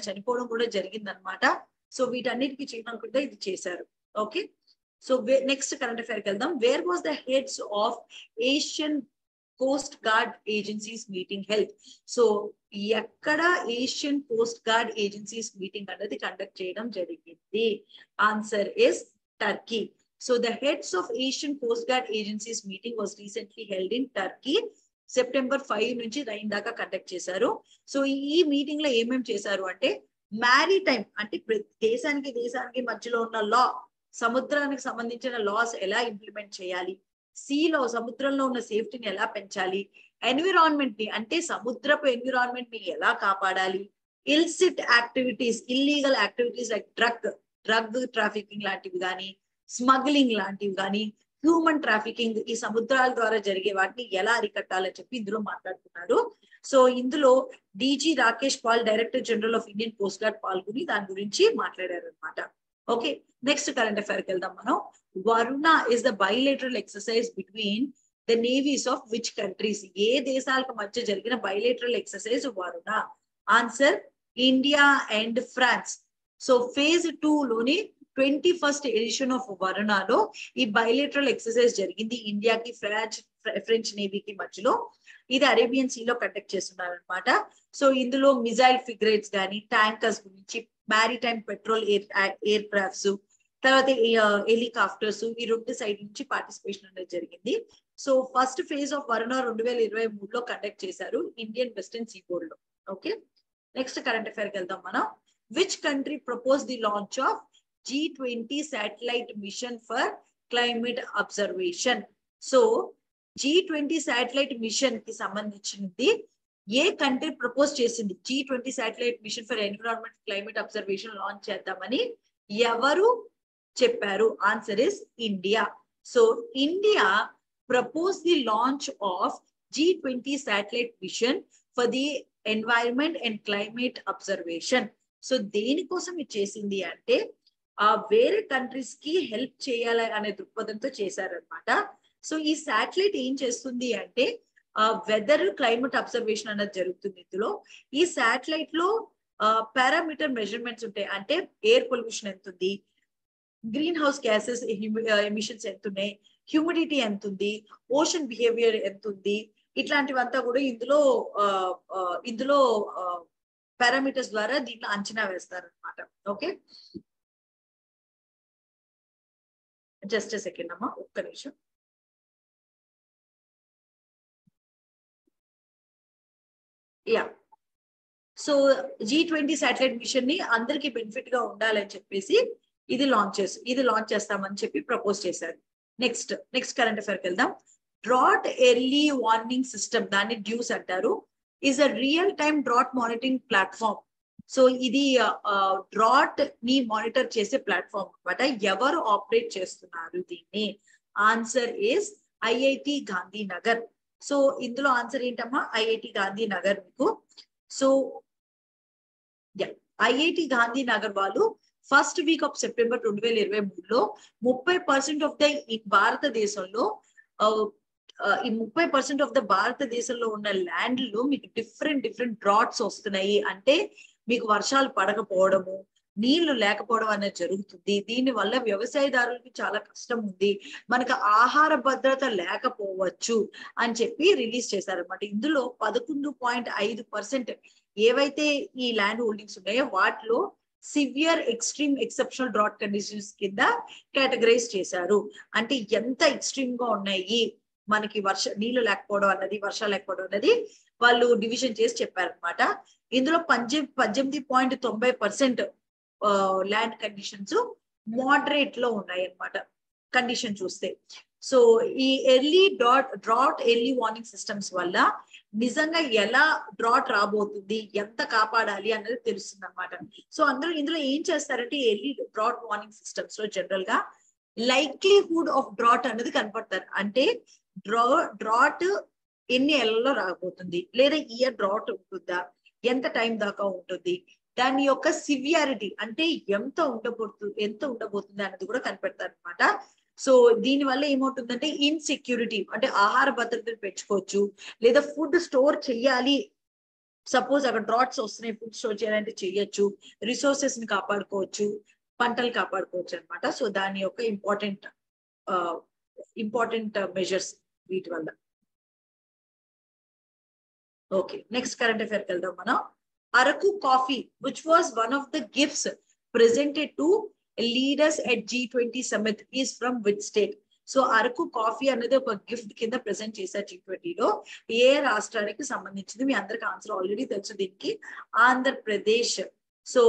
చనిపోవడం కూడా జరిగిందనమాట. సో వీటన్నిటికీ చేయనుకుంటే ఇది చేశారు. Okay, so next current affair కి వెళ్దాం. Where was the heads of Asian coast guard agencies meeting held? So ఎక్కడ Asian coast guard agencies meeting అనేది కండక్ట్ చేయడం జరిగింది? Answer is Turkey. So the heads of Asian coast guard agencies meeting was recently held in Turkey. September 5 నుంచి 9 దాకా conduct చేశారు. So ఈ meeting లో ఏమేమి చేశారు అంటే, మ్యారీటైమ్ అంటే దేశానికి మధ్యలో ఉన్న లా, సముద్రానికి సంబంధించిన లాస్ ఎలా ఇంప్లిమెంట్ చేయాలి, సీలో సముద్రంలో ఉన్న సేఫ్టీని ఎలా పెంచాలి, ఎన్విరాన్మెంట్ ని అంటే సముద్రపు ఎన్విరాన్మెంట్ ని ఎలా కాపాడాలి, illicit activities illegal activities like drug trafficking లాంటివి కానీ, స్మగ్లింగ్ లాంటివి కానీ, హ్యూమన్ ట్రాఫికింగ్, ఈ సముద్రాల ద్వారా జరిగే వాటిని ఎలా అరికట్టాలని చెప్పి ఇందులో మాట్లాడుతున్నారు. సో ఇందులో DG Rakesh Pal, director general of Indian coast guard పాల్గొని దాని గురించి మాట్లాడారు అనమాట. ఓకే, నెక్స్ట్ కరెంట్ అఫైర్ కి వెళ్దాం మనం. Varuna is the bilateral exercise between the navies of which countries? ఏ దేశాలకు మధ్య జరిగిన bilateral exercise Varuna? Answer India and France. So phase 2 లోని 21st ఎడిషన్ ఆఫ్ వరుణలో ఈ బైలేటరల్ ఎక్సర్సైజ్ జరిగింది ఇండియాకి ఫ్రెంచ్ నేవీకి మధ్యలో. ఇది అరేబియన్ సీలో కండక్ట్ చేస్తున్నారు అనమాట. సో ఇందులో మిజైల్ ఫిగరేట్స్ కానీ, ట్యాంకర్స్ గురించి, మ్యారిటైమ్ పెట్రోల్ ఎయిర్ క్రాఫ్ట్స్, తర్వాత హెలికాప్టర్స్, ఈ 2 సైడ్ నుంచి పార్టిసిపేషన్ అనేది జరిగింది. So first phase of Varuna 2023లో కండక్ట్ చేశారు ఇండియన్ వెస్టర్న్ సీబోర్డ్ లో. ఓకే, నెక్స్ట్ కరెంట్ అఫైర్ కి వెళ్దాం మనం. Which country propose the launch of G20 satellite mission for climate observation? So G20 satellite mission కి సంబంధించింది ఏ కంట్రీ ప్రపోజ్ చేసింది? G20 satellite mission for environment climate observation launch చేద్దామని ఎవరు చెప్పారు? Answer is India. So India propose the launch of G20 satellite mission for the environment and climate observation. So దేనికోసం ఇది చేసింది అంటే వేరే కంట్రీస్ కి హెల్ప్ చేయాలి అనే దృక్పథంతో చేశారనమాట. సో ఈ శాటిలైట్ ఏం చేస్తుంది అంటే వెదర్ క్లైమేట్ అబ్జర్వేషన్ అనేది జరుగుతుంది. ఇందులో ఈ శాటిలైట్ లో పారామీటర్ మెజర్మెంట్స్ ఉంటాయి. అంటే ఎయిర్ పొల్యూషన్ ఎంత ఉంది, గ్రీన్ హౌస్ గ్యాసెస్ ఎమిషన్స్ ఎంత ఉన్నాయి, హ్యూమిడిటీ ఎంత ఉంది, ఓషన్ బిహేవియర్ ఎంత ఉంది, ఇట్లాంటివంతా కూడా ఇందులో పారామీటర్స్ ద్వారా దీంట్లో అంచనా వేస్తారు అనమాట. ఓకే, జస్ట్ సెకండ్ అమ్మా, ఒక్క నిమిషం. Yeah, so G20 satellite machine ని అందరికి బెనిఫిట్ గా ఉండాలని చెప్పేసి ఇది లాంచ్ చేస్తామని చెప్పి ప్రపోజ్ చేశారు. నెక్స్ట్ కరెంట్ అఫైర్ కి వెళ్దాం. డ్రాట్ ఎర్లీ వార్నింగ్ సిస్టమ్, దాన్ని డ్యూస్ అంటారు, is a real time drought monitoring platform. So ఇది డ్రాట్ ని మానిటర్ చేసే ప్లాట్ఫామ్ అనమాట. ఎవరు ఆపరేట్ చేస్తున్నారు దీన్ని? Answer is IIT Gandhinagar. So ఇందులో ఆన్సర్ ఏంటమ్మా? ఐఐటి గాంధీనగర్ మీకు. సో ఐఐటి గాంధీనగర్ వాళ్ళు ఫస్ట్ వీక్ ఆఫ్ సెప్టెంబర్ 2023లో 30% ఆఫ్ ద భారతదేశంలో ఈ 30% ఆఫ్ ద భారతదేశంలో ఉన్న ల్యాండ్ లో మీకు డిఫరెంట్ డ్రాట్స్ వస్తున్నాయి. అంటే మీకు వర్షాలు పడకపోవడము, నీళ్లు లేకపోవడం అనేది జరుగుతుంది. దీని వల్ల వ్యవసాయదారులకి చాలా కష్టం ఉంది, మనకు ఆహార భద్రత లేకపోవచ్చు అని చెప్పి రిలీజ్ చేశారనమాట. ఇందులో 11.5% ఏవైతే ఈ ల్యాండ్ హోల్డింగ్స్ ఉన్నాయో వాటిలో severe extreme exceptional drought conditions కింద కేటగరైజ్ చేశారు. అంటే ఎంత ఎక్స్ట్రీమ్ గా ఉన్నాయి మనకి నీళ్లు లేకపోవడం అన్నది, వర్షాలు లేకపోవడం అన్నది వాళ్ళు డివిజన్ చేసి చెప్పారనమాట. ఇందులో 18.90% ల్యాండ్ కండిషన్స్ మోడరేట్ లో ఉన్నాయి అన్నమాట కండిషన్ చూస్తే. సో ఈ డ్రాట్ ఎర్లీ వార్నింగ్ సిస్టమ్స్ వల్ల నిజంగా ఎలా డ్రాట్ రాబోతుంది, ఎంత కాపాడాలి అన్నది తెలుస్తుంది అనమాట. సో ఇందులో ఏం చేస్తారంటే ఎర్లీ డ్రాట్ వార్నింగ్ సిస్టమ్స్ లో జనరల్ గా లైక్లీహుడ్ ఆఫ్ డ్రాట్ అనేది కనపడతారు. అంటే డ్రాట్ ఎన్ని ఏళ్లలో రాబోతుంది, లేదా ఇయర్ డ్రాట్ ఉంటుందా, ఎంత టైం దాకా ఉంటుంది, దాని యొక్క సివియారిటీ అంటే ఎంత ఉండబోతుంది అన్నది కూడా కనిపెడతారు అనమాట. సో దీని వల్ల ఏమవుతుందంటే ఇన్సెక్యూరిటీ అంటే ఆహార భద్రతను పెంచుకోవచ్చు, లేదా ఫుడ్ స్టోర్ చెయ్యాలి, సపోజ్ అక్కడ డ్రాట్స్ వస్తున్నాయి, ఫుడ్ స్టోర్ చేయాలంటే చెయ్యొచ్చు, రిసోర్సెస్ ని కాపాడుకోవచ్చు, పంటలు కాపాడుకోవచ్చు అనమాట. సో దాని యొక్క ఇంపార్టెంట్ మెజర్స్ వీటి వల్ల. ఓకే, నెక్స్ట్ కరెంట్ అఫైర్ కి వెళ్దాం మనం. Araku coffee which was one of the gifts presented to leaders at G20 summit is from which state? So Araku coffee అనేది ఒక గిఫ్ట్ కింద ప్రెజెంట్ చేశారు G20 లో. ఏ రాష్ట్రానికి సంబంధించింది? మీ అందరికి ఆన్సర్ ఆల్రెడీ తెలుసు దీనికి, ఆంధ్రప్రదేశ్. సో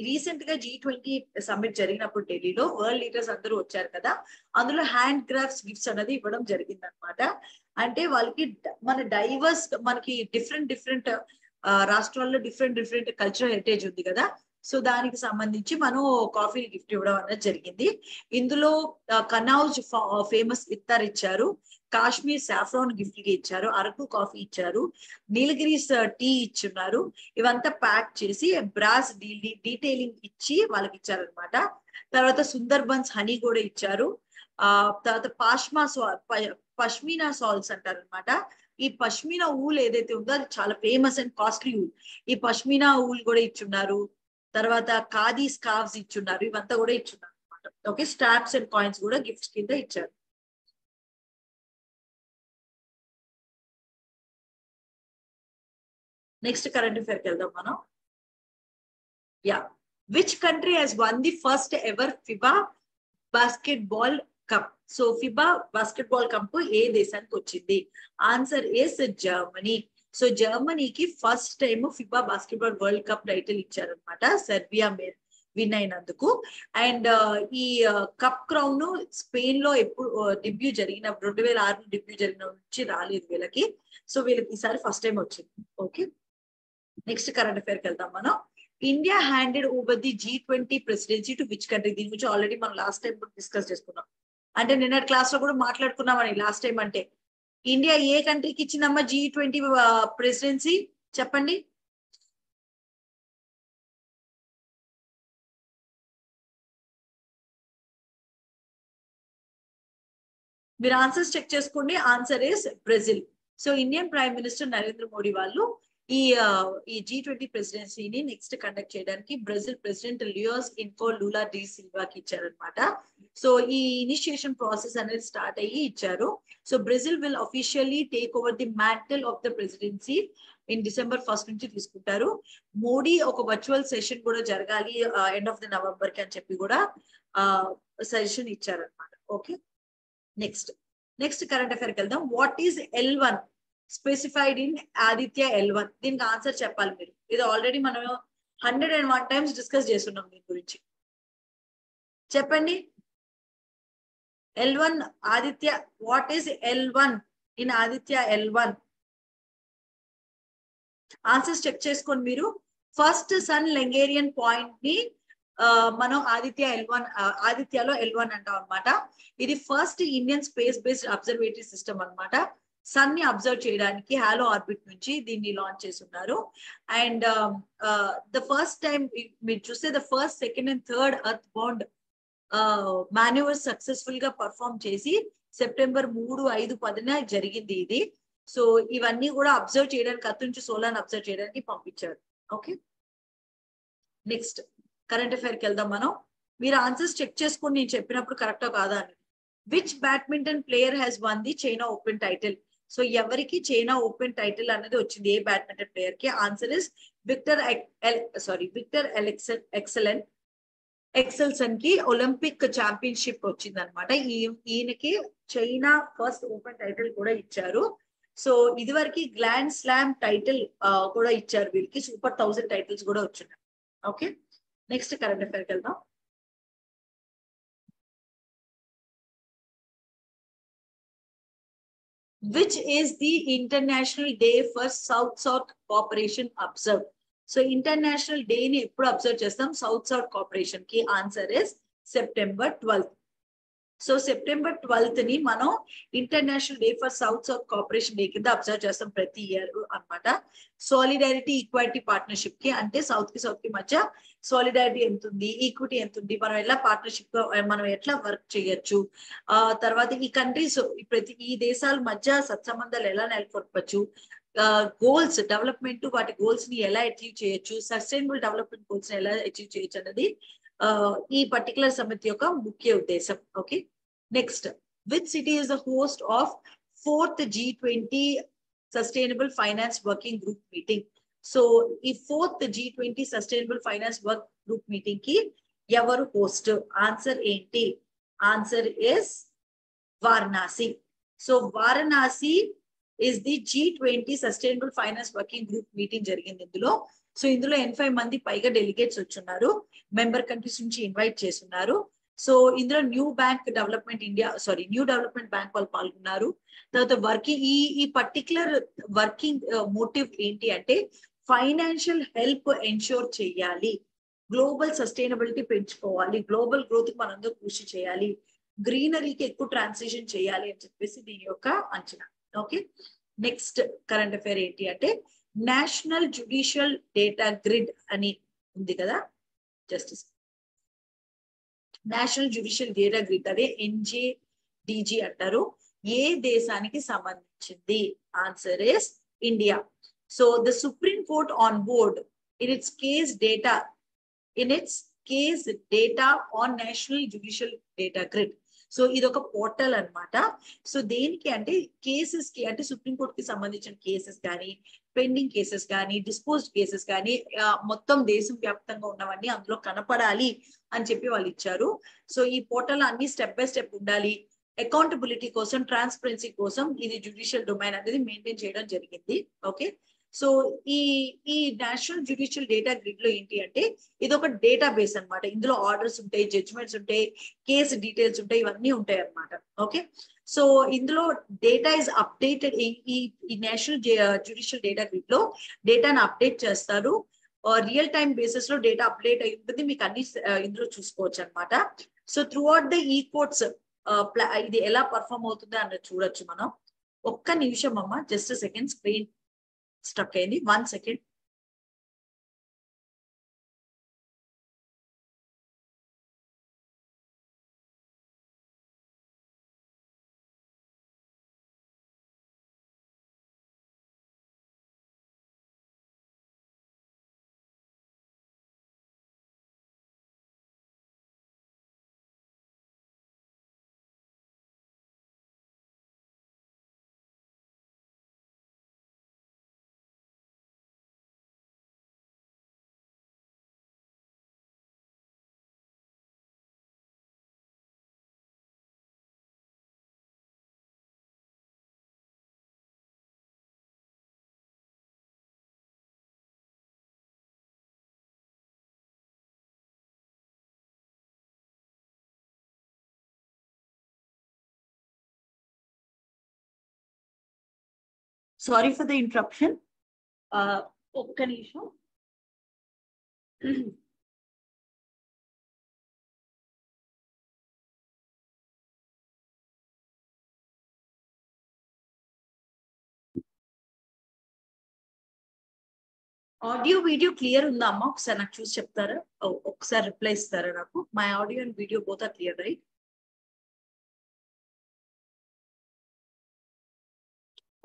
రీసెంట్ గా G20 సమిట్ జరిగినప్పుడు ఢిల్లీలో వరల్డ్ లీడర్స్ అందరూ వచ్చారు కదా, అందులో హ్యాండ్ క్రాఫ్ట్స్ గిఫ్ట్స్ అనేది ఇవ్వడం జరిగింది అనమాట. అంటే వాళ్ళకి మన డైవర్స్, మనకి డిఫరెంట్ రాష్ట్రాల్లో డిఫరెంట్ కల్చరల్ హెరిటేజ్ ఉంది కదా, సో దానికి సంబంధించి మనం కాఫీ గిఫ్ట్ ఇవ్వడం అనేది జరిగింది. ఇందులో కనౌజ్ ఫేమస్ ఇత్తర్ ఇచ్చారు, కాశ్మీర్ సాఫ్రాన్ గిఫ్ట్ గా ఇచ్చారు, అరకు కాఫీ ఇచ్చారు, నీలగిరీస్ టీ ఇచ్చున్నారు. ఇవంతా ప్యాక్ చేసి బ్రాస్ డీటెయిలింగ్ ఇచ్చి వాళ్ళకి ఇచ్చారనమాట. తర్వాత సుందర్బన్స్ హనీ కూడా ఇచ్చారు. తర్వాత పష్మీనా సాల్స్ అంటారు అనమాట. ఈ పష్మీనా ఊల్ ఏదైతే ఉందో అది చాలా ఫేమస్ అండ్ కాస్ట్లీ ఊల్, ఈ పష్మీనా ఊల్ కూడా ఇచ్చున్నారు. తర్వాత ఖాదీ స్కార్ఫ్స్ ఇచ్చున్నారు, ఇవంతా కూడా ఇచ్చున్నారు అనమాట. ఓకే, స్టాప్స్ అండ్ కాయిన్స్ కూడా గిఫ్ట్స్ కింద ఇచ్చారు. నెక్స్ట్ కరెంట్ అఫైర్ కి వెళ్దాం మనం. Yeah, which country has won the first ever FIBA basketball cup? So FIBA basketball cup ఏ దేశానికి వచ్చింది? Answer is Germany. సో జర్మనీకి first time FIBA basketball world cup title ఇచ్చారనమాట, సెర్బియా విన్ అయినందుకు. And ఈ కప్ క్రౌన్ స్పెయిన్ లో ఎప్పుడు debut జరిగిన 2006 డెబ్యూ జరిగిన నుంచి రాలేదు వీళ్ళకి. సో వీళ్ళకి ఈసారి ఫస్ట్ టైం వచ్చింది. ఓకే, నెక్స్ట్ కరెంట్ అఫైర్ కి వెళ్దాం మనం. India handed over the G20 presidency to which country? దీని గురించి ఆల్రెడీ మనం లాస్ట్ టైం డిస్కస్ చేసుకున్నాం, అంటే నిన్నటి క్లాస్ లో కూడా మాట్లాడుకున్నామని. లాస్ట్ టైం అంటే ఇండియా ఏ కంట్రీకి ఇచ్చిందమ్మా G20 ప్రెసిడెన్సీ? చెప్పండి. మీరు ఆన్సర్స్ చెక్ చేసుకోండి. Answer is Brazil. So Indian prime minister Narendra Modi వాళ్ళు ఈ G20 ప్రెసిడెన్సీని నెక్స్ట్ కండక్ట్ చేయడానికి Brazil president Luiz Inacio Lula da సిల్వాకి ఇచ్చారనమాట. సో ఈ ఇనిషియేషన్ ప్రాసెస్ అనేది స్టార్ట్ అయ్యి ఇచ్చారు. సో Brazil will officially take over the mantle of the presidency in December 1 నుంచి తీసుకుంటారు. మోడీ ఒక వర్చువల్ సెషన్ కూడా జరగాలి ఎండ్ ఆఫ్ ది నవంబర్ కి అని చెప్పి కూడా సజెషన్ ఇచ్చారనమాట. ఓకే, నెక్స్ట్ కరెంట్ అఫైర్ కి వెళ్దాం. What is L1 specified in Aditya L1? దీనికి ఆన్సర్ చెప్పాలి మీరు. ఇది ఆల్రెడీ మనం 101 టైమ్స్ డిస్కస్ చేస్తున్నాం దీని గురించి. చెప్పండి. L1 Aditya, what is L1 in Aditya L1? Answers check చేసుకోండి మీరు. ఫస్ట్ సన్ లెంగేరియన్ పాయింట్ ని మనం ఆదిత్యలో L1 అంటాం అనమాట. ఇది first Indian space based observatory system అనమాట. సన్ ని అబ్జర్వ్ చేయడానికి హాలో ఆర్బిట్ నుంచి దీన్ని లాంచ్ చేస్తున్నారు. అండ్ ద ఫస్ట్ టైం మీరు చూస్తే the first, second and third earth bound manoeuvre successful గా పర్ఫార్మ్ చేసి సెప్టెంబర్ 3, 5, 10 జరిగింది ఇది. సో ఇవన్నీ కూడా అబ్జర్వ్ చేయడానికి, అటు నుంచి సోలార్ అబ్జర్వ్ చేయడానికి పంపించారు. ఓకే, నెక్స్ట్ కరెంట్ అఫైర్ కి వెళ్దాం మనం. మీరు ఆన్సర్స్ చెక్ చేసుకొని నేను చెప్పినప్పుడు కరెక్టా కాదా అని. Which badminton player has one the China open title? So ఎవరికి చైనా ఓపెన్ టైటిల్ అనేది వచ్చింది, ఏ బ్యాడ్మింటన్ ప్లేయర్ కి? ఆన్సర్ ఇస్ విక్టర్ ఎక్సెల్సన్ కి ఒలింపిక్ ఛాంపియన్షిప్ వచ్చింది అనమాట. ఈయనకి చైనా ఫస్ట్ ఓపెన్ టైటిల్ కూడా ఇచ్చారు. సో ఇది వరకు గ్రాండ్ స్లామ్ టైటిల్ కూడా ఇచ్చారు వీరికి, సూపర్ 1000 టైటిల్స్ కూడా వచ్చినాయి. ఓకే, నెక్స్ట్ కరెంట్ అఫైర్కి వెళ్దాం. Which is the International Day for South-South Cooperation observed? So International Day ni eppudu observe chestam South-South Cooperation ki? Answer is September 12th. So September 12th ని మనం international day for south south cooperation day కింద observe చేస్తాం ప్రతి year అన్నమాట. Solidarity equality partnership కి, అంటే south కి మధ్య సాలిడారిటీ ఎంత ఉంది, ఈక్విటీ ఎంత ఉంది, మనం ఎలా పార్ట్నర్షిప్ మనం ఎట్లా వర్క్ చేయొచ్చు, తర్వాత ఈ కంట్రీస్ ఈ దేశాల మధ్య సత్సంబంధాలు ఎలా నెలకొల్పచ్చు, గోల్స్ డెవలప్మెంట్ వాటి గోల్స్ ని ఎలా అచీవ్ చేయొచ్చు, సస్టైనబుల్ డెవలప్మెంట్ గోల్స్ ని ఎలా అచీవ్ చేయొచ్చు అన్నది ఈ పర్టికులర్ సమితి యొక్క ముఖ్య ఉద్దేశం. Okay, next, which city is the host of 4th G20 sustainable finance working group meeting? So ఈ 4th G20 sustainable finance work group meeting కి ఎవరు హోస్ట్? ఆన్సర్ ఏంటి? Answer is Varanasi. So Varanasi is the G20 sustainable finance working group meeting జరిగింది ఇందులో. So ఇందులో 85 మంది పైగా delegates వచ్చున్నారు, member countries నుంచి ఇన్వైట్ చేస్తున్నారు. సో ఇందులో న్యూ డెవలప్మెంట్ బ్యాంక్ వాళ్ళు పాల్గొన్నారు. తర్వాత ఈ పర్టికులర్ వర్కింగ్ మోటివ్ ఏంటి అంటే ఫైనాన్షియల్ హెల్ప్ ఎన్షూర్ చేయాలి, గ్లోబల్ సస్టైనబిలిటీ పెంచుకోవాలి, గ్లోబల్ గ్రోత్ కి మనందరూ కృషి చేయాలి, గ్రీనరీకి ఎక్కువ ట్రాన్సిషన్ చేయాలి అని చెప్పేసి దీని యొక్క అంచనా. ఓకే, నెక్స్ట్ కరెంట్ అఫైర్ ఏంటి అంటే నేషనల్ జ్యుడిషియల్ డేటా గ్రిడ్ అని ఉంది కదా, justice national judicial data grid, అదే NJDG అంటారు. ఏ దేశానికి సంబంధించింది? Answer is India. So the supreme court on board in it's case data on national judicial data grid. So ఇది ఒక పోర్టల్ అన్నమాట. సో దేనికి అంటే కేసెస్ కి, అంటే సుప్రీంకోర్టు కి సంబంధించిన కేసెస్ కానీ, పెండింగ్ కేసెస్ కానీ, డిస్పోజ్డ్ కేసెస్ కానీ, మొత్తం దేశం వ్యాప్తంగా ఉన్నవన్నీ అందులో కనపడాలి అని చెప్పి వాళ్ళు ఇచ్చారు. సో ఈ పోర్టల్ అన్ని స్టెప్ బై స్టెప్ ఉండాలి, అకౌంటబిలిటీ కోసం, ట్రాన్స్పరెన్సీ కోసం ఇది జ్యుడిషియల్ డొమైన్ అనేది మెయింటైన్ చేయడం జరిగింది. ఓకే, సో ఈ నేషనల్ జ్యుడిషియల్ డేటా గ్రిడ్ లో ఏంటి అంటే ఇది ఒక డేటా బేస్ అనమాట. ఇందులో ఆర్డర్స్ ఉంటాయి, జడ్జ్మెంట్స్ ఉంటాయి, కేసు డీటెయిల్స్ ఉంటాయి, ఇవన్నీ ఉంటాయి అన్నమాట. ఓకే, సో ఇందులో డేటా ఇస్ అప్డేటెడ్. ఈ నేషనల్ జ్యుడిషియల్ డేటా గ్రిడ్ లో డేటాను అప్డేట్ చేస్తారు, రియల్ టైమ్ బేసిస్ లో డేటా అప్డేట్ అయి ఉంటుంది, మీకు అన్ని ఇందులో చూసుకోవచ్చు అనమాట. సో త్రూ అవుట్ ద ఈ కోర్ట్స్ ఇది ఎలా పర్ఫామ్ అవుతుందో అన్నది చూడొచ్చు మనం. ఒక్క నిమిషం అమ్మ, జస్ట్ సెకండ్, స్క్రీన్ స్టక్ అయింది, 1 second. Sorry for the interruption. ఒక్క నిమిషం. ఆడియో వీడియో క్లియర్ ఉందా అమ్మా? ఒకసారి నాకు చూసి చెప్తారా? ఒకసారి రిప్లై ఇస్తారా నాకు? My audio and video both are clear, right?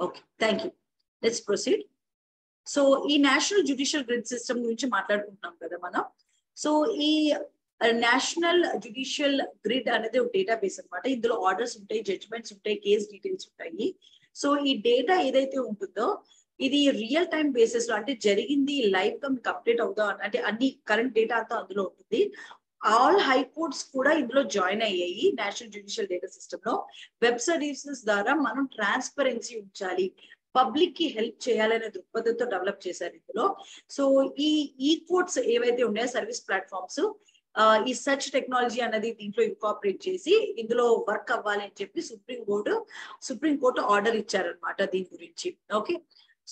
Okay, thank you. Let's proceed. So ఈ నేషనల్ జ్యుడిషియల్ గ్రిడ్ సిస్టమ్ గురించి మాట్లాడుకుంటున్నాం కదా మనం. సో ఈ నేషనల్ జ్యుడిషియల్ గ్రిడ్ అనేది ఒక డేటాబేస్ అనమాట. ఇందులో ఆర్డర్స్ ఉంటాయి, జడ్జ్మెంట్స్ ఉంటాయి, కేస్ డీటెయిల్స్ ఉంటాయి. సో ఈ డేటా ఏదైతే ఉంటుందో ఇది రియల్ టైం బేసిస్ లో, అంటే జరిగింది లైవ్ గా మీకు అప్డేట్ అవుతా, అంటే అన్ని కరెంట్ డేటా అంతా అందులో ఉంటుంది. ఆల్ హైకోర్ట్స్ కూడా ఇందులో జాయిన్ అయ్యాయి నేషనల్ జ్యుడిషియల్ డేటా సిస్టమ్ లో. వెబ్ సర్వీసెస్ ద్వారా మనం ట్రాన్స్పరెన్సీ ఉంచాలి, పబ్లిక్ కి హెల్ప్ చేయాలనే దృక్పథంతో డెవలప్ చేశారు ఇందులో. సో ఈ కోర్ట్స్ ఏవైతే ఉన్నాయో సర్వీస్ ప్లాట్ఫామ్స్, ఈ సర్చ్ టెక్నాలజీ అనేది దీంట్లో ఇన్కార్పొరేట్ చేసి ఇందులో వర్క్ అవ్వాలి అని చెప్పి సుప్రీంకోర్టు ఆర్డర్ ఇచ్చారనమాట దీని గురించి. ఓకే,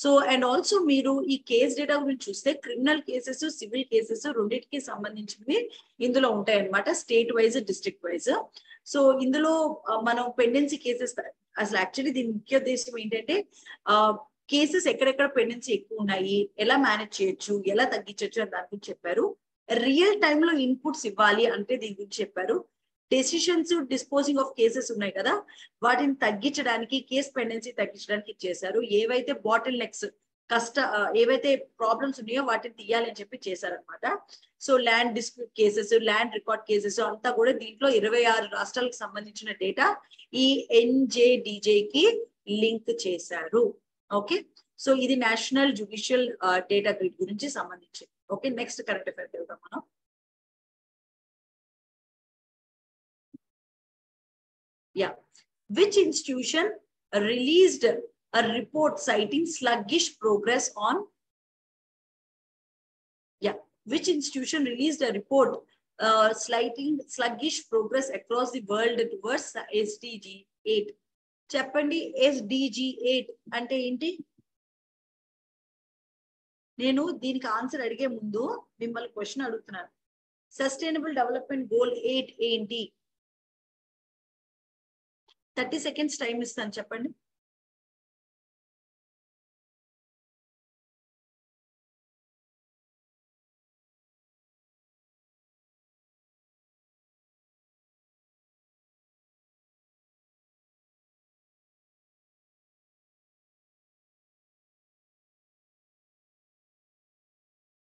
సో అండ్ ఆల్సో మీరు ఈ కేస్ డేటా గురించి చూస్తే క్రిమినల్ కేసెస్, సివిల్ కేసెస్ రెండింటికి సంబంధించినవి ఇందులో ఉంటాయి అనమాట, state wise, district wise. So ఇందులో మనం పెండెన్సీ కేసెస్, అసలు యాక్చువల్లీ దీని ముఖ్య ఉద్దేశం ఏంటంటే కేసెస్ ఎక్కడెక్కడ పెండెన్సీ ఎక్కువ ఉన్నాయి, ఎలా మేనేజ్ చేయొచ్చు, ఎలా తగ్గించవచ్చు అని దాని గురించి చెప్పారు. రియల్ టైమ్ లో ఇన్పుట్స్ ఇవ్వాలి అంటే దీని గురించి చెప్పారు. డెసిషన్స్, డిస్పోజింగ్ ఆఫ్ కేసెస్ ఉన్నాయి కదా, వాటిని తగ్గించడానికి, కేస్ పెండెన్సీ తగ్గించడానికి చేశారు. ఏవైతే బాటిల్ నెక్స్, ఏవైతే ప్రాబ్లమ్స్ ఉన్నాయో వాటిని తీయాలని చెప్పి చేశారనమాట. So land dispute cases, land record cases అంతా కూడా దీంట్లో 26 రాష్ట్రాలకు సంబంధించిన డేటా ఈ NJDJ కి లింక్ చేశారు. ఓకే, సో ఇది నేషనల్ జ్యుడిషియల్ డేటా గ్రిడ్ గురించి సంబంధించింది. ఓకే, నెక్స్ట్ కరెంట్ అఫైర్ వెళ్దాం మనం. Yeah. Which institution released a report citing sluggish progress on? Yeah. Which institution released a report citing sluggish progress across the world towards SDG 8? చెప్పండి, SDG 8 అంటే ఏంటి? నేను దీనికి answer అడిగే ముందు మిమ్మల్ని క్వశ్చన్ అడుగుతున్నాను. సస్టైనబుల్ డెవలప్మెంట్ గోల్ 8 ఏంటి? 30 సెకండ్స్ టైం ఇస్తాను, చెప్పండి.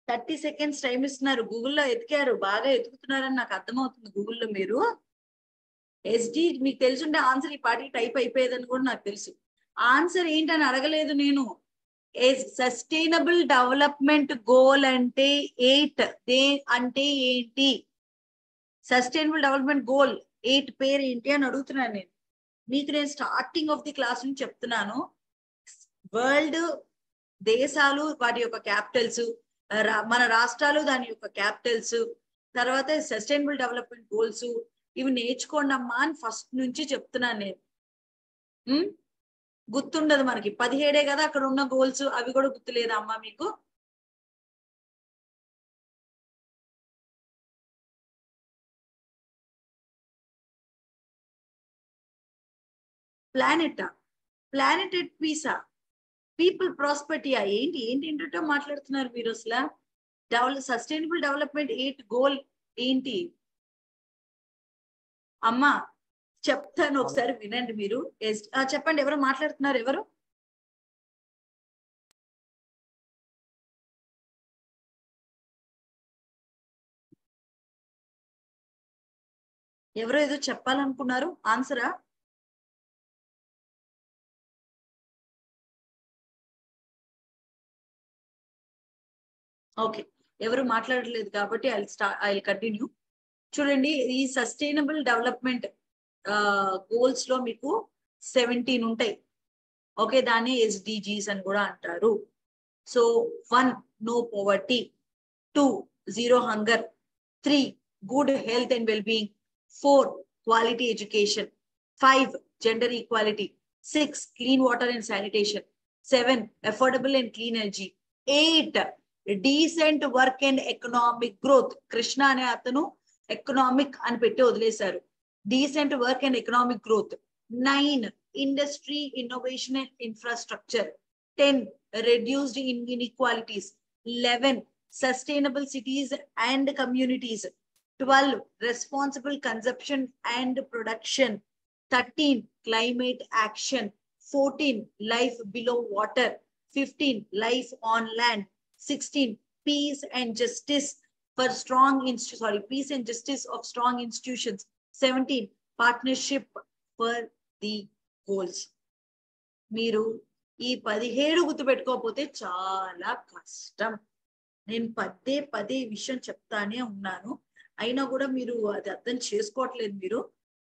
థర్టీ సెకండ్స్ టైం ఇస్తున్నారు. గూగుల్లో ఎతికారు, బాగా ఎతుకుతున్నారని నాకు అర్థమవుతుంది. గూగుల్లో మీరు SD మీకు తెలుసుంటే ఆన్సర్ ఈ పాటికి టైప్ అయిపోయేదని కూడా నాకు తెలుసు. ఆన్సర్ ఏంటని అడగలేదు నేను. సస్టైనబుల్ డెవలప్మెంట్ గోల్ అంటే 8 అంటే ఏంటి? సస్టైనబుల్ డెవలప్మెంట్ గోల్ 8 పేరు ఏంటి అని అడుగుతున్నాను నేను. మీకు నేను స్టార్టింగ్ ఆఫ్ ది క్లాస్ నుంచి చెప్తున్నాను, వరల్డ్ దేశాలు వాటి యొక్క క్యాపిటల్స్, మన రాష్ట్రాలు దాని యొక్క క్యాపిటల్స్, తర్వాత సస్టైనబుల్ డెవలప్మెంట్ గోల్స్, ఇవి నేర్చుకోండి అమ్మా అని ఫస్ట్ నుంచి చెప్తున్నాను నేను. గుర్తుండదు మనకి, 17 కదా అక్కడ ఉన్న గోల్స్, అవి కూడా గుర్తులేదా అమ్మా మీకు? ప్లానెట్ ఎట్ పీసా, పీపుల్ ప్రాస్పెరిటీయా, ఏంటో మాట్లాడుతున్నారు మీరు అసలు. సస్టైనబుల్ డెవలప్మెంట్ 8 గోల్ ఏంటి అమ్మా? చెప్తాను, ఒకసారి వినండి మీరు. చెప్పండి, ఎవరు మాట్లాడుతున్నారు? ఎవరు? ఎవరో ఏదో చెప్పాలనుకున్నారు, ఆన్సరా? ఓకే, ఎవరు మాట్లాడలేదు కాబట్టి ఐ కంటిన్యూ. చూడండి, ఈ సస్టైనబుల్ డెవలప్మెంట్ గోల్స్ లో మీకు 17 ఉంటాయి. ఓకే, దాన్ని SDGs అని కూడా అంటారు. So 1 no poverty, 2 zero hunger, 3 good health and wellbeing, 4 quality education, 5 gender equality, 6 clean water and sanitation, 7 affordable and clean energy, 8 decent work and economic growth. Krishna అనే అతను economic అని పెట్టి వదిలేశారు. Decent work and economic growth. 9 industry, innovation and infrastructure. 10 reduced inequalities. 11 sustainable cities and communities. 12 responsible consumption and production. 13 climate action. 14 life below water. 15 life on land. 16 peace and justice. for peace and justice of strong institutions. 17, partnership for the goals. మీరు ఈ 17 గుర్తుపెట్టుకోకపోతే చాలా కష్టం. నేను పదే విషయం చెప్తానే ఉన్నాను, అయినా కూడా మీరు అది అర్థం చేసుకోవట్లేదు. మీరు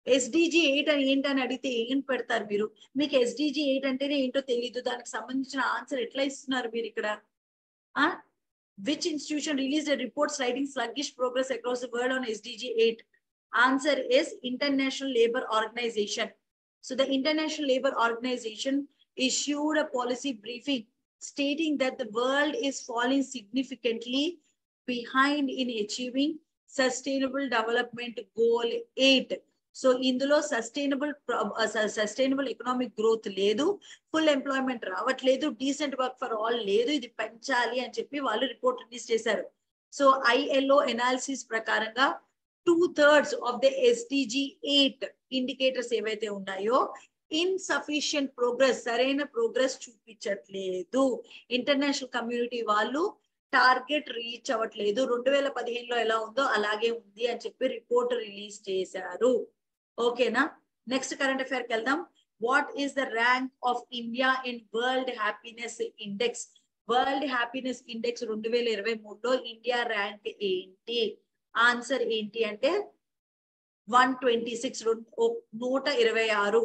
SDG 8 అని ఏంటని అడిగితే ఏం పెడతారు మీరు? మీకు SDG 8 అంటేనే ఏంటో తెలియదు, దానికి సంబంధించిన ఆన్సర్ ఎట్లా ఇస్తున్నారు మీరు ఇక్కడ? Which institution released a report citing sluggish progress across the world on SDG 8? Answer is International Labour Organization. So the International Labour Organization issued a policy briefing stating that the world is falling significantly behind in achieving Sustainable Development Goal 8. So ఇందులో sustainable economic growth లేదు, full employment రావట్లేదు, decent work for all లేదు, ఇది పెంచాలి అని చెప్పి వాళ్ళు report release చేశారు. సో ILO ఎనాలిసిస్ ప్రకారంగా 2/3 ఆఫ్ ద SDG 8 ఇండికేటర్స్ ఏవైతే ఉన్నాయో ఇన్సఫిషియంట్ ప్రోగ్రెస్, సరైన ప్రోగ్రెస్ చూపించట్లేదు. ఇంటర్నేషనల్ కమ్యూనిటీ వాళ్ళు టార్గెట్ రీచ్ అవ్వట్లేదు, 2015లో ఎలా ఉందో అలాగే ఉంది అని చెప్పి రిపోర్ట్ రిలీజ్ చేశారు. ఓకేనా? నెక్స్ట్ కరెంట్ అఫైర్ కి వెళ్దాం. What is the rank of India in world happiness index? World happiness index 2023లో ఇండియా ర్యాంక్ ఏంటి? ఆన్సర్ ఏంటి అంటే 126, 126.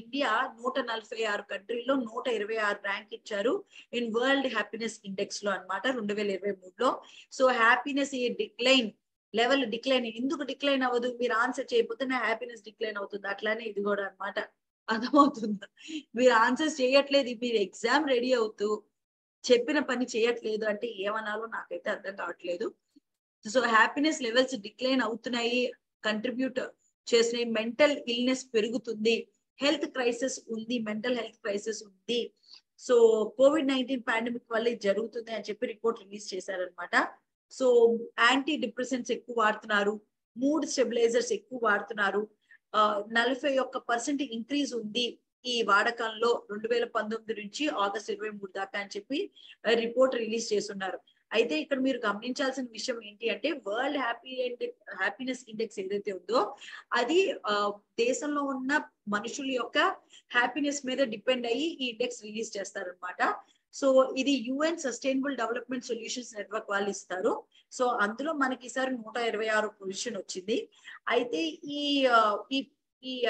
ఇండియా 146 కంట్రీలో 126 ర్యాంక్ ఇచ్చారు ఇన్ వరల్డ్ హ్యాపీనెస్ ఇండెక్స్ లో అన్నమాట 2023లో. So happiness level decline. ఎందుకు డిక్లైన్ అవ్వదు? మీరు ఆన్సర్ చేయకపోతే నా హ్యాపీనెస్ డిక్లైన్ అవుతుంది. అట్లానే ఇది కూడా అన్నమాట. అర్థమవుతుందా? మీరు ఆన్సర్స్ చేయట్లేదు, మీరు ఎగ్జామ్ రెడీ అవుతూ చెప్పిన పని చేయట్లేదు అంటే ఏమనాలో నాకైతే అర్థం కావట్లేదు. సో హ్యాపీనెస్ లెవెల్స్ డిక్లైన్ అవుతున్నాయి, కంట్రిబ్యూట్ చేస్తున్నాయి, మెంటల్ ఇల్నెస్ పెరుగుతుంది, హెల్త్ క్రైసిస్ ఉంది, మెంటల్ హెల్త్ క్రైసిస్ ఉంది. సో COVID-19 పాండమిక్ వల్ల జరుగుతుంది అని చెప్పి రిపోర్ట్ రిలీజ్ చేశారనమాట. సో యాంటీ డిప్రెసెంట్స్ ఎక్కువ వాడుతున్నారు, మూడ్ స్టెబిలైజర్స్ ఎక్కువ వాడుతున్నారు. 41% ఇంక్రీజ్ ఉంది ఈ వాడకంలో 2019 నుంచి ఆగస్ట్ 23 దాకా అని చెప్పి రిపోర్ట్ రిలీజ్ చేస్తున్నారు. అయితే ఇక్కడ మీరు గమనించాల్సిన విషయం ఏంటి అంటే వరల్డ్ హ్యాపీనెస్ ఇండెక్స్ ఏదైతే ఉందో అది దేశంలో ఉన్న మనుషుల యొక్క హ్యాపీనెస్ మీద డిపెండ్ అయ్యి ఈ ఇండెక్స్ రిలీజ్ చేస్తారనమాట. సో ఇది UN sustainable development solutions network వాళ్ళు ఇస్తారు. సో అందులో మనకి ఈసారి 126 పొజిషన్ వచ్చింది. అయితే ఈ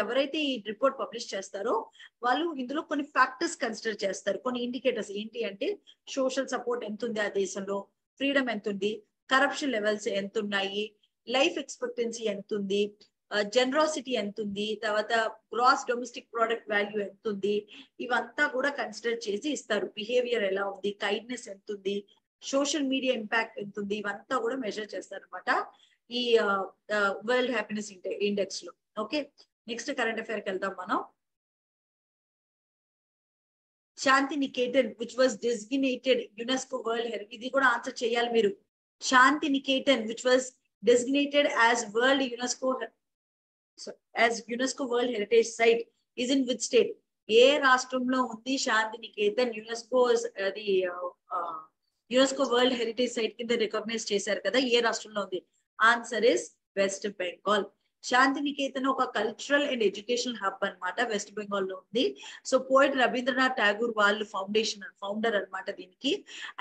ఎవరైతే ఈ రిపోర్ట్ పబ్లిష్ చేస్తారో వాళ్ళు ఇందులో కొన్ని ఫ్యాక్టర్స్ కన్సిడర్ చేస్తారు, కొన్ని ఇండికేటర్స్. ఏంటి అంటే సోషల్ సపోర్ట్ ఎంత ఉంది ఆ దేశంలో, ఫ్రీడమ్ ఎంత ఉంది, కరప్షన్ లెవెల్స్ ఎంత ఉన్నాయి, లైఫ్ ఎక్స్పెక్టెన్సీ ఎంత ఉంది, జనరాసిటీ ఎంత ఉంది, తర్వాత గ్రాస్ డొమెస్టిక్ ప్రోడక్ట్ వాల్యూ ఎంత ఉంది, ఇవంతా కూడా కన్సిడర్ చేసి ఇస్తారు. బిహేవియర్ ఎలా ఉంది, కైండ్నెస్ ఎంత ఉంది, సోషల్ మీడియా ఇంపాక్ట్ ఎంత ఉంది, ఇవంతా కూడా మెజర్ చేస్తారు అనమాట ఈ వరల్డ్ హ్యాపీనెస్ ఇండెక్స్ లో. ఓకే, నెక్స్ట్ కరెంట్ అఫైర్ కి వెళ్దాం మనం. Santi Niketan which was designated UNESCO world heritage, ఇది కూడా ఆన్సర్ చేయాలి మీరు. Santi Niketan which was designated as UNESCO World Heritage Site is in which state? ఏ రాష్ట్రంలో ఉంది Santi Niketan? UNESCO world heritage site కింద రికగ్నైజ్ చేశారు కదా, ఏ రాష్ట్రంలో ఉంది? Answer is West Bengal. Santi Niketan ఒక కల్చరల్ అండ్ ఎడ్యుకేషనల్ హబ్ అన్నమాట, వెస్ట్ బెంగాల్ లో ఉంది. సో పోయిట్ రవీంద్రనాథ్ ఠాగూర్ వాళ్ళు ఫౌండర్ అన్నమాట దీనికి.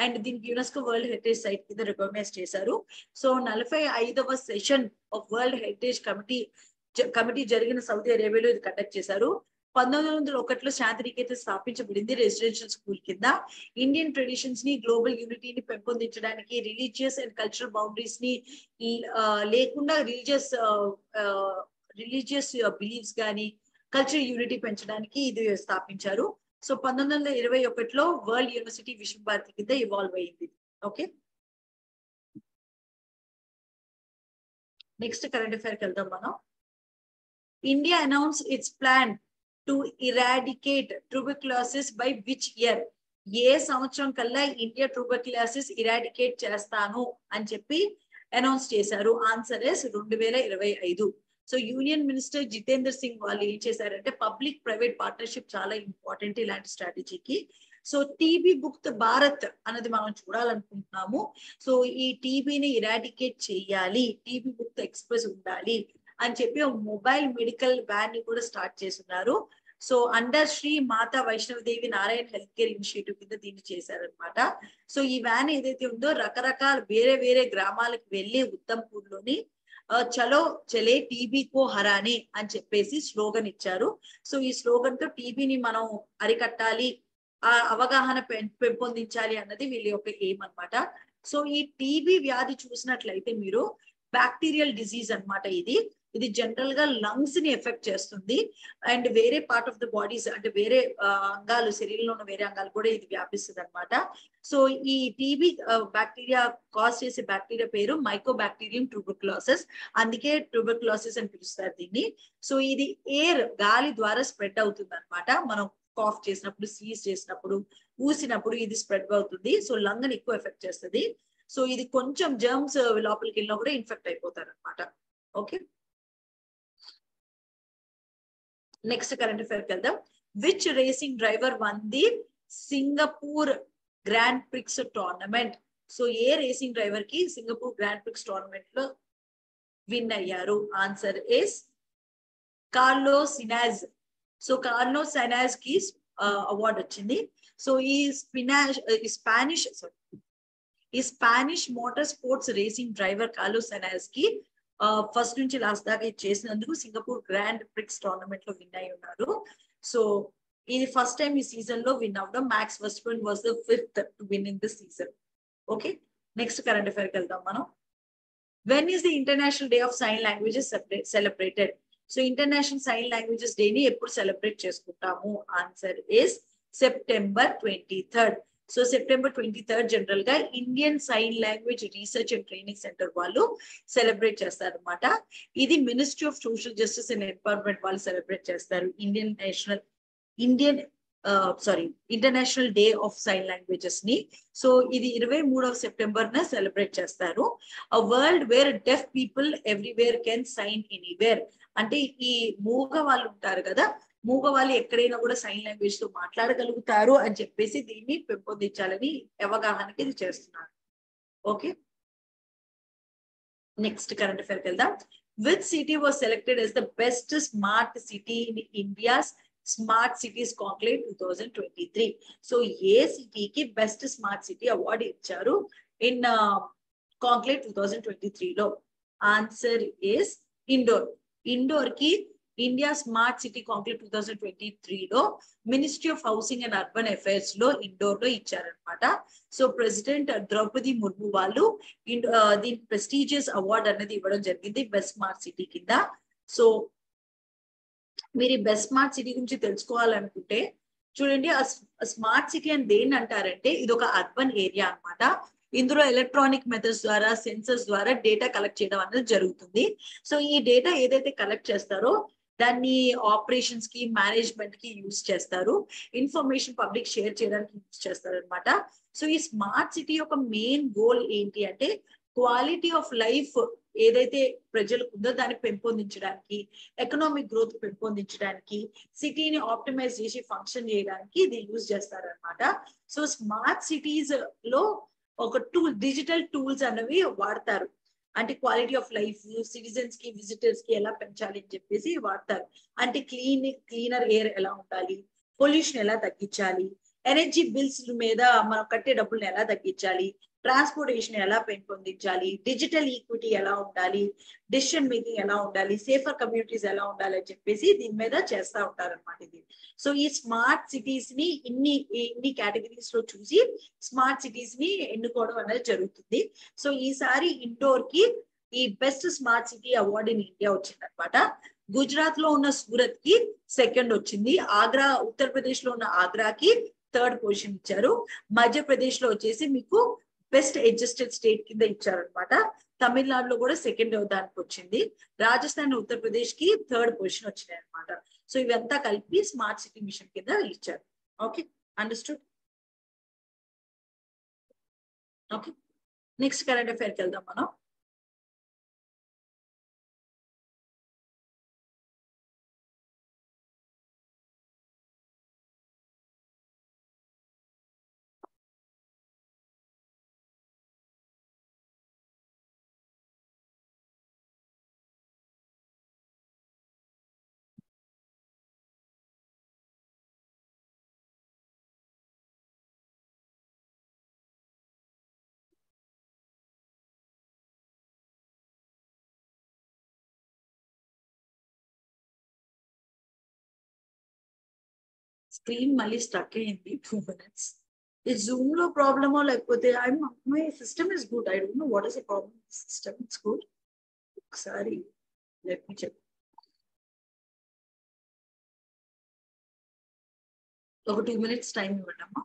అండ్ దీనికి యునెస్కో వరల్డ్ హెరిటేజ్ సైట్ కింద రికగ్నైజ్ చేశారు. సో 45వ session of world heritage committee జరిగిన సౌదీ అరేబియాలో ఇది కండక్ట్ చేశారు. 1901లో శాంతి నికేతన్ స్థాపించబడింది రెసిడెన్షియల్ స్కూల్ కింద. ఇండియన్ ట్రెడిషన్స్ ని, గ్లోబల్ యూనిటీని పెంపొందించడానికి, రిలీజియస్ అండ్ కల్చరల్ బౌండరీస్ ని లేకుండా రిలీజియస్ బిలీఫ్స్ కానీ కల్చరల్ యూనిటీ పెంచడానికి ఇది స్థాపించారు. సో 1921లో వరల్డ్ యూనివర్సిటీ విశ్వభారతి కింద ఇవాల్వ్ అయింది. ఓకే, నెక్స్ట్ కరెంట్ అఫైర్ కి వెళ్దాం మనం. India announce its plan to eradicate tuberculosis by which year? ఏ సంవత్సరం కల్లా ఇండియా ట్యూబర్క్యులోసిస్ ఇరాడికేట్ చేస్తాను అని చెప్పి అనౌన్స్ చేశారు? Answer is 2025. So union minister Jitendra Singh వాళ్ళు ఏం చేశారంటే పబ్లిక్ ప్రైవేట్ పార్ట్నర్షిప్ చాలా ఇంపార్టెంట్ ఇలాంటి స్ట్రాటజీకి. సో టీబీ ముక్త్ భారత్ అన్నది మనం చూడాలనుకుంటున్నాము. సో ఈ టీబీని ఇరాడికేట్ చేయాలి, టీబీ ముక్త్ ఎక్స్ప్రెస్ ఉండాలి అని చెప్పి ఒక మొబైల్ మెడికల్ వ్యాన్ ని కూడా స్టార్ట్ చేస్తున్నారు. So under Shri Mata Vaishno Devi Narayana health care initiative కింద దీన్ని చేశారనమాట. సో ఈ వ్యాన్ ఏదైతే ఉందో రకరకాల వేరే వేరే గ్రామాలకు వెళ్ళి ఉత్తమ్పూర్ లోని చలో చలే టీబీ కో హరానే అని చెప్పేసి స్లోగన్ ఇచ్చారు. సో ఈ స్లోగన్ తో టీబీని మనం అరికట్టాలి, ఆ అవగాహన పెంపొందించాలి అన్నది వీళ్ళ యొక్క ఎయిమ్ అనమాట. సో ఈ టీబీ వ్యాధి చూసినట్లయితే మీరు బ్యాక్టీరియల్ డిజీజ్ అనమాట. ఇది జనరల్ గా లంగ్స్ ని ఎఫెక్ట్ చేస్తుంది అండ్ వేరే పార్ట్ ఆఫ్ ద బాడీస్ అంటే వేరే అంగాలు, శరీరంలో ఉన్న వేరే అంగాలు కూడా ఇది వ్యాపిస్తుంది అనమాట. సో ఈ టీబీ బ్యాక్టీరియా కాజ్ చేసే బ్యాక్టీరియా పేరు మైకోబాక్టీరియం ట్యూబర్క్లోసిస్, అందుకే ట్యూబర్క్లోసిస్ అని పిలుస్తారు దీన్ని. సో ఇది ఎయిర్ గాలి ద్వారా స్ప్రెడ్ అవుతుంది అనమాట. మనం కాఫ్ చేసినప్పుడు, సీజ్ చేసినప్పుడు, ఊసినప్పుడు ఇది స్ప్రెడ్ అవుతుంది. సో లంగ్ ని ఎక్కువ ఎఫెక్ట్ చేస్తుంది. సో ఇది కొంచెం జర్మ్స్ లోపలికి వెళ్ళినా కూడా ఇన్ఫెక్ట్ అయిపోతారు అనమాట. ఓకే, నెక్స్ట్ కరెంట్ అఫైర్ వెళ్దాం. Which racing driver won the Singapore Grand Prix tournament? So ఏ రేసింగ్ డ్రైవర్ కి సింగపూర్ గ్రాండ్ ప్రిక్స్ టోర్నమెంట్ లో విన్ అయ్యారు? Answer is Carlos Sainz. So Carlos Sainz కి అవార్డు వచ్చింది. సో ఈ Spanish motor sports racing driver Carlos Sainz కి first నుంచి లాస్ట్ దాకా ఇది చేసినందుకు సింగపూర్ గ్రాండ్ ప్రిక్స్ టోర్నమెంట్ లో విన్ అయి ఉన్నారు. సో ఇది ఫస్ట్ టైం ఈ సీజన్ లో విన్ అవడం. Max Westman was the 5th to win in this season. Okay, next current affair కి వెళ్దాం మనం. When is the international day of sign languages celebrated? So international sign languages day ని ఎప్పుడు celebrate చేసుకుంటాము? Answer is September 23rd. So September 23rd general గా Indian sign language research and training centre వాళ్ళు celebrate చేస్తారు అనమాట. ఇది ministry of social justice and empowerment వాళ్ళు celebrate చేస్తారు. International day of sign languages ని. సో ఇది 23వ సెప్టెంబర్ న సెలబ్రేట్ చేస్తారు. A world where deaf people everywhere can sign anywhere. అంటే ఈ మూగ వాళ్ళు ఉంటారు కదా, మూగ వాళ్ళు ఎక్కడైనా కూడా సైన్ లాంగ్వేజ్ తో మాట్లాడగలుగుతారు అని చెప్పేసి దీన్ని పెంపొందించాలని అవగాహనకి ఇది చేస్తున్నారు. ఓకే, నెక్స్ట్ కరెంట్ అఫైర్ వెళ్దాం. Which city was selected as the best smart city in India's smart cities conclave 2023? So ఏ సిటీకి బెస్ట్ స్మార్ట్ సిటీ అవార్డు ఇచ్చారు ఇన్ కాంక్లేవ్ 2023 లో? Answer is Indore. ఇండోర్ కి ఇండియా స్మార్ట్ సిటీ కాంక్లేవ్ 2023 లో ministry of housing and urban affairs లో ఇండోర్ లో ఇచ్చారనమాట. So president Draupadi Murmu వాళ్ళు దీని ప్రెస్టీజియస్ అవార్డ్ అనేది ఇవ్వడం జరిగింది బెస్ట్ స్మార్ట్ సిటీ కింద. సో మీరు బెస్ట్ స్మార్ట్ సిటీ గురించి తెలుసుకోవాలనుకుంటే చూడండి, స్మార్ట్ సిటీ అని దేన్ని అంటారంటే ఇది ఒక అర్బన్ ఏరియా అన్నమాట. ఇందులో ఎలక్ట్రానిక్ మెథడ్స్ ద్వారా, సెన్సర్స్ ద్వారా డేటా కలెక్ట్ చేయడం అనేది జరుగుతుంది. సో ఈ డేటా ఏదైతే కలెక్ట్ చేస్తారో దాన్ని ఆపరేషన్స్ కి, మేనేజ్మెంట్ కి యూజ్ చేస్తారు. ఇన్ఫర్మేషన్ పబ్లిక్ షేర్ చేయడానికి యూజ్ చేస్తారు అనమాట. సో ఈ స్మార్ట్ సిటీ యొక్క మెయిన్ గోల్ ఏంటి అంటే క్వాలిటీ ఆఫ్ లైఫ్ ఏదైతే ప్రజలకు ఉందో దాన్ని పెంపొందించడానికి, ఎకనామిక్ గ్రోత్ పెంపొందించడానికి, సిటీని ఆప్టిమైజ్ చేసి ఫంక్షన్ చేయడానికి ఇది యూజ్ చేస్తారనమాట. సో స్మార్ట్ సిటీస్ లో ఒక డిజిటల్ టూల్స్ అనేవి వాడతారు. అంటే క్వాలిటీ ఆఫ్ లైఫ్ సిటిజన్స్ కి, విజిటర్స్ కి ఎలా పెంచాలి అని చెప్పేసి వాడతారు. అంటే క్లీనర్ ఎయిర్ ఎలా ఉండాలి, పొల్యూషన్ ఎలా తగ్గించాలి, ఎనర్జీ బిల్స్ మీద మనం కట్టే డబ్బుల్ని ఎలా తగ్గించాలి, ట్రాన్స్పోర్టేషన్ ఎలా పెంపొందించాలి, డిజిటల్ ఈక్విటీ ఎలా ఉండాలి, డెసిషన్ మేకింగ్ ఎలా ఉండాలి, సేఫర్ కమ్యూనిటీస్ ఎలా ఉండాలి అని చెప్పేసి దీని మీద చేస్తూ ఉంటారు అనమాట ఇది. సో ఈ స్మార్ట్ సిటీస్ ని ఇన్ని కేటగిరీస్ లో చూసి స్మార్ట్ సిటీస్ ని ఎన్నుకోవడం అనేది జరుగుతుంది. సో ఈసారి ఇండోర్ కి ఈ best smart city award in India వచ్చింది అనమాట. గుజరాత్ లో ఉన్న సూరత్ కి 2nd వచ్చింది. ఆగ్రా, ఉత్తరప్రదేశ్ లో ఉన్న ఆగ్రాకి 3rd పొజిషన్ ఇచ్చారు. మధ్యప్రదేశ్ లో వచ్చేసి మీకు బెస్ట్ అడ్జస్టెడ్ స్టేట్ కింద ఇచ్చారనమాట. తమిళనాడులో కూడా 2nd దానికి వచ్చింది. రాజస్థాన్, ఉత్తరప్రదేశ్ కి 3rd పొజిషన్ వచ్చినాయి అనమాట. సో ఇవంతా కలిపి స్మార్ట్ సిటీ మిషన్ కింద ఇచ్చారు. Okay, understood. Okay, next current అఫైర్కి వెళ్దాం మనం. స్క్రీన్ మళ్ళీ స్టక్ అయింది 2 minutes. ఈ జూమ్ లో ప్రాబ్లమో లేకపోతే my system is good. I don't know what is the problem. System it's good. ఒకసారి లెట్ మీ చెక్. ఒక 2 minutes టైం ఇవ్వండి అమ్మా.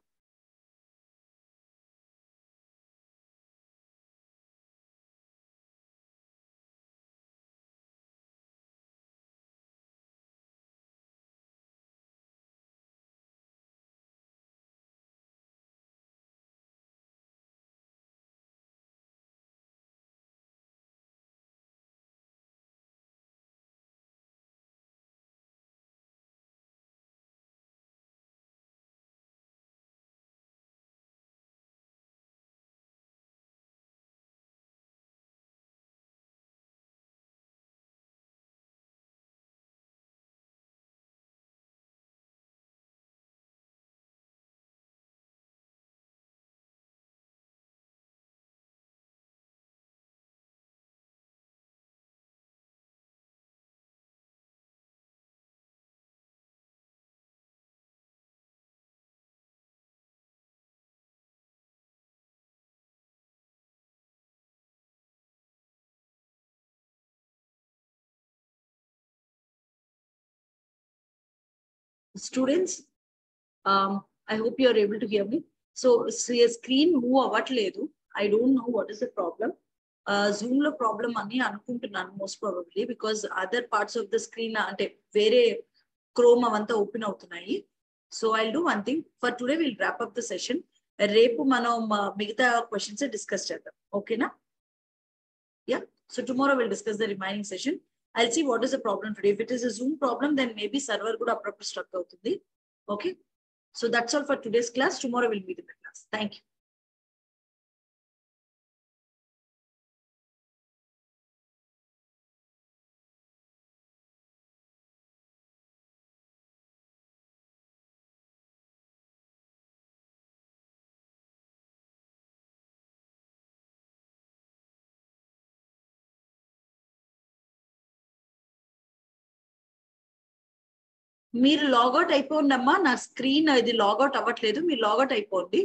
Students, I hope you are able to hear me. So screen move అవ్వట్లేదు. I don't know what is the problem. Zoom లో problem అని అనుకుంటున్నాను most probably, because other parts of the screen అంటే వేరే chrome అవంతా open అవుతున్నాయి. So I do one thing for today, will wrap up the session. రేపు మనం మిగతా క్వశ్చన్స్ డిస్కస్ చేద్దాం. ఓకేనా? Yeah. So tomorrow will discuss the remaining session. I'll see what is the problem today. If it is a Zoom problem, then maybe server kuda appropriate stuck avutundi. Okay. So that's all for today's class. Tomorrow we'll meet in the class. Thank you. మీరు logout అయిపోండి అమ్మా. నా screen ఇది logout అవ్వట్లేదు. మీరు logout అయిపోండి.